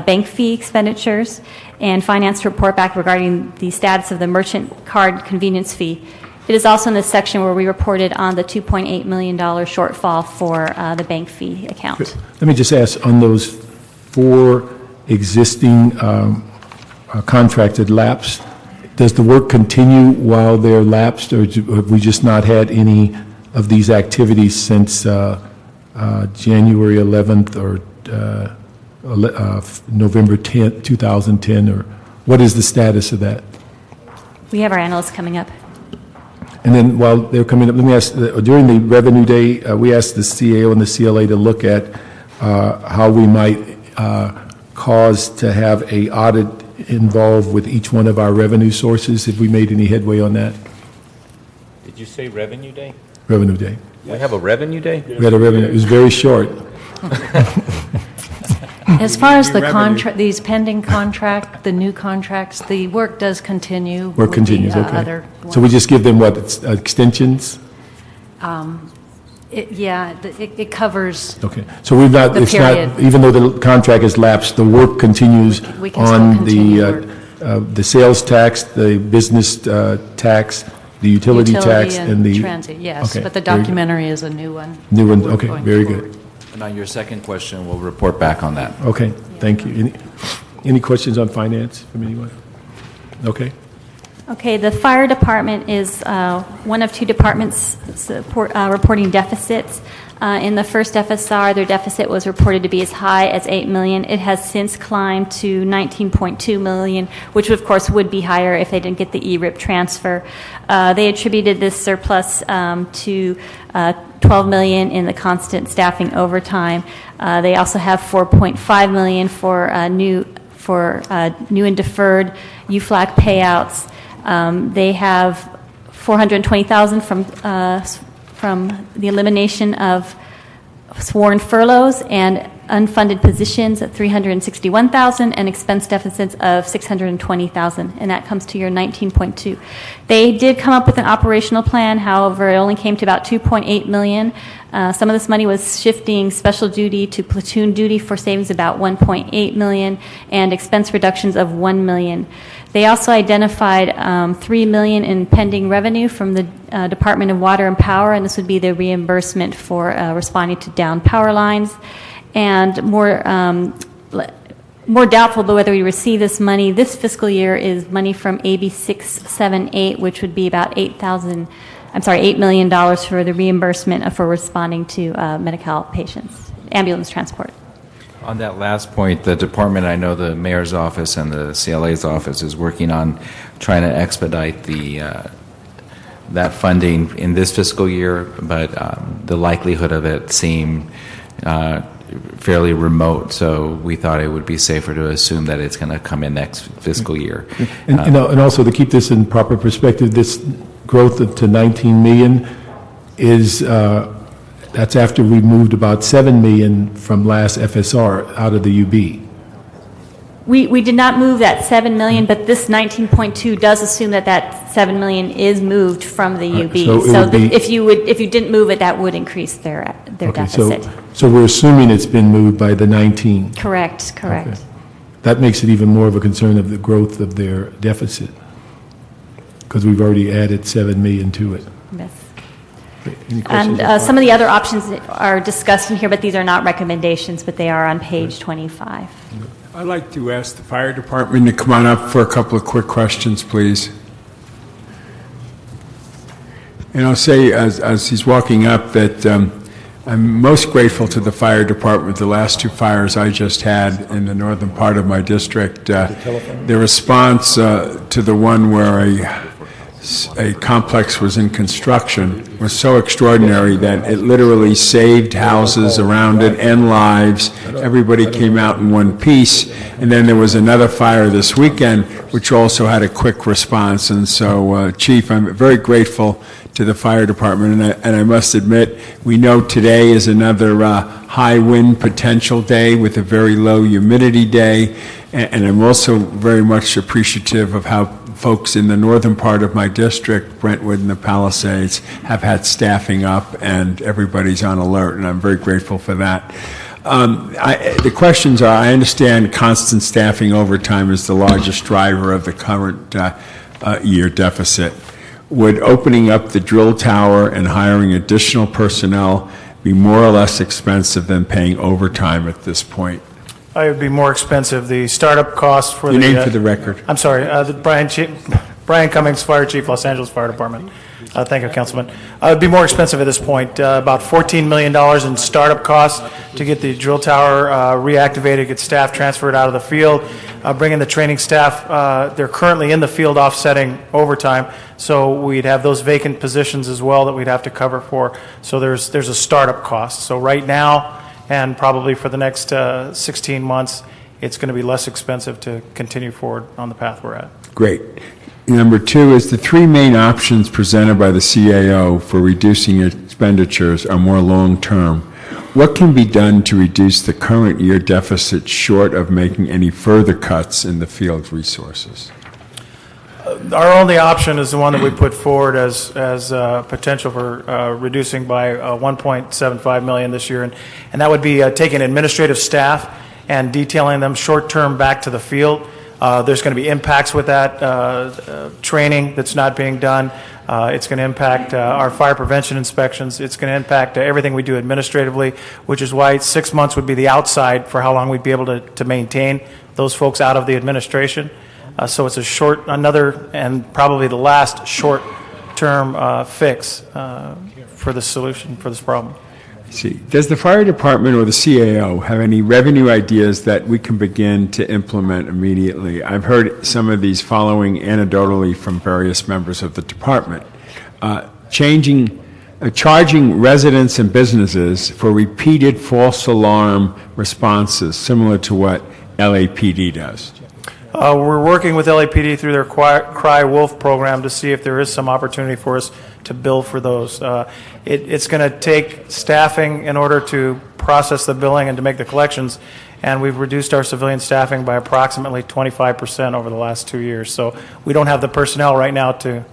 bank fee expenditures, and Finance to report back regarding the status of the merchant card convenience fee. It is also in the section where we reported on the $2.8 million shortfall for the bank fee account. Let me just ask, on those 4 existing contracts that lapsed, does the work continue while they're lapsed, or have we just not had any of these activities since January 11th or November 10th, 2010, or what is the status of that? We have our analysts coming up. And then while they're coming up, let me ask, during the revenue day, we asked the CAO and the CLA to look at how we might cause to have an audit involved with each one of our revenue sources. Have we made any headway on that? Did you say Revenue Day? Revenue Day. We have a Revenue Day? We had a revenue, it was very short. As far as the Revenue. contract, these pending contract, the new contracts, the work does continue. Work with the, continues, okay. other So we just give them what, extensions? It covers. Okay, so we've not, The it's not, period. even though the contract has lapsed, the work continues We can still on continue the sales tax, the business tax, the utility tax, and the... transit, yes, Okay, but the very good. documentary is a new one. New one, okay, Going very forward. good. And on your second question, we'll report back on that. Okay, thank you. Any questions on finance from anyone? Okay. Okay, the fire department is one of two departments reporting deficits. In the first FSR, their deficit was reported to be as high as $8 million. It has since climbed to $19.2 million, which of course would be higher if they didn't get the ERIP transfer. They attributed this surplus to $12 million in the constant staffing overtime. They also have $4.5 million for new and deferred UFLAC payouts. They have $420,000 from the elimination of sworn furloughs and unfunded positions at $361,000 and expense deficits of $620,000, and that comes to your 19.2. They did come up with an operational plan, however, it only came to about $2.8 million. Some of this money was shifting special duty to platoon duty for savings about $1.8 million and expense reductions of $1 million. They also identified $3 million in pending revenue from the Department of Water and Power, and this would be the reimbursement for responding to down power lines. And more doubtful about whether we receive this money this fiscal year is money from AB 678, which would be about $8 million for the reimbursement for responding to Medi-Cal patients, ambulance transport. On that last point, the department, I know the mayor's office and the CLA's office is working on trying to expedite that funding in this fiscal year, but the likelihood of it seemed fairly remote, so we thought it would be safer to assume that it's going to come in next fiscal year. And also to keep this in proper perspective, this growth to 19 million is, that's after we moved about 7 million from last FSR out of the UB. We did not move that 7 million, but this 19.2 does assume that 7 million is moved from the UB. so it would be- if you didn't move it, that would increase their deficit. So we're assuming it's been moved by the 19. Correct. Okay. That makes it even more of a concern of the growth of their deficit, because we've already added 7 million to it. Yes. Any questions? And some of the other options are discussed in here, but these are not recommendations, but they are on page 25. I'd like to ask the fire department to come on up for a couple of quick questions, please. And I'll say, as he's walking up, that I'm most grateful to the fire department. The last two fires I just had in the northern part of my district, the response to the one where a complex was in construction was so extraordinary that it literally saved houses around it and lives. Everybody came out in one piece. And then there was another fire this weekend, which also had a quick response. And so, Chief, I'm very grateful to the fire department. And I must admit, we know today is another high wind potential day with a very low humidity day. And I'm also very much appreciative of how folks in the northern part of my district, Brentwood and the Palisades, have had staffing up and everybody's on alert, and I'm very grateful for that. The questions are, I understand constant staffing overtime is the largest driver of the current year deficit. Would opening up the drill tower and hiring additional personnel be more or less expensive than paying overtime at this point? It would be more expensive. The startup cost for Your name for the record. I'm sorry, Brian Cummings, Fire Chief, Los Angeles Fire Department. Thank you, Councilman. It would be more expensive at this point, about $14 million in startup costs to get the drill tower reactivated, get staff transferred out of the field, bring in the training staff. They're currently in the field offsetting overtime, so we'd have those vacant positions as well that we'd have to cover for. So there's a startup cost. So right now, and probably for the next 16 months, it's going to be less expensive to continue forward on the path we're at. Great. Number two is the three main options presented by the CAO for reducing expenditures are more long-term. What can be done to reduce the current year deficit short of making any further cuts in the field resources? Our only option is the one that we put forward as potential for reducing by 1.75 million this year, and that would be taking administrative staff and detailing them short-term back to the field. There's going to be impacts with that, training that's not being done. It's going to impact our fire prevention inspections. It's going to impact everything we do administratively, which is why 6 months would be the outside for how long we'd be able to maintain those folks out of the administration. So it's another and probably the last short-term fix for the solution for this problem. See, does the fire department or the CAO have any revenue ideas that we can begin to implement immediately? I've heard some of these following anecdotally from various members of the department. Charging residents and businesses for repeated false alarm responses, similar to what LAPD does. We're working with LAPD through their Cry Wolf program to see if there is some opportunity for us to bill for those. It's going to take staffing in order to process the billing and to make the collections, and we've reduced our civilian staffing by approximately 25% over the last 2 years. So we don't have the personnel right now to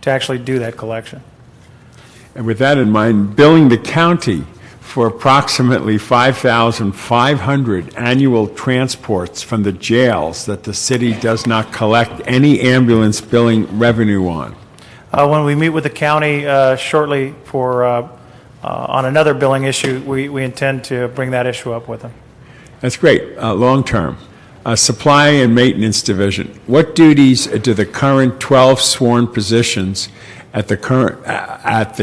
actually do that collection. And with that in mind, billing the county for approximately 5,500 annual transports from the jails that the city does not collect any ambulance billing revenue on. When we meet with the county shortly for on another billing issue, we intend to bring that issue up with them. That's great. Long term. Supply and Maintenance Division. What duties do the current 12 sworn positions at the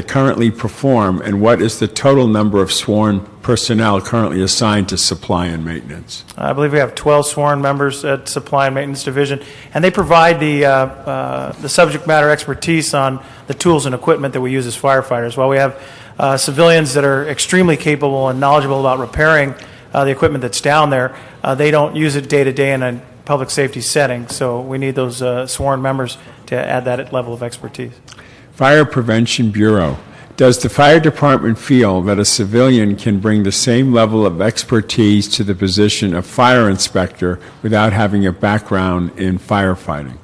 currently perform, and what is the total number of sworn personnel currently assigned to Supply and Maintenance? I believe we have 12 sworn members at Supply and Maintenance Division, and they provide the subject matter expertise on the tools and equipment that we use as firefighters. While we have civilians that are extremely capable and knowledgeable about repairing the equipment that's down there, they don't use it day to day in a public safety setting, so we need those sworn members to add that level of expertise. Fire Prevention Bureau. Does the fire department feel that a civilian can bring the same level of expertise to the position of fire inspector without having a background in firefighting?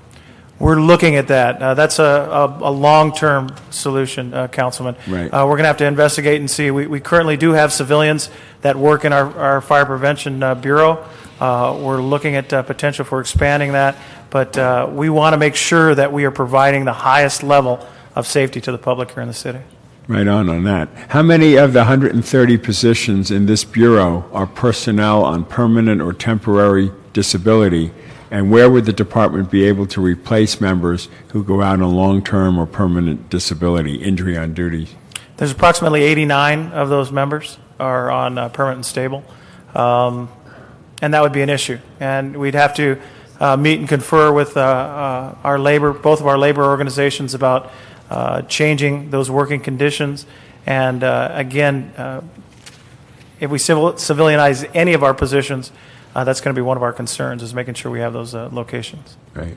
We're looking at that. That's a long-term solution, Councilman. Right. We're going to have to investigate and see. We currently do have civilians that work in our Fire Prevention Bureau. We're looking at potential for expanding that, but we want to make sure that we are providing the highest level of safety to the public here in the city. Right on that. How many of the 130 positions in this bureau are personnel on permanent or temporary disability, and where would the department be able to replace members who go out on long-term or permanent disability, injury on duty? There's approximately 89 of those members are on permanent and stable, and that would be an issue. And we'd have to meet and confer with both of our labor organizations about changing those working conditions. And again, if we civilianize any of our positions, that's going to be one of our concerns, is making sure we have those locations. Right.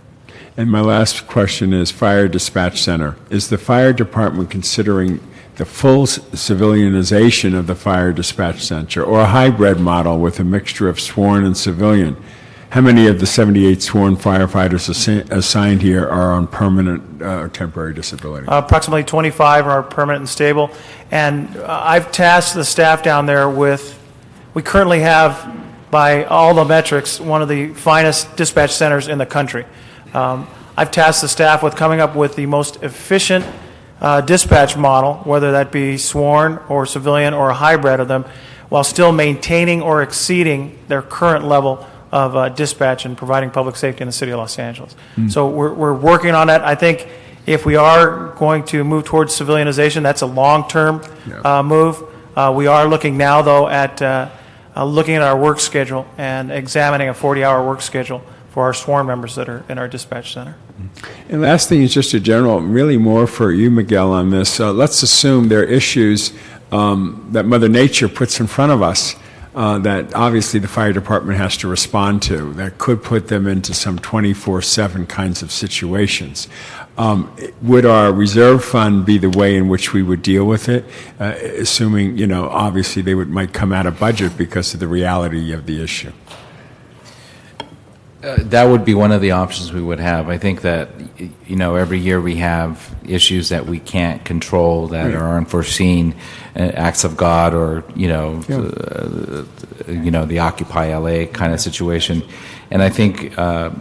And my last question is Fire Dispatch Center. Is the fire department considering the full civilianization of the Fire Dispatch Center, or a hybrid model with a mixture of sworn and civilian? How many of the 78 sworn firefighters assigned here are on permanent or temporary disability? Approximately 25 are permanent and stable. And I've tasked the staff down there with, we currently have, by all the metrics, one of the finest dispatch centers in the country. I've tasked the staff with coming up with the most efficient dispatch model, whether that be sworn or civilian or a hybrid of them, while still maintaining or exceeding their current level of dispatch and providing public safety in the city of Los Angeles. So we're working on that. I think if we are going to move towards civilianization, that's a long-term move. We are looking now, though, at looking at our work schedule and examining a 40-hour work schedule for our sworn members that are in our dispatch center. And last thing is just a general, really more for you, Miguel, on this. Let's assume there are issues that Mother Nature puts in front of us. that obviously the fire department has to respond to that could put them into some 24/7 kinds of situations. Would our reserve fund be the way in which we would deal with it, assuming, obviously they might come out of budget because of the reality of the issue? That would be one of the options we would have. I think that, every year we have issues that we can't control that are unforeseen, acts of God or, the Occupy LA kind of situation. And I think, for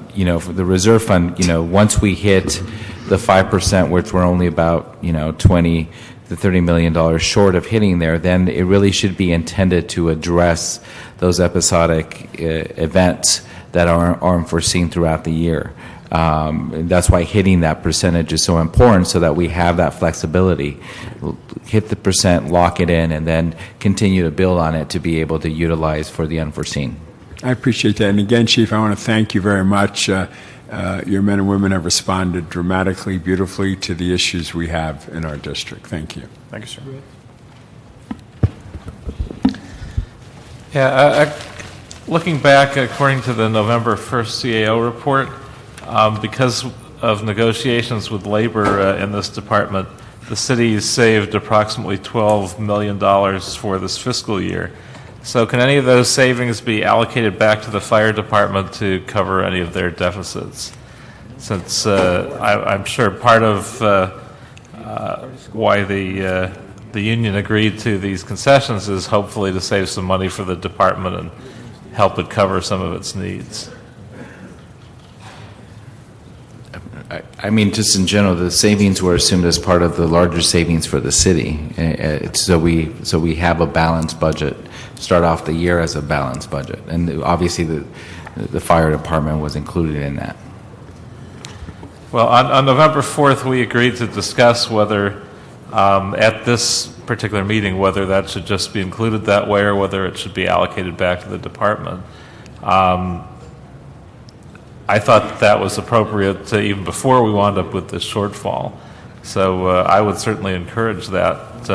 the reserve fund, once we hit the 5%, which we're only about, $20 to $30 million short of hitting there, then it really should be intended to address those episodic events that are unforeseen throughout the year. That's why hitting that percentage is so important, so that we have that flexibility. Hit the percent, lock it in, and then continue to build on it to be able to utilize for the unforeseen. I appreciate that. And again, Chief, I want to thank you very much. Your men and women have responded dramatically, beautifully to the issues we have in our district. Thank you. Thank you, sir. Yeah, looking back, according to the November 1st CAO report, because of negotiations with labor in this department, the city saved approximately $12 million for this fiscal year. So can any of those savings be allocated back to the fire department to cover any of their deficits? Since I'm sure part of why the union agreed to these concessions is hopefully to save some money for the department and help it cover some of its needs. I mean, just in general, the savings were assumed as part of the larger savings for the city. So we have a balanced budget. Start off the year as a balanced budget, and obviously the fire department was included in that. Well, on November 4th, we agreed to discuss whether, at this particular meeting, whether that should just be included that way or whether it should be allocated back to the department. I thought that was appropriate to, even before we wound up with this shortfall. So I would certainly encourage that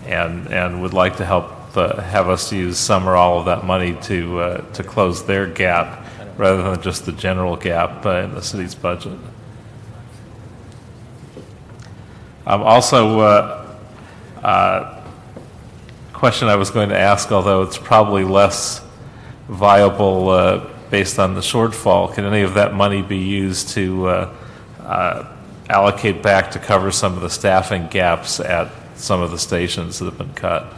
and would like to help have us use some or all of that money to close their gap rather than just the general gap in the city's budget. Also, question I was going to ask, although it's probably less viable based on the shortfall, can any of that money be used to allocate back to cover some of the staffing gaps at some of the stations that have been cut?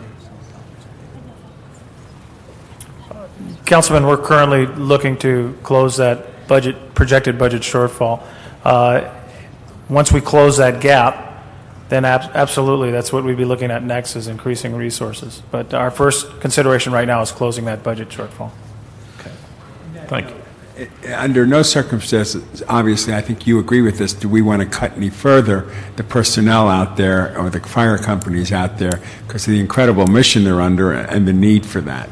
Councilman, we're currently looking to close that projected budget shortfall. Once we close that gap, then absolutely, that's what we'd be looking at next, is increasing resources. But our first consideration right now is closing that budget shortfall. Okay. Thank you. Under no circumstances, obviously, I think you agree with this, do we want to cut any further the personnel out there or the fire companies out there because of the incredible mission they're under and the need for that?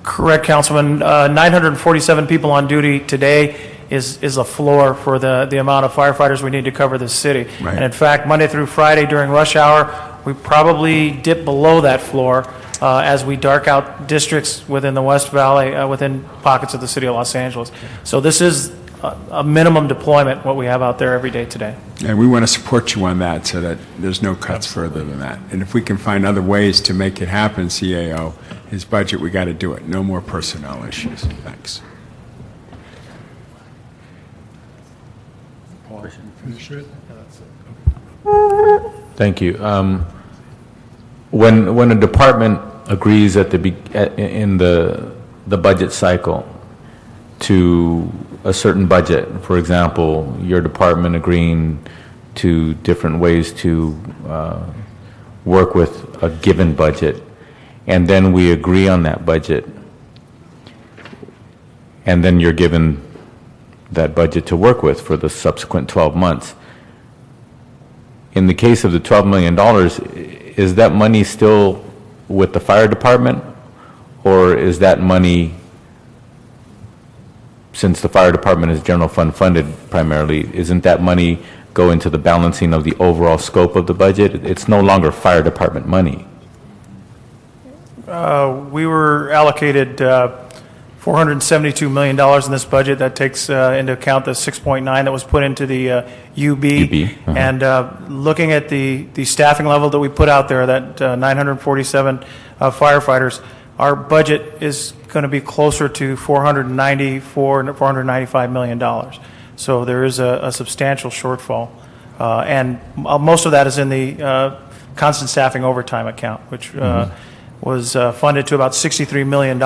Correct, Councilman. 947 people on duty today is a floor for the amount of firefighters we need to cover this city. Right. And in fact, Monday through Friday during rush hour, we probably dip below that floor as we dark out districts within the West Valley, within pockets of the city of Los Angeles. So this is a minimum deployment, what we have out there every day today. And we want to support you on that so that there's no cuts further than that. And if we can find other ways to make it happen, CAO, his budget, we got to do it. No more personnel issues. Thanks. Thank you. When a department agrees in the budget cycle to a certain budget, for example, your department agreeing to different ways to work with a given budget, and then we agree on that budget, and then you're given that budget to work with for the subsequent 12 months. In the case of the $12 million, is that money still with the fire department, or is that money, since the fire department is general fund funded primarily, isn't that money go into the balancing of the overall scope of the budget? It's no longer fire department money. We were allocated $472 million in this budget. That takes into account the 6.9 that was put into the UB. And looking at the staffing level that we put out there, that 947 firefighters, our budget is going to be closer to $495 million. So there is a substantial shortfall. And most of that is in the constant staffing overtime account, which was funded to about $63 million.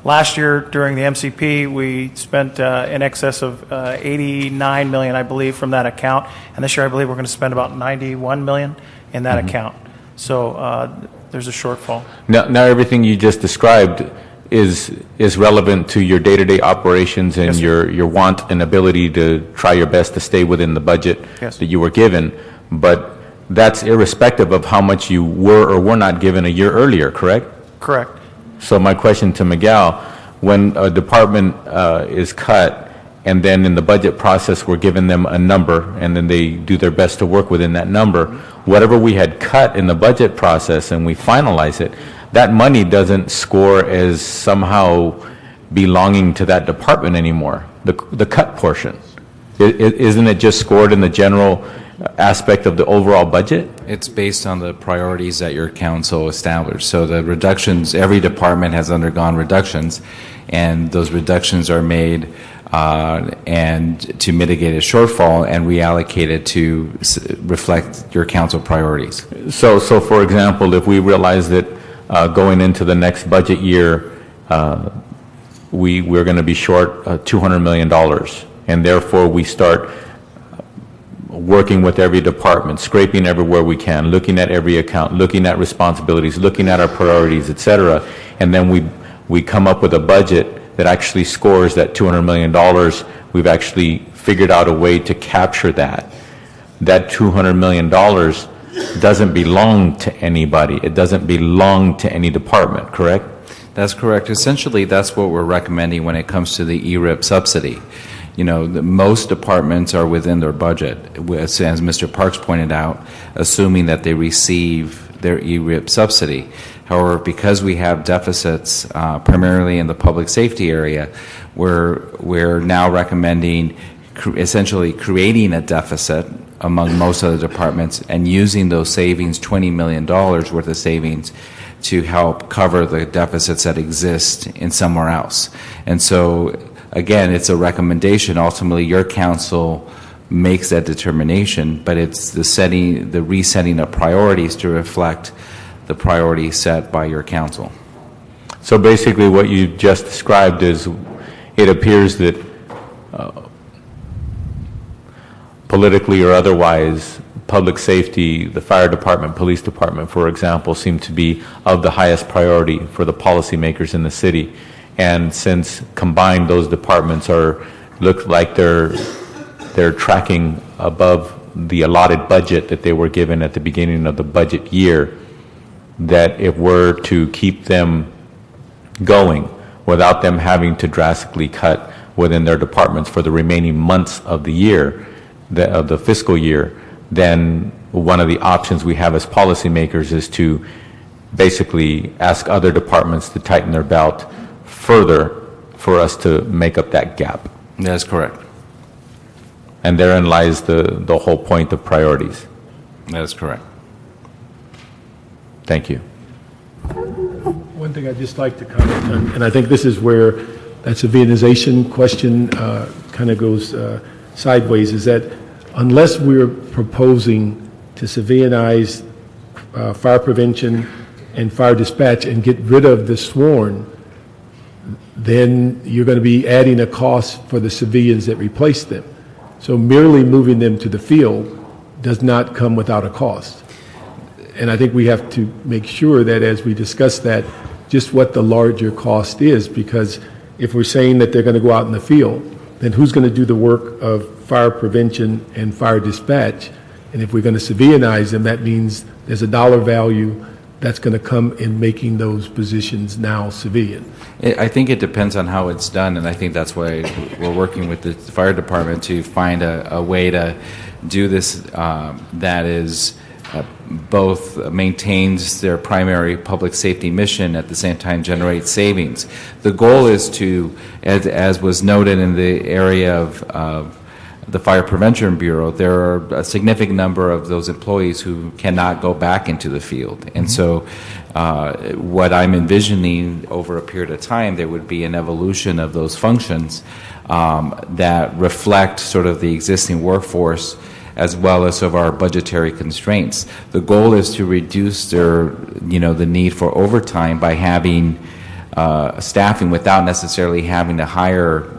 Last year during the MCP, we spent in excess of 89 million, I believe, from that account. And this year, I believe we're going to spend about 91 million in that account. So there's a shortfall. Now everything you just described is relevant to your day-to-day operations and your want and ability to try your best to stay within the budget that you were given. But that's irrespective of how much you were or were not given a year earlier, correct? Correct. So my question to Miguel, when a department is cut and then in the budget process we're giving them a number and then they do their best to work within that number, whatever we had cut in the budget process and we finalize it, that money doesn't score as somehow belonging to that department anymore, the cut portion. Isn't it just scored in the general aspect of the overall budget? It's based on the priorities that your council established. So the reductions, every department has undergone reductions, and those reductions are made and to mitigate a shortfall and reallocated to reflect your council priorities. So for example, if we realize that going into the next budget year, we're going to be short $200 million, and therefore we start working with every department, scraping everywhere we can, looking at every account, looking at responsibilities, looking at our priorities, et cetera, and then we come up with a budget that actually scores that $200 million. We've actually figured out a way to capture that. That $200 million doesn't belong to anybody. It doesn't belong to any department, correct? That's correct. Essentially, that's what we're recommending when it comes to the ERIP subsidy. You know, most departments are within their budget, as Mr. Parks pointed out, assuming that they receive their ERIP subsidy. However, because we have deficits primarily in the public safety area, we're now recommending essentially creating a deficit among most of the departments and using those savings, $20 million worth of savings, to help cover the deficits that exist in somewhere else. And so, again, it's a recommendation. Ultimately, your council makes that determination, but it's the resetting of priorities to reflect the priorities set by your council. So basically what you just described is it appears that politically or otherwise, public safety, the fire department, police department, for example, seem to be of the highest priority for the policymakers in the city. And since combined, those departments look like they're tracking above the allotted budget that they were given at the beginning of the budget year, that if we're to keep them going without them having to drastically cut within their departments for the remaining months of the year, of the fiscal year, then one of the options we have as policymakers is to basically ask other departments to tighten their belt further for us to make up that gap. That's correct. And therein lies the whole point of priorities. That is correct. Thank you. One thing I'd just like to comment on, and I think this is where that civilianization question kind of goes sideways, is that unless we're proposing to civilianize fire prevention and fire dispatch and get rid of the sworn, then you're going to be adding a cost for the civilians that replace them. So merely moving them to the field does not come without a cost. And I think we have to make sure that as we discuss that, just what the larger cost is, because if we're saying that they're going to go out in the field, then who's going to do the work of fire prevention and fire dispatch? And if we're going to civilianize them, that means there's a dollar value that's going to come in making those positions now civilian. I think it depends on how it's done, and I think that's why we're working with the fire department to find a way to do this that is both maintains their primary public safety mission, at the same time generates savings. The goal is to, as was noted in the area of the Fire Prevention Bureau, there are a significant number of those employees who cannot go back into the field. And so what I'm envisioning over a period of time, there would be an evolution of those functions that reflect sort of the existing workforce as well as of our budgetary constraints. The goal is to reduce the need for overtime by having staffing without necessarily having to hire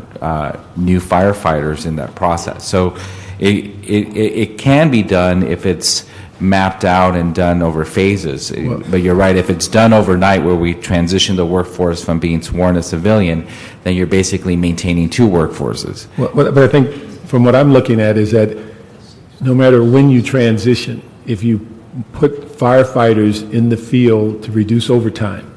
new firefighters in that process. So it can be done if it's mapped out and done over phases. But you're right, if it's done overnight where we transition the workforce from being sworn to civilian, then you're basically maintaining two workforces. But I think from what I'm looking at is that no matter when you transition, if you put firefighters in the field to reduce overtime,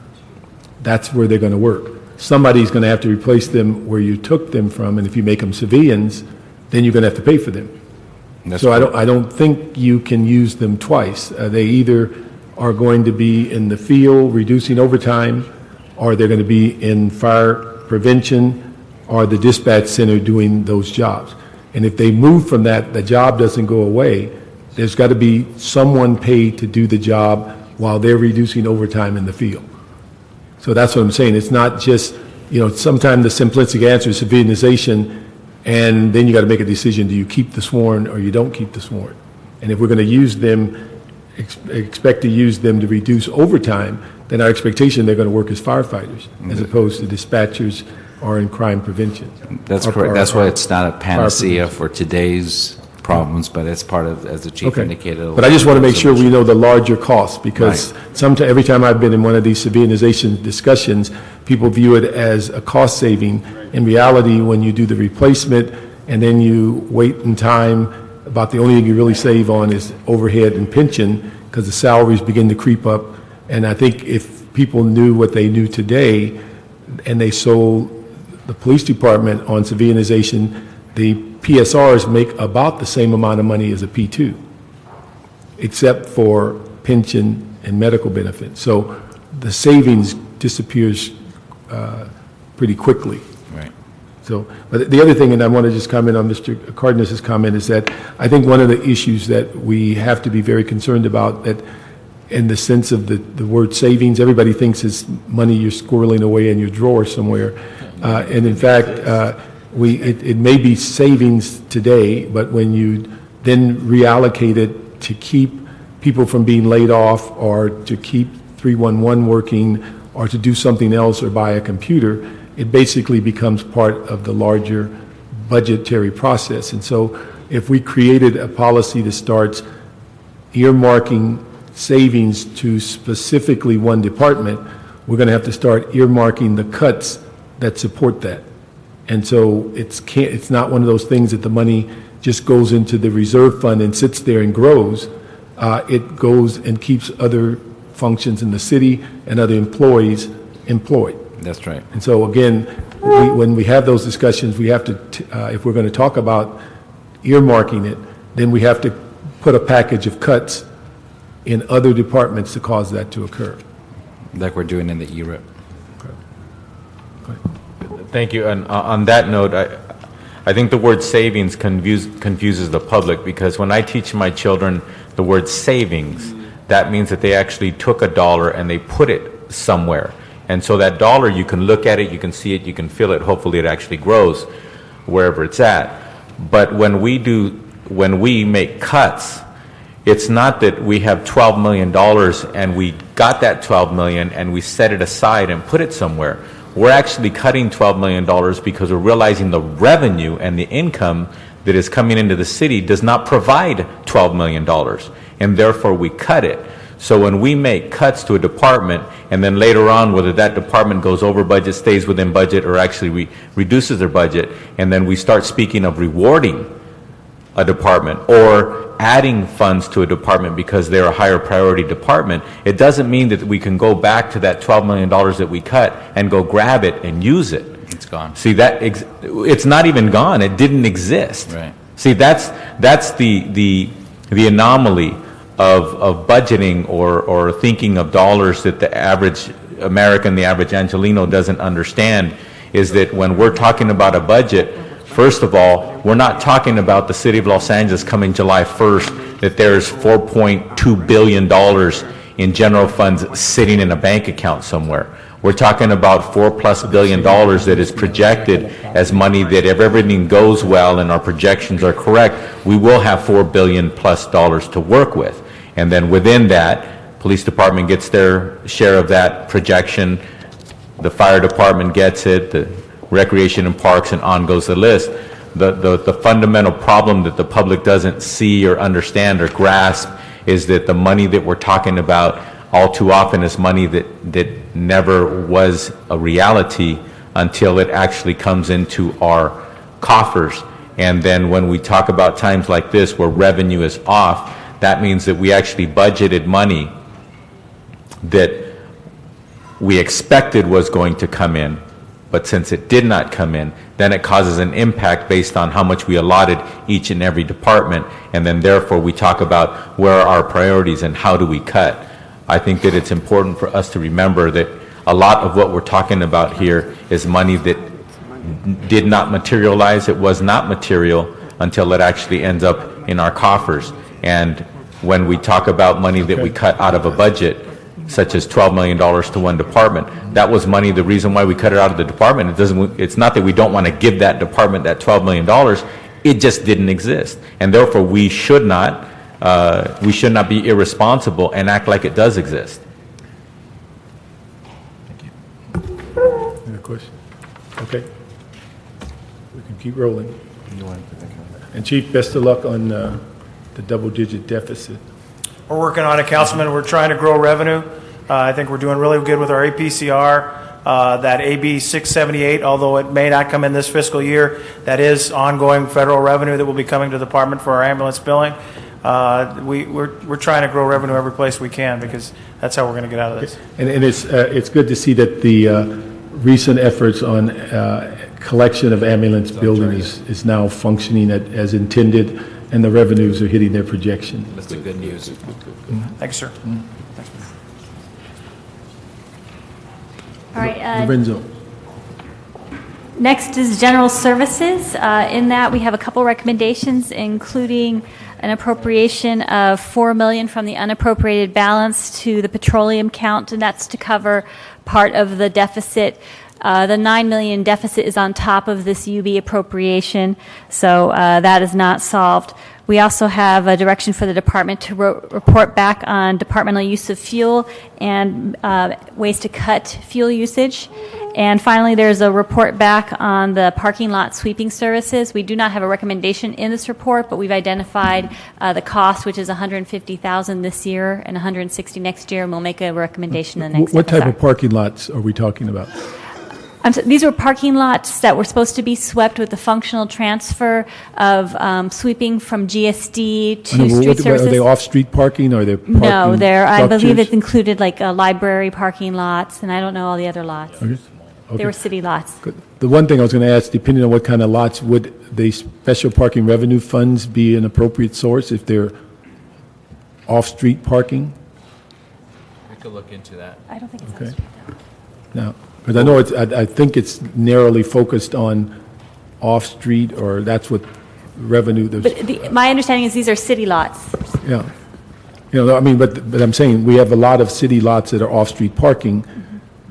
that's where they're going to work. Somebody's going to have to replace them where you took them from, and if you make them civilians, then you're going to have to pay for them. So I don't think you can use them twice. They either are going to be in the field reducing overtime, or they're going to be in fire prevention or the dispatch center doing those jobs. And if they move from that, the job doesn't go away. There's got to be someone paid to do the job while they're reducing overtime in the field. So that's what I'm saying. It's not just, sometimes the simplistic answer is civilianization, and then you got to make a decision: do you keep the sworn or you don't keep the sworn? And if we're going to use them, expect to use them to reduce overtime, then our expectation they're going to work as firefighters as opposed to dispatchers or in crime prevention. That's correct. That's why it's not a panacea for today's problems, but it's part of, as the chief indicated. But I just want to make sure we know the larger cost, because every time I've been in one of these civilianization discussions, people view it as a cost saving. In reality, when you do the replacement and then you wait in time, about the only thing you really save on is overhead and pension, because the salaries begin to creep up. And I think if people knew what they knew today and they sold the police department on civilianization, the PSRs make about the same amount of money as a P2, except for pension and medical benefits. So the savings disappears pretty quickly. Right. So, but the other thing, and I want to just comment on Mr. Cardenas's comment, is that I think one of the issues that we have to be very concerned about, that in the sense of the word savings, everybody thinks it's money you're squirreling away in your drawer somewhere. And in fact, it may be savings today, but when you then reallocate it to keep people from being laid off, or to keep 311 working, or to do something else, or buy a computer, it basically becomes part of the larger budgetary process. And so if we created a policy that starts earmarking savings to specifically one department, we're going to have to start earmarking the cuts that support that. And so it's not one of those things that the money just goes into the reserve fund and sits there and grows. It goes and keeps other functions in the city and other employees employed. That's right. And so again, when we have those discussions, we have to, if we're going to talk about earmarking it, then we have to put a package of cuts in other departments to cause that to occur. Like we're doing in the ERIP. Thank you. And on that note, I think the word savings confuses the public, because when I teach my children the word savings, that means that they actually took a dollar and they put it somewhere. And so that dollar, you can look at it, you can see it, you can feel it. Hopefully it actually grows wherever it's at. But when we make cuts, it's not that we have $12 million and we got that $12 million and we set it aside and put it somewhere. We're actually cutting $12 million because we're realizing the revenue and the income that is coming into the city does not provide $12 million, and therefore we cut it. So when we make cuts to a department, and then later on, whether that department goes over budget, stays within budget, or actually reduces their budget, and then we start speaking of rewarding a department or adding funds to a department because they're a higher priority department, it doesn't mean that we can go back to that $12 million that we cut and go grab it and use it. It's gone. See, it's not even gone. It didn't exist. Right. See, that's the anomaly of budgeting or thinking of dollars that the average American, the average Angelino doesn't understand is that when we're talking about a budget, first of all, we're not talking about the city of Los Angeles coming July 1st, that there's $4.2 billion in general funds sitting in a bank account somewhere. We're talking about $4+ billion that is projected as money that if everything goes well and our projections are correct, we will have $4 billion+ to work with. And then within that, police department gets their share of that projection, the fire department gets it, the recreation and parks, and on goes the list. The fundamental problem that the public doesn't see or understand or grasp is that the money that we're talking about all too often is money that never was a reality until it actually comes into our coffers. And then when we talk about times like this where revenue is off, that means that we actually budgeted money that we expected was going to come in, but since it did not come in, then it causes an impact based on how much we allotted each and every department, and then therefore we talk about where are our priorities and how do we cut. I think that it's important for us to remember that a lot of what we're talking about here is money that did not materialize. It was not material until it actually ends up in our coffers. And when we talk about money that we cut out of a budget, such as $12 million to one department, that was money. The reason why we cut it out of the department, it's not that we don't want to give that department that $12 million, it just didn't exist. And therefore we should not be irresponsible and act like it does exist. Any question? Okay. We can keep rolling. And Chief, best of luck on the double-digit deficit. We're working on it, Councilman. We're trying to grow revenue. I think we're doing really good with our APCR. That AB 678, although it may not come in this fiscal year, that is ongoing federal revenue that will be coming to the department for our ambulance billing. We're trying to grow revenue every place we can because that's how we're going to get out of this. And it's good to see that the recent efforts on collection of ambulance billing is now functioning as intended, and the revenues are hitting their projection. That's the good news. Thanks, sir. All right. Lorenzo. Next is general services. In that, we have a couple recommendations, including an appropriation of $4 million from the unappropriated balance to the petroleum count, and that's to cover part of the deficit. The $9 million deficit is on top of this UB appropriation, so that is not solved. We also have a direction for the department to report back on departmental use of fuel and ways to cut fuel usage. And finally, there's a report back on the parking lot sweeping services. We do not have a recommendation in this report, but we've identified the cost, which is $150,000 this year and $160,000 next year, and we'll make a recommendation in the next What type FSR. of parking lots are we talking about? These were parking lots that were supposed to be swept with the functional transfer of sweeping from GSD to street services. Are they off-street parking, or are they parking No, I believe structures? it included like library parking lots, and I don't know all the other lots. Okay. They were city lots. Good. The one thing I was going to ask, depending on what kind of lots, would the special parking revenue funds be an appropriate source if they're off-street parking? We could look into that. I don't think it's Okay. Now, because I know I think it's narrowly focused on off-street, or that's what revenue. But my understanding is these are city lots. Yeah. I mean, but I'm saying we have a lot of city lots that are off-street parking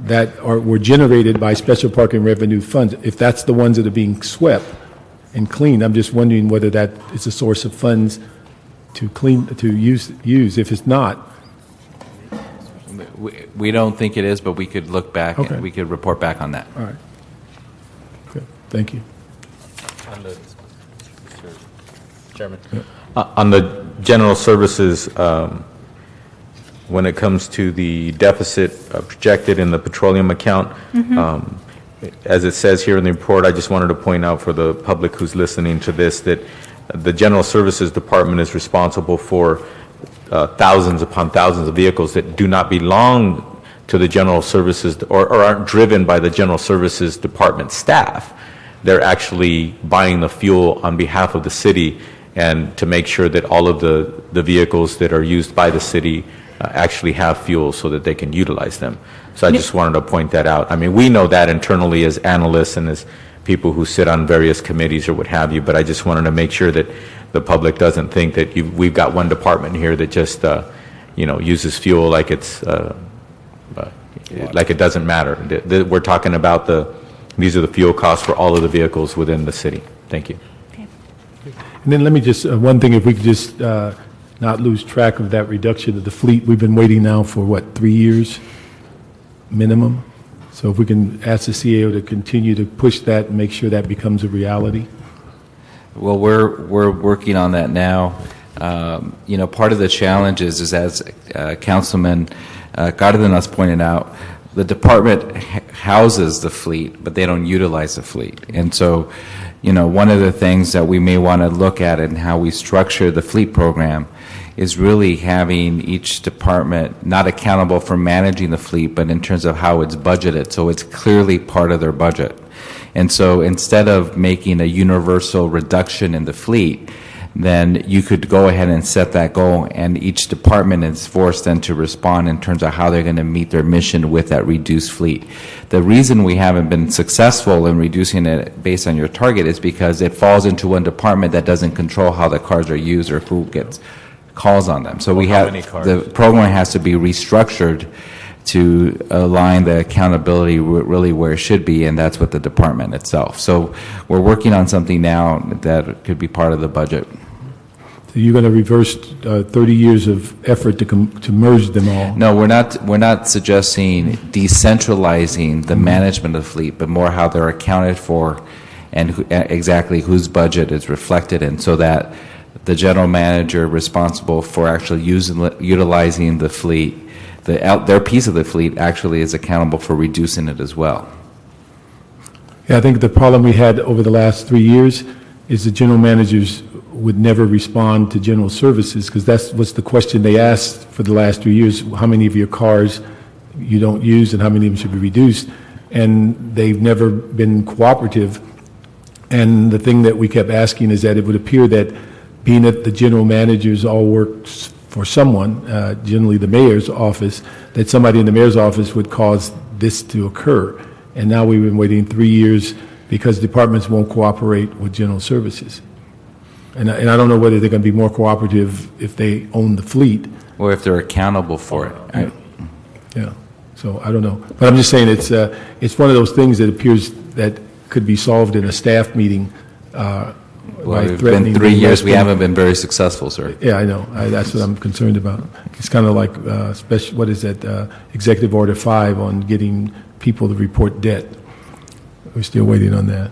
that were generated by special parking revenue funds. If that's the ones that are being swept and cleaned, I'm just wondering whether that is a source of funds to use. If it's not, We don't think it is, but we could look back Okay. and we could report back on that. all right. Okay. Thank you. Chairman. On the general services, when it comes to the deficit projected in the petroleum account, as it says here in the report, I just wanted to point out for the public who's listening to this that the General Services Department is responsible for thousands upon thousands of vehicles that do not belong to the General Services or aren't driven by the General Services Department staff. They're actually buying the fuel on behalf of the city and to make sure that all of the vehicles that are used by the city actually have fuel so that they can utilize them. So I just wanted to point that out. I mean, we know that internally as analysts and as people who sit on various committees or what have you, but I just wanted to make sure that the public doesn't think that we've got one department here that just, uses fuel like it's, like it doesn't matter. We're talking about these are the fuel costs for all of the vehicles within the city. Thank you. And then let me just, one thing, if we could just not lose track of that reduction of the fleet. We've been waiting now for, 3 years minimum? So if we can ask the CAO to continue to push that and make sure that becomes a reality. Well, we're working on that now. Part of the challenge is as Councilman Cardenas pointed out, the department houses the fleet, but they don't utilize the fleet. And so, one of the things that we may want to look at in how we structure the fleet program is really having each department not accountable for managing the fleet, but in terms of how it's budgeted, so it's clearly part of their budget. And so instead of making a universal reduction in the fleet, then you could go ahead and set that goal, and each department is forced then to respond in terms of how they're going to meet their mission with that reduced fleet. The reason we haven't been successful in reducing it based on your target is because it falls into one department that doesn't control how the cars are used or who gets calls on them. So the program has to be restructured to align the accountability really where it should be, and that's with the department itself. So we're working on something now that could be part of the budget. So you're going to reverse 30 years of effort to merge them all? No, we're not suggesting decentralizing the management of the fleet, but more how they're accounted for and exactly whose budget is reflected in, so that the general manager responsible for actually utilizing the fleet, their piece of the fleet actually is accountable for reducing it as well. Yeah, I think the problem we had over the last 3 years is the general managers would never respond to general services, because that was the question they asked for the last 3 years: how many of your cars you don't use and how many of them should be reduced? And they've never been cooperative. And the thing that we kept asking is that it would appear that being that the general managers all work for someone, generally the mayor's office, that somebody in the mayor's office would cause this to occur. And now we've been waiting 3 years because departments won't cooperate with general services. And I don't know whether they're going to be more cooperative if they own the fleet. Or if they're accountable for it. Yeah. So I don't know. But I'm just saying it's one of those things that appears that could be solved in a staff meeting. Well, it's been 3 years. We haven't been very successful, sir. Yeah, I know. That's what I'm concerned about. It's kind of like what is that? Executive Order 5 on getting people to report debt. We're still waiting on that.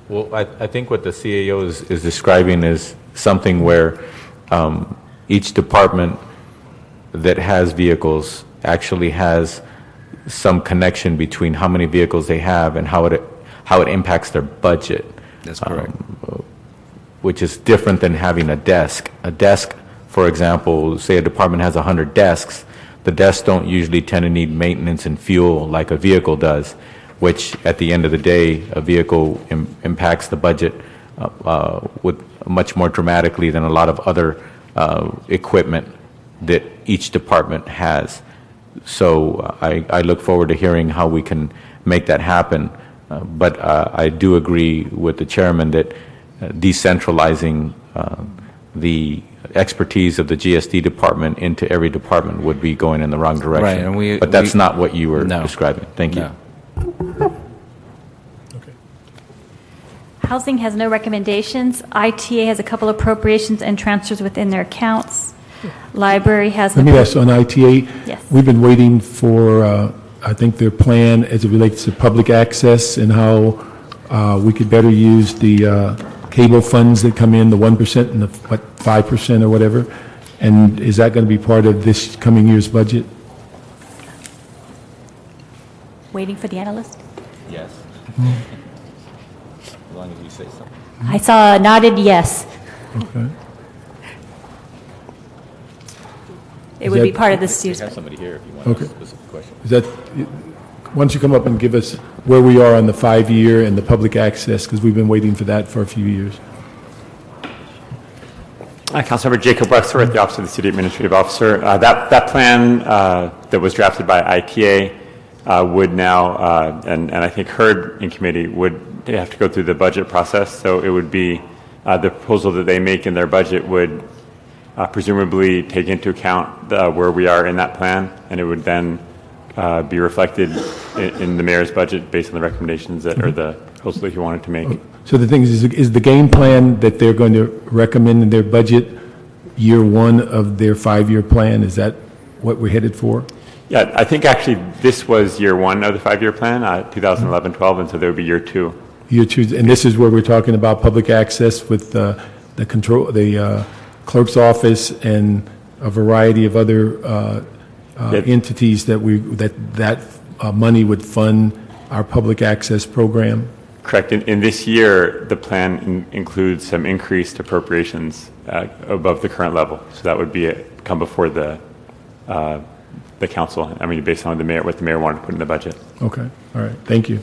Well, I think what the CAO is describing is something where each department that has vehicles actually has some connection between how many vehicles they have and how it impacts their budget. That's correct. Which is different than having a desk. A desk, for example, say a department has 100 desks, the desks don't usually tend to need maintenance and fuel like a vehicle does, which at the end of the day, a vehicle impacts the budget with much more dramatically than a lot of other equipment that each department has. So I look forward to hearing how we can make that happen. But I do agree with the chairman that decentralizing the expertise of the GSD department into every department would be going in the wrong direction. Right, and but that's not what you were describing. Thank you. Housing has no recommendations. ITA has a couple appropriations and transfers within their accounts. Library has... Let me ask on ITA. Yes. We've been waiting for, I think, their plan as it relates to public access and how we could better use the cable funds that come in, the 1% and the 5% or whatever. And is that going to be part of this coming year's budget? Waiting for the analyst. Yes. As long as you say something. I saw a nodded yes. Okay. It would be part of this We year's. have somebody here if you want Okay. a specific question. Is that, once you come up and give us where we are on the 5-year and the public access, because we've been waiting for that for a few years. Councilmember Jacob Wexler at the Office of the City Administrative Officer. That plan that was drafted by IPA would now, and I think heard in committee, would have to go through the budget process. So it would be the proposal that they make in their budget would presumably take into account where we are in that plan, and it would then be reflected in the mayor's budget based on the recommendations that, or the proposal that he wanted to make. So the thing is the game plan that they're going to recommend in their budget year one of their 5-year plan, is that what we're headed for? Yeah, I think actually this was year one of the 5-year plan, 2011-12, and so there would be year two. Year two, and this is where we're talking about public access with the clerk's office and a variety of other entities that money would fund our public access program. Correct. In this year, the plan includes some increased appropriations above the current level. So that would come before the council. I mean, based on what the mayor wanted to put in the budget. Okay. All right. Thank you.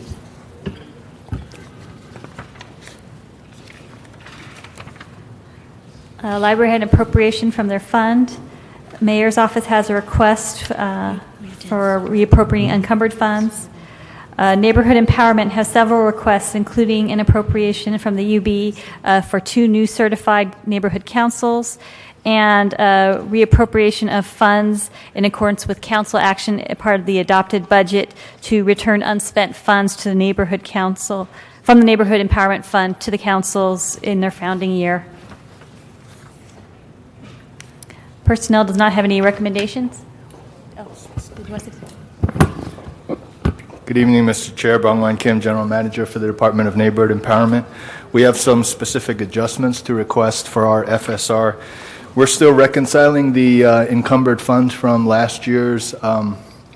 Library had an appropriation from their fund. Mayor's office has a request for reappropriating encumbered funds. Neighborhood Empowerment has several requests, including an appropriation from the UB for 2 new certified neighborhood councils and reappropriation of funds in accordance with council action, part of the adopted budget, to return unspent funds to the neighborhood council from the Neighborhood Empowerment Fund to the councils in their founding year. Personnel does not have any recommendations. Good evening, Mr. Chair. Bangwan Kim, General Manager for the Department of Neighborhood Empowerment. We have some specific adjustments to request for our FSR. We're still reconciling the encumbered funds from last year's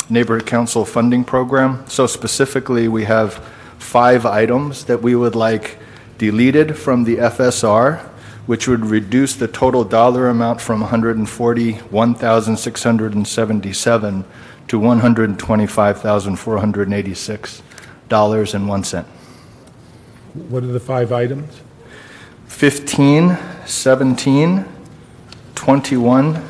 Neighborhood Council funding program. So specifically, we have 5 items that we would like deleted from the FSR, which would reduce the total dollar amount from $141,677 to $125,486.01. What are the 5 items? 15, 17, 21,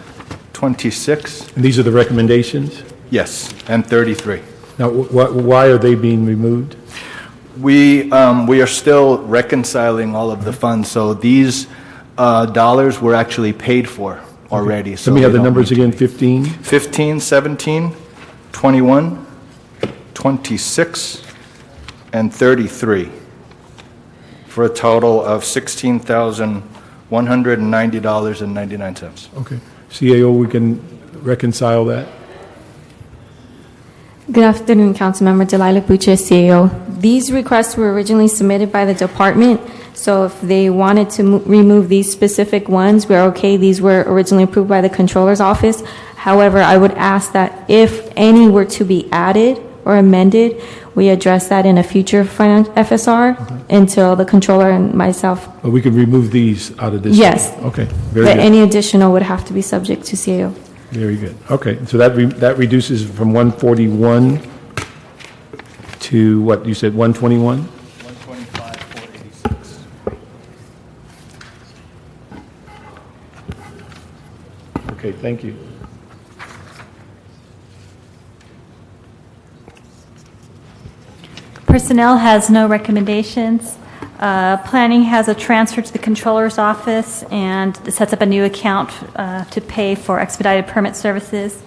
26. And these are the recommendations? Yes, and 33. Now, why are they being removed? We are still reconciling all of the funds, so these dollars were actually paid for already. Okay. So let me have the numbers again. 15? 15, 17, 21, 26, and 33, for a total of $16,190.99. Okay. CAO, we can reconcile that? Good afternoon, Councilmember Delilah Bucha, CAO. These requests were originally submitted by the department, so if they wanted to remove these specific ones, we're okay. These were originally approved by the Controller's Office. However, I would ask that if any were to be added or amended, we address that in a future FSR until the Controller and myself. But we could remove these out of this? Yes. Okay, very But good. any additional would have to be subject to CAO. Very good. Okay, so that reduces from 141 to what, you said 121? 125,486. Okay, thank you. Personnel has no recommendations. Planning has a transfer to the Controller's Office and sets up a new account to pay for expedited permit services.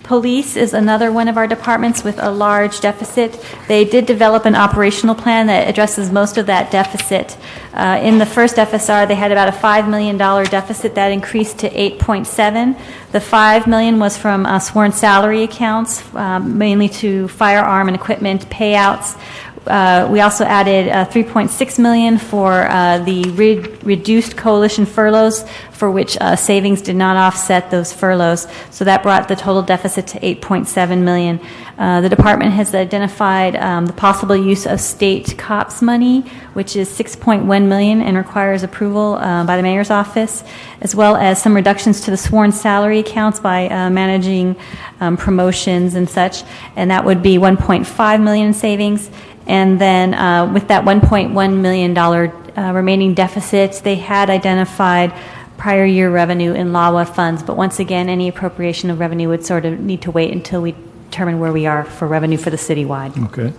Police is another one of our departments with a large deficit. They did develop an operational plan that addresses most of that deficit. In the first FSR, they had about a $5 million deficit that increased to 8.7. The $5 million was from sworn salary accounts, mainly to firearm and equipment payouts. We also added $3.6 million for the reduced coalition furloughs, for which savings did not offset those furloughs. So that brought the total deficit to $8.7 million. The department has identified the possible use of state COPS money, which is $6.1 million and requires approval by the mayor's office, as well as some reductions to the sworn salary accounts by managing promotions and such, and that would be $1.5 million in savings. And then with that $1.1 million remaining deficit, they had identified prior year revenue in LAWA funds, but once again, any appropriation of revenue would sort of need to wait until we determine where we are for revenue for the citywide. Okay.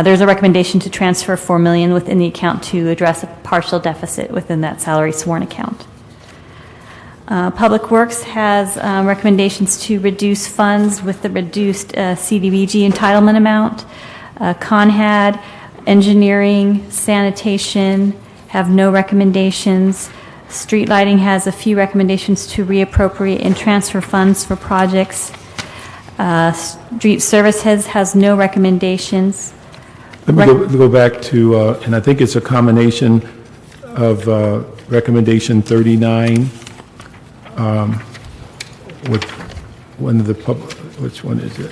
There's a recommendation to transfer $4 million within the account to address a partial deficit within that salary sworn account. Public Works has recommendations to reduce funds with the reduced CDBG entitlement amount. ConHAD, Engineering, Sanitation have no recommendations. Street Lighting has a few recommendations to reappropriate and transfer funds for projects. Street Services has no recommendations. Let me go back to, and I think it's a combination of recommendation 39 with one of the which one is it?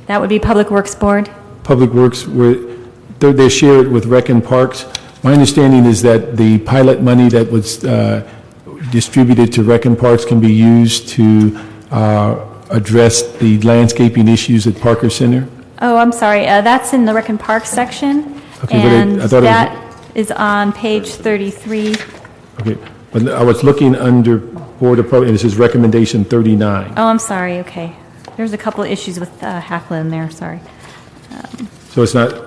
That would be Public Works Board. Public Works, they share it with Rec and Parks. My understanding is that the pilot money that was distributed to Rec and Parks can be used to address the landscaping issues at Parker Center. Oh, I'm sorry. That's in the Rec and Parks section, Okay, and I thought that is on page 33. Okay, but I was looking under Board of Public, and this is recommendation 39. Oh, I'm sorry. Okay. There's a couple of issues with HACLA in there. Sorry. So it's not,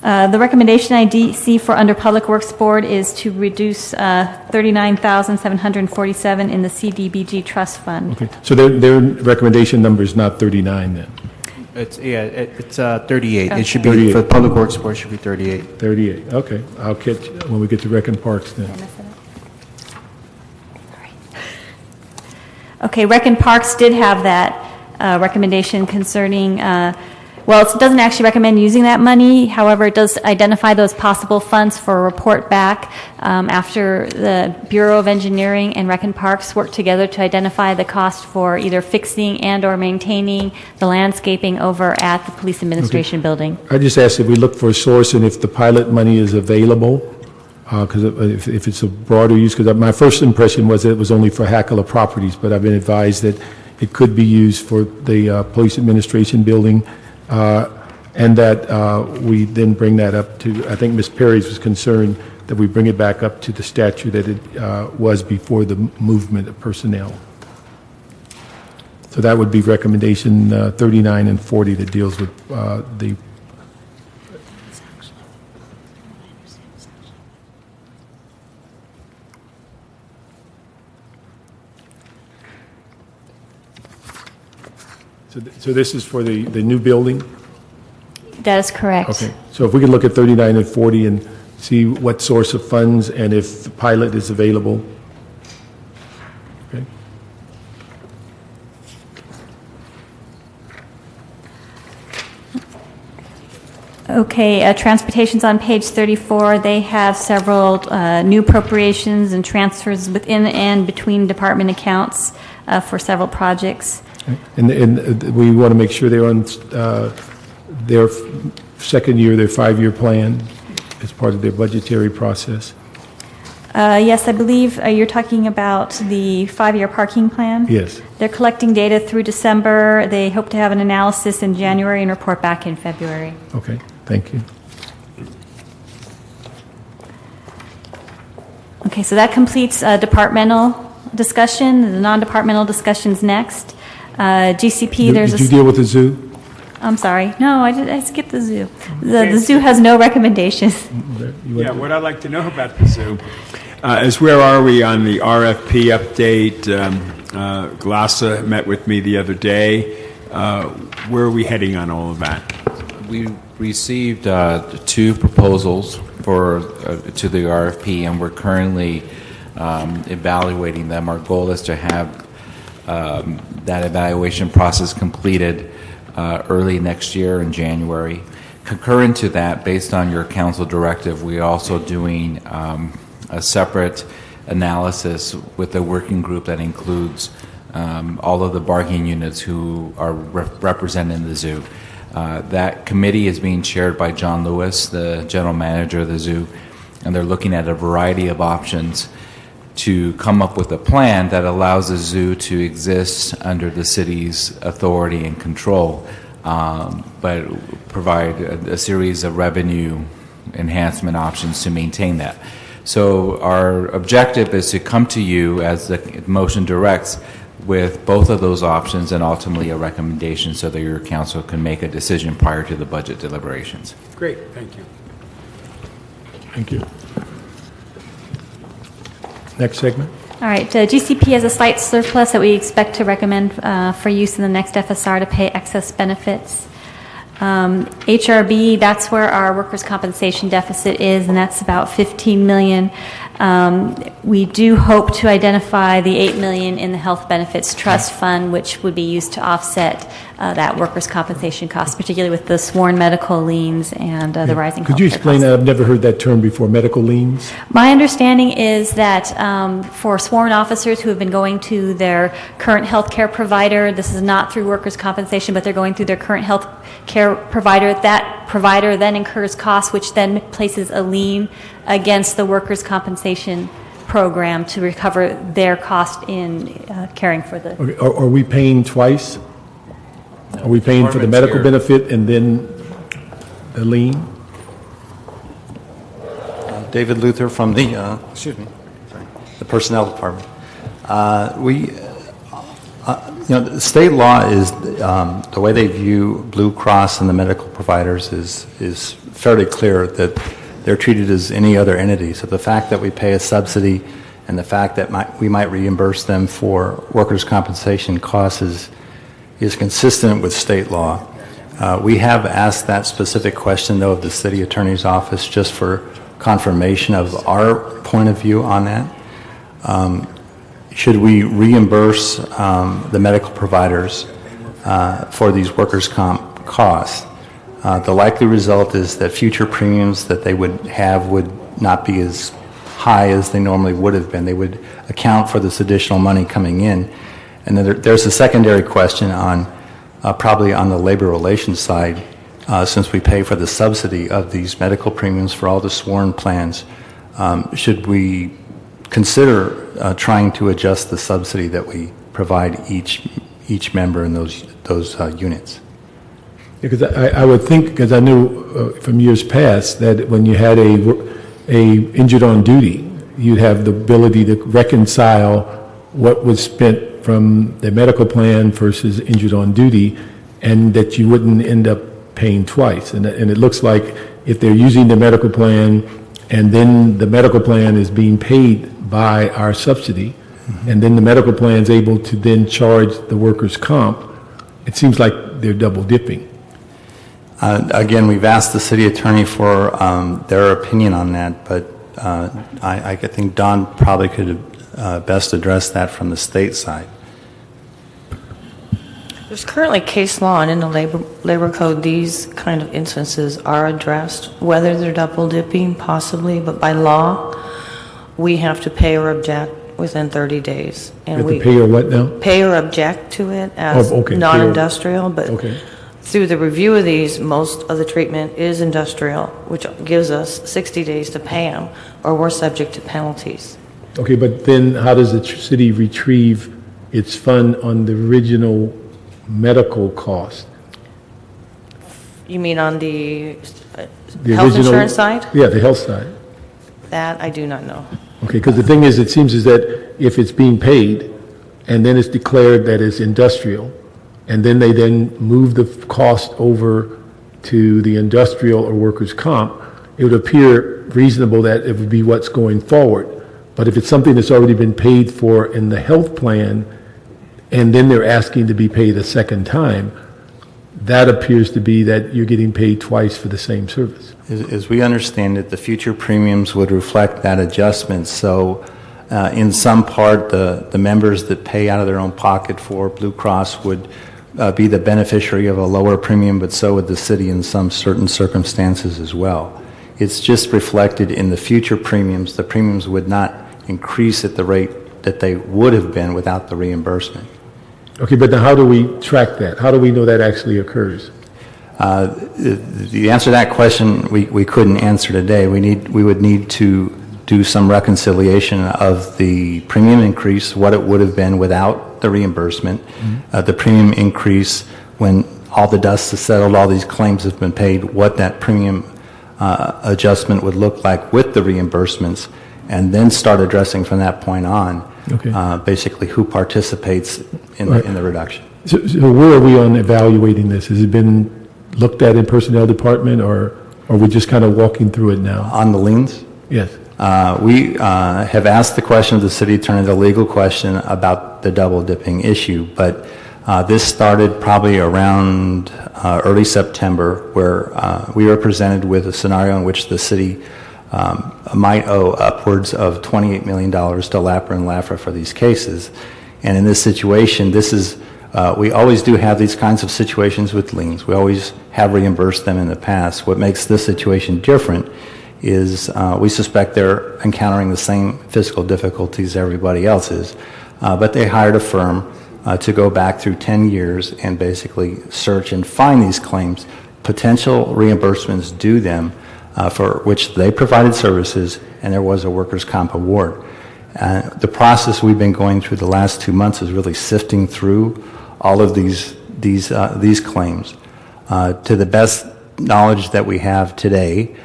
the recommendation I see for under Public Works Board is to reduce $39,747 in the CDBG Trust Fund. okay, so their recommendation number is not 39 then? It's 38. Okay. It should be, 38. for the Public Works Board, it should be 38. 38, okay. I'll catch when we get to Rec and Parks then. Okay, Rec and Parks did have that recommendation concerning, well, it doesn't actually recommend using that money. However, it does identify those possible funds for a report back after the Bureau of Engineering and Rec and Parks work together to identify the cost for either fixing and or maintaining the landscaping over at the Police Administration Building. I just asked if we look for a source and if the pilot money is available, because if it's a broader use, because my first impression was that it was only for HACLA properties, but I've been advised that it could be used for the Police Administration Building, and that we then bring that up to, I think Ms. Perry's was concerned that we bring it back up to the statute that it was before the movement of personnel. So that would be recommendation 39 and 40 that deals with the So this is for the new building? That is correct. Okay, so if we could look at 39 and 40 and see what source of funds and if the pilot is available. Okay. Okay, Transportation's on page 34. They have several new appropriations and transfers within and between department accounts for several projects. And we want to make sure they're on their second year, their 5-year plan as part of their budgetary process. Yes, I believe you're talking about the 5-year parking plan? Yes. They're collecting data through December. They hope to have an analysis in January and report back in February. Okay, thank you. Okay, so that completes departmental discussion. The non-departmental discussion's next. GCP, there's Did you deal with the zoo? I'm sorry. No, I skipped the zoo. The zoo has no recommendations. Yeah, what I'd like to know about the zoo is where are we on the RFP update? Glassa met with me the other day. Where are we heading on all of that? We received 2 proposals to the RFP, and we're currently evaluating them. Our goal is to have that evaluation process completed early next year in January. Concurrent to that, based on your council directive, we're also doing a separate analysis with a working group that includes all of the bargaining units who are represented in the zoo. That committee is being chaired by John Lewis, the general manager of the zoo, and they're looking at a variety of options to come up with a plan that allows the zoo to exist under the city's authority and control, but provide a series of revenue enhancement options to maintain that. So our objective is to come to you, as the motion directs, with both of those options and ultimately a recommendation so that your council can make a decision prior to the budget deliberations. Great, thank you. Thank you. Next segment. All right, GCP has a slight surplus that we expect to recommend for use in the next FSR to pay excess benefits. HRB, that's where our workers' compensation deficit is, and that's about $15 million. We do hope to identify the $8 million in the Health Benefits Trust Fund, which would be used to offset that workers' compensation cost, particularly with the sworn medical liens and the rising healthcare Could you explain that? I've never heard that term before, medical liens. My understanding is that for sworn officers who have been going to their current health care provider, this is not through workers' compensation, but they're going through their current health care provider, that provider then incurs costs, which then places a lien against the workers' compensation program to recover their cost in caring for the... Okay. Are we paying twice? Are we paying for the medical benefit and then the lien? David Luther from the, the Personnel Department. The state law is, the way they view Blue Cross and the medical providers is fairly clear that they're treated as any other entity. So the fact that we pay a subsidy and the fact that we might reimburse them for workers' compensation costs is consistent with state law. We have asked that specific question, though, of the city attorney's office just for confirmation of our point of view on that. Should we reimburse the medical providers for these workers' comp costs? The likely result is that future premiums that they would have would not be as high as they normally would have been. They would account for this additional money coming in. And then there's a secondary question on probably on the labor relations side, since we pay for the subsidy of these medical premiums for all the sworn plans. Should we consider trying to adjust the subsidy that we provide each member in those units? Because I would think, because I knew from years past that when you had a injured on duty, you'd have the ability to reconcile what was spent from the medical plan versus injured on duty, and that you wouldn't end up paying twice. And it looks like if they're using the medical plan and then the medical plan is being paid by our subsidy, and then the medical plan is able to then charge the workers' comp, it seems like they're double dipping. Again, we've asked the city attorney for their opinion on that, but I think Don probably could best address that from the state side. There's currently case law, and in the labor code, these kind of instances are addressed. Whether they're double dipping, possibly, but by law, we have to pay or object within 30 days. And we pay or what now? Pay or object to it as non-industrial, but through the review of these, most of the treatment is industrial, which gives us 60 days to pay them, or we're subject to penalties. Okay, but then how does the city retrieve its fund on the original medical cost? You mean on the original, health insurance side? Yeah, the health side. That I do not know. Okay, because the thing is, it seems is that if it's being paid and then it's declared that it's industrial, and then they then move the cost over to the industrial or workers' comp, it would appear reasonable that it would be what's going forward. But if it's something that's already been paid for in the health plan, and then they're asking to be paid a second time, that appears to be that you're getting paid twice for the same service. As we understand it, the future premiums would reflect that adjustment. So in some part, the members that pay out of their own pocket for Blue Cross would be the beneficiary of a lower premium, but so would the city in some certain circumstances as well. It's just reflected in the future premiums. The premiums would not increase at the rate that they would have been without the reimbursement. Okay, but now how do we track that? How do we know that actually occurs? The answer to that question we couldn't answer today. We would need to do some reconciliation of the premium increase, what it would have been without the reimbursement, the premium increase when all the dust has settled, all these claims have been paid, what that premium adjustment would look like with the reimbursements, and then start addressing from that point on, basically who participates in the reduction. So where are we on evaluating this? Has it been looked at in Personnel Department, or are we just kind of walking through it now? On the liens? Yes. We have asked the question of the city attorney, the legal question about the double dipping issue, but this started probably around early September, where we were presented with a scenario in which the city might owe upwards of $28 million to LAPRA and LAFRA for these cases. And in this situation, we always do have these kinds of situations with liens. We always have reimbursed them in the past. What makes this situation different is we suspect they're encountering the same fiscal difficulties everybody else is, but they hired a firm to go back through 10 years and basically search and find these claims, potential reimbursements due them for which they provided services, and there was a workers' comp award. The process we've been going through the last 2 months is really sifting through all of these claims. To the best knowledge that we have today,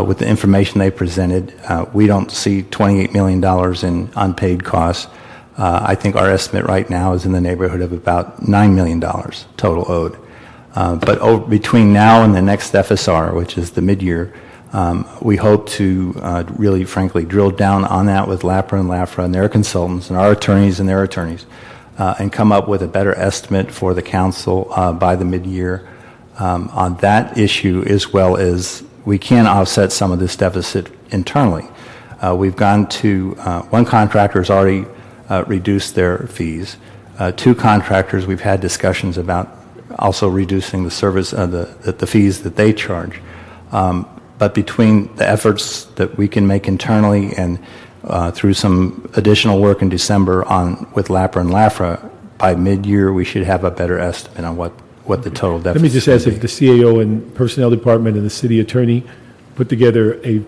with the information they presented, we don't see $28 million in unpaid costs. I think our estimate right now is in the neighborhood of about $9 million total owed. But between now and the next FSR, which is the mid-year, we hope to really, frankly, drill down on that with LAPRA and LAFRA and their consultants and our attorneys and their attorneys, and come up with a better estimate for the council by the mid-year on that issue, as well as we can offset some of this deficit internally. We've gone to one contractor has already reduced their fees. 2 contractors we've had discussions about also reducing the service the fees that they charge. But between the efforts that we can make internally and through some additional work in December with LAPRA and LAFRA, by mid-year we should have a better estimate on what the total deficit. Let me just ask if the CAO and Personnel Department and the city attorney put together a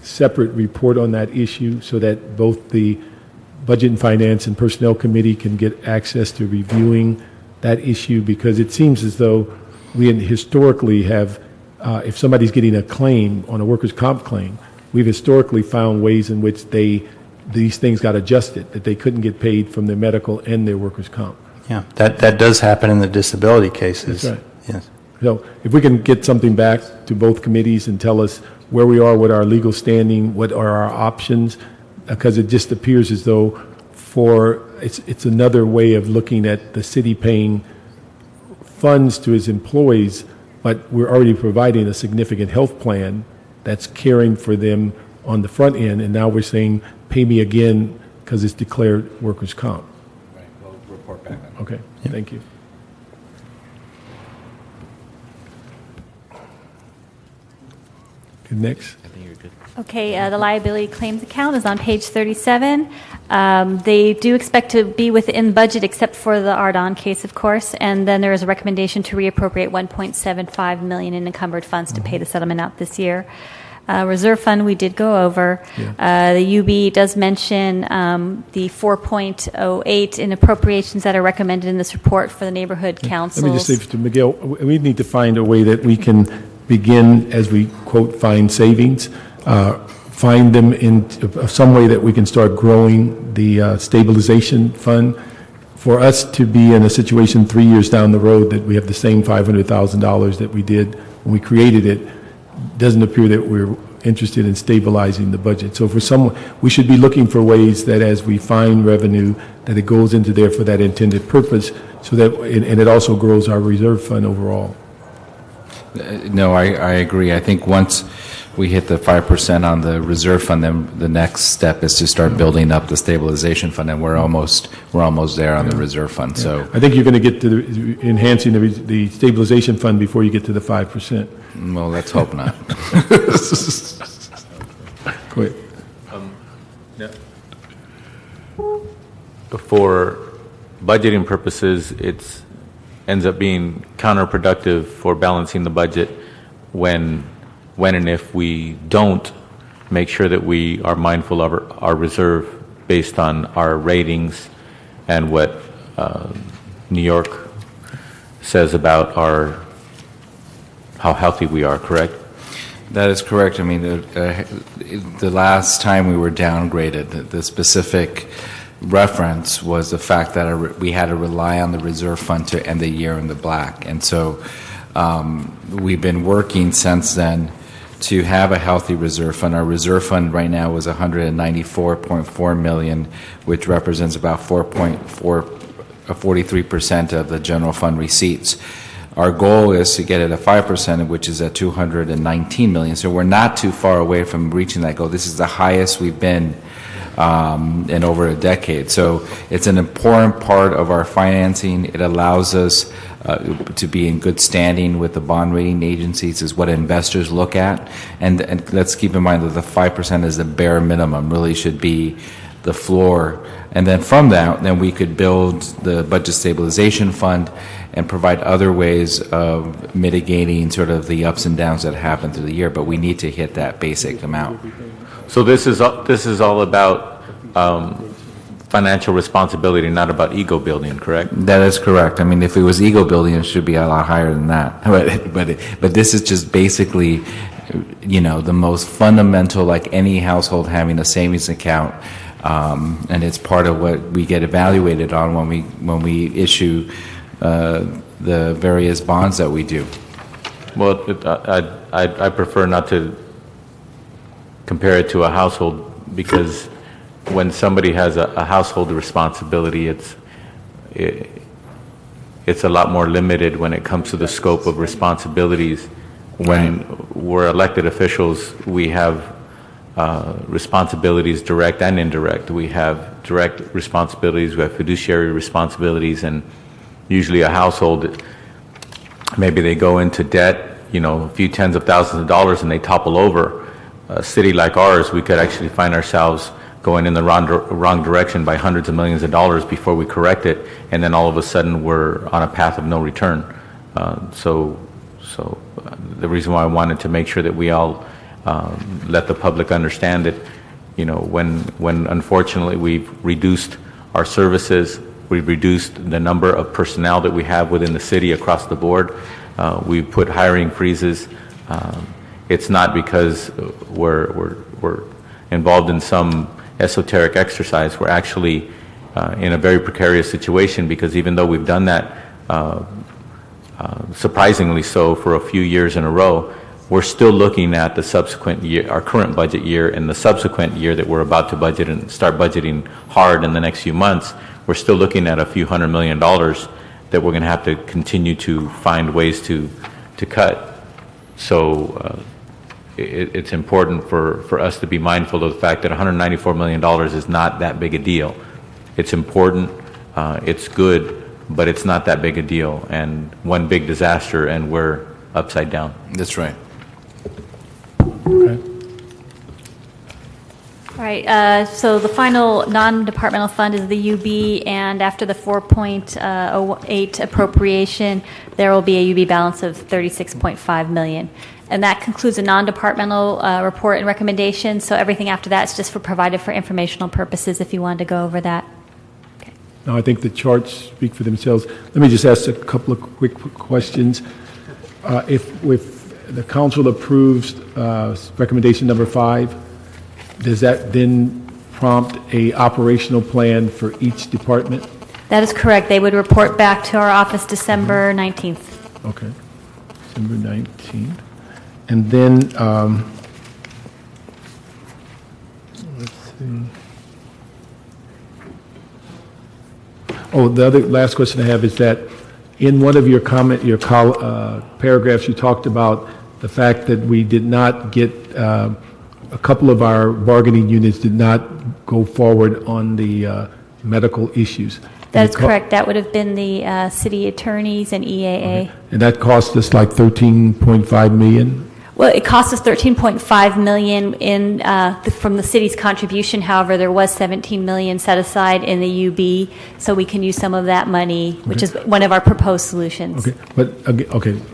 separate report on that issue so that both the Budget and Finance and Personnel Committee can get access to reviewing that issue, because it seems as though we historically have, if somebody's getting a claim on a workers' comp claim, we've historically found ways in which these things got adjusted, that they couldn't get paid from their medical and their workers' comp. Yeah, that does happen in the disability cases. That's right. Yes. So if we can get something back to both committees and tell us where we are with our legal standing, what are our options, because it just appears as though it's another way of looking at the city paying funds to its employees, but we're already providing a significant health plan that's caring for them on the front end, and now we're saying pay me again because it's declared workers' comp. Right, we'll report back on that. Okay, thank you. Good, next. I think you're good. Okay, the liability claims account is on page 37. They do expect to be within budget except for the Ardon case, of course, and then there is a recommendation to reappropriate $1.75 million in encumbered funds to pay the settlement out this year. Reserve fund we did go over. Yeah. The UB does mention the 4.08 in appropriations that are recommended in this report for the neighborhood councils. Let me just say to Miguel, we need to find a way that we can begin, as we quote, find savings, find them in some way that we can start growing the stabilization fund. For us to be in a situation 3 years down the road that we have the same $500,000 that we did when we created it, doesn't appear that we're interested in stabilizing the budget. So we should be looking for ways that as we find revenue, that it goes into there for that intended purpose, so that, and it also grows our reserve fund overall. No, I agree. I think once we hit the 5% on the reserve fund, then the next step is to start building up the stabilization fund, and we're almost there on the reserve fund. Yeah. So I think you're going to get to enhancing the stabilization fund before you get to the 5%. Well, let's hope not. Quick. Yeah. For budgeting purposes, it ends up being counterproductive for balancing the budget when and if we don't make sure that we are mindful of our reserve based on our ratings and what New York says about how healthy we are, correct? That is correct. I mean, the last time we were downgraded, the specific reference was the fact that we had to rely on the reserve fund to end the year in the black. And so we've been working since then to have a healthy reserve fund. Our reserve fund right now was $194.4 million, which represents about 43% of the general fund receipts. Our goal is to get it at 5%, which is at $219 million. So we're not too far away from reaching that goal. This is the highest we've been in over a decade. So it's an important part of our financing. It allows us to be in good standing with the bond rating agencies, is what investors look at. And let's keep in mind that the 5% is the bare minimum, really should be the floor. And then from that, then we could build the budget stabilization fund and provide other ways of mitigating sort of the ups and downs that happen through the year. But we need to hit that basic amount. So this is all about financial responsibility, not about ego building, correct? That is correct. I mean, if it was ego building, it should be a lot higher than that. But this is just basically, the most fundamental, like any household having a savings account, and it's part of what we get evaluated on when we issue the various bonds that we do. Well, I prefer not to compare it to a household, because when somebody has a household responsibility, it's a lot more limited when it comes to the scope of responsibilities. When we're elected officials, we have responsibilities, direct and indirect. We have direct responsibilities, we have fiduciary responsibilities, and usually a household, maybe they go into debt, a few tens of thousands of dollars, and they topple over. A city like ours, we could actually find ourselves going in the wrong direction by hundreds of millions of dollars before we correct it, and then all of a sudden we're on a path of no return. So the reason why I wanted to make sure that we all let the public understand that, when unfortunately we've reduced our services, we've reduced the number of personnel that we have within the city across the board. We've put hiring freezes. It's not because we're involved in some esoteric exercise. We're actually in a very precarious situation, because even though we've done that surprisingly so for a few years in a row, we're still looking at the subsequent year, our current budget year, and the subsequent year that we're about to budget and start budgeting hard in the next few months. We're still looking at a few $100 million that we're going to have to continue to find ways to cut. So it's important for us to be mindful of the fact that $194 million is not that big a deal. It's important, it's good, but it's not that big a deal. And one big disaster, and we're upside down. That's right. Okay. All right, so the final non-departmental fund is the UB, and after the 4.08 appropriation, there will be a UB balance of $36.5 million. And that concludes the non-departmental report and recommendation, so everything after that is just provided for informational purposes if you wanted to go over that. Now, I think the charts speak for themselves. Let me just ask a couple of quick questions. If the council approves recommendation number 5, does that then prompt a operational plan for each department? That is correct. They would report back to our office December 19th. Okay, December 19th. And then, let's see. Oh, the other last question I have is that in one of your paragraphs, you talked about the fact that we did not get, a couple of our bargaining units did not go forward on the medical issues. That is correct. That would have been the city attorneys and EAA. Okay. And that cost us like $13.5 million? Well, it cost us $13.5 million from the city's contribution. However, there was $17 million set aside in the UB, so we can use some of that money, which is one of our proposed solutions. Okay, but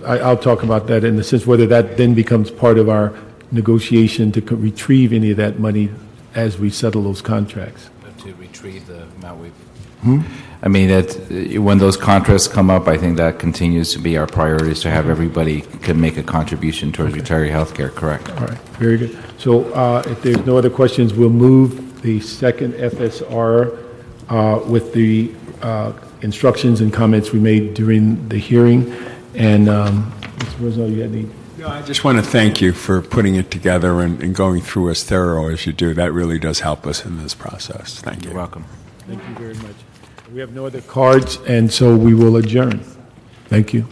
I'll talk about that in the sense whether that then becomes part of our negotiation to retrieve any of that money as we settle those contracts. to retrieve the amount we've... I mean, when those contracts come up, I think that continues to be our priority, is to have everybody can make a contribution towards retiree health care, correct? All right, very good. So if there's no other questions, we'll move the second FSR with the instructions and comments we made during the hearing. And Mr. Rizzo, you had any? No, I just want to thank you for putting it together and going through as thorough as you do. That really does help us in this process. Thank you. You're welcome. Thank you very much. We have no other cards, and so we will adjourn. Thank you.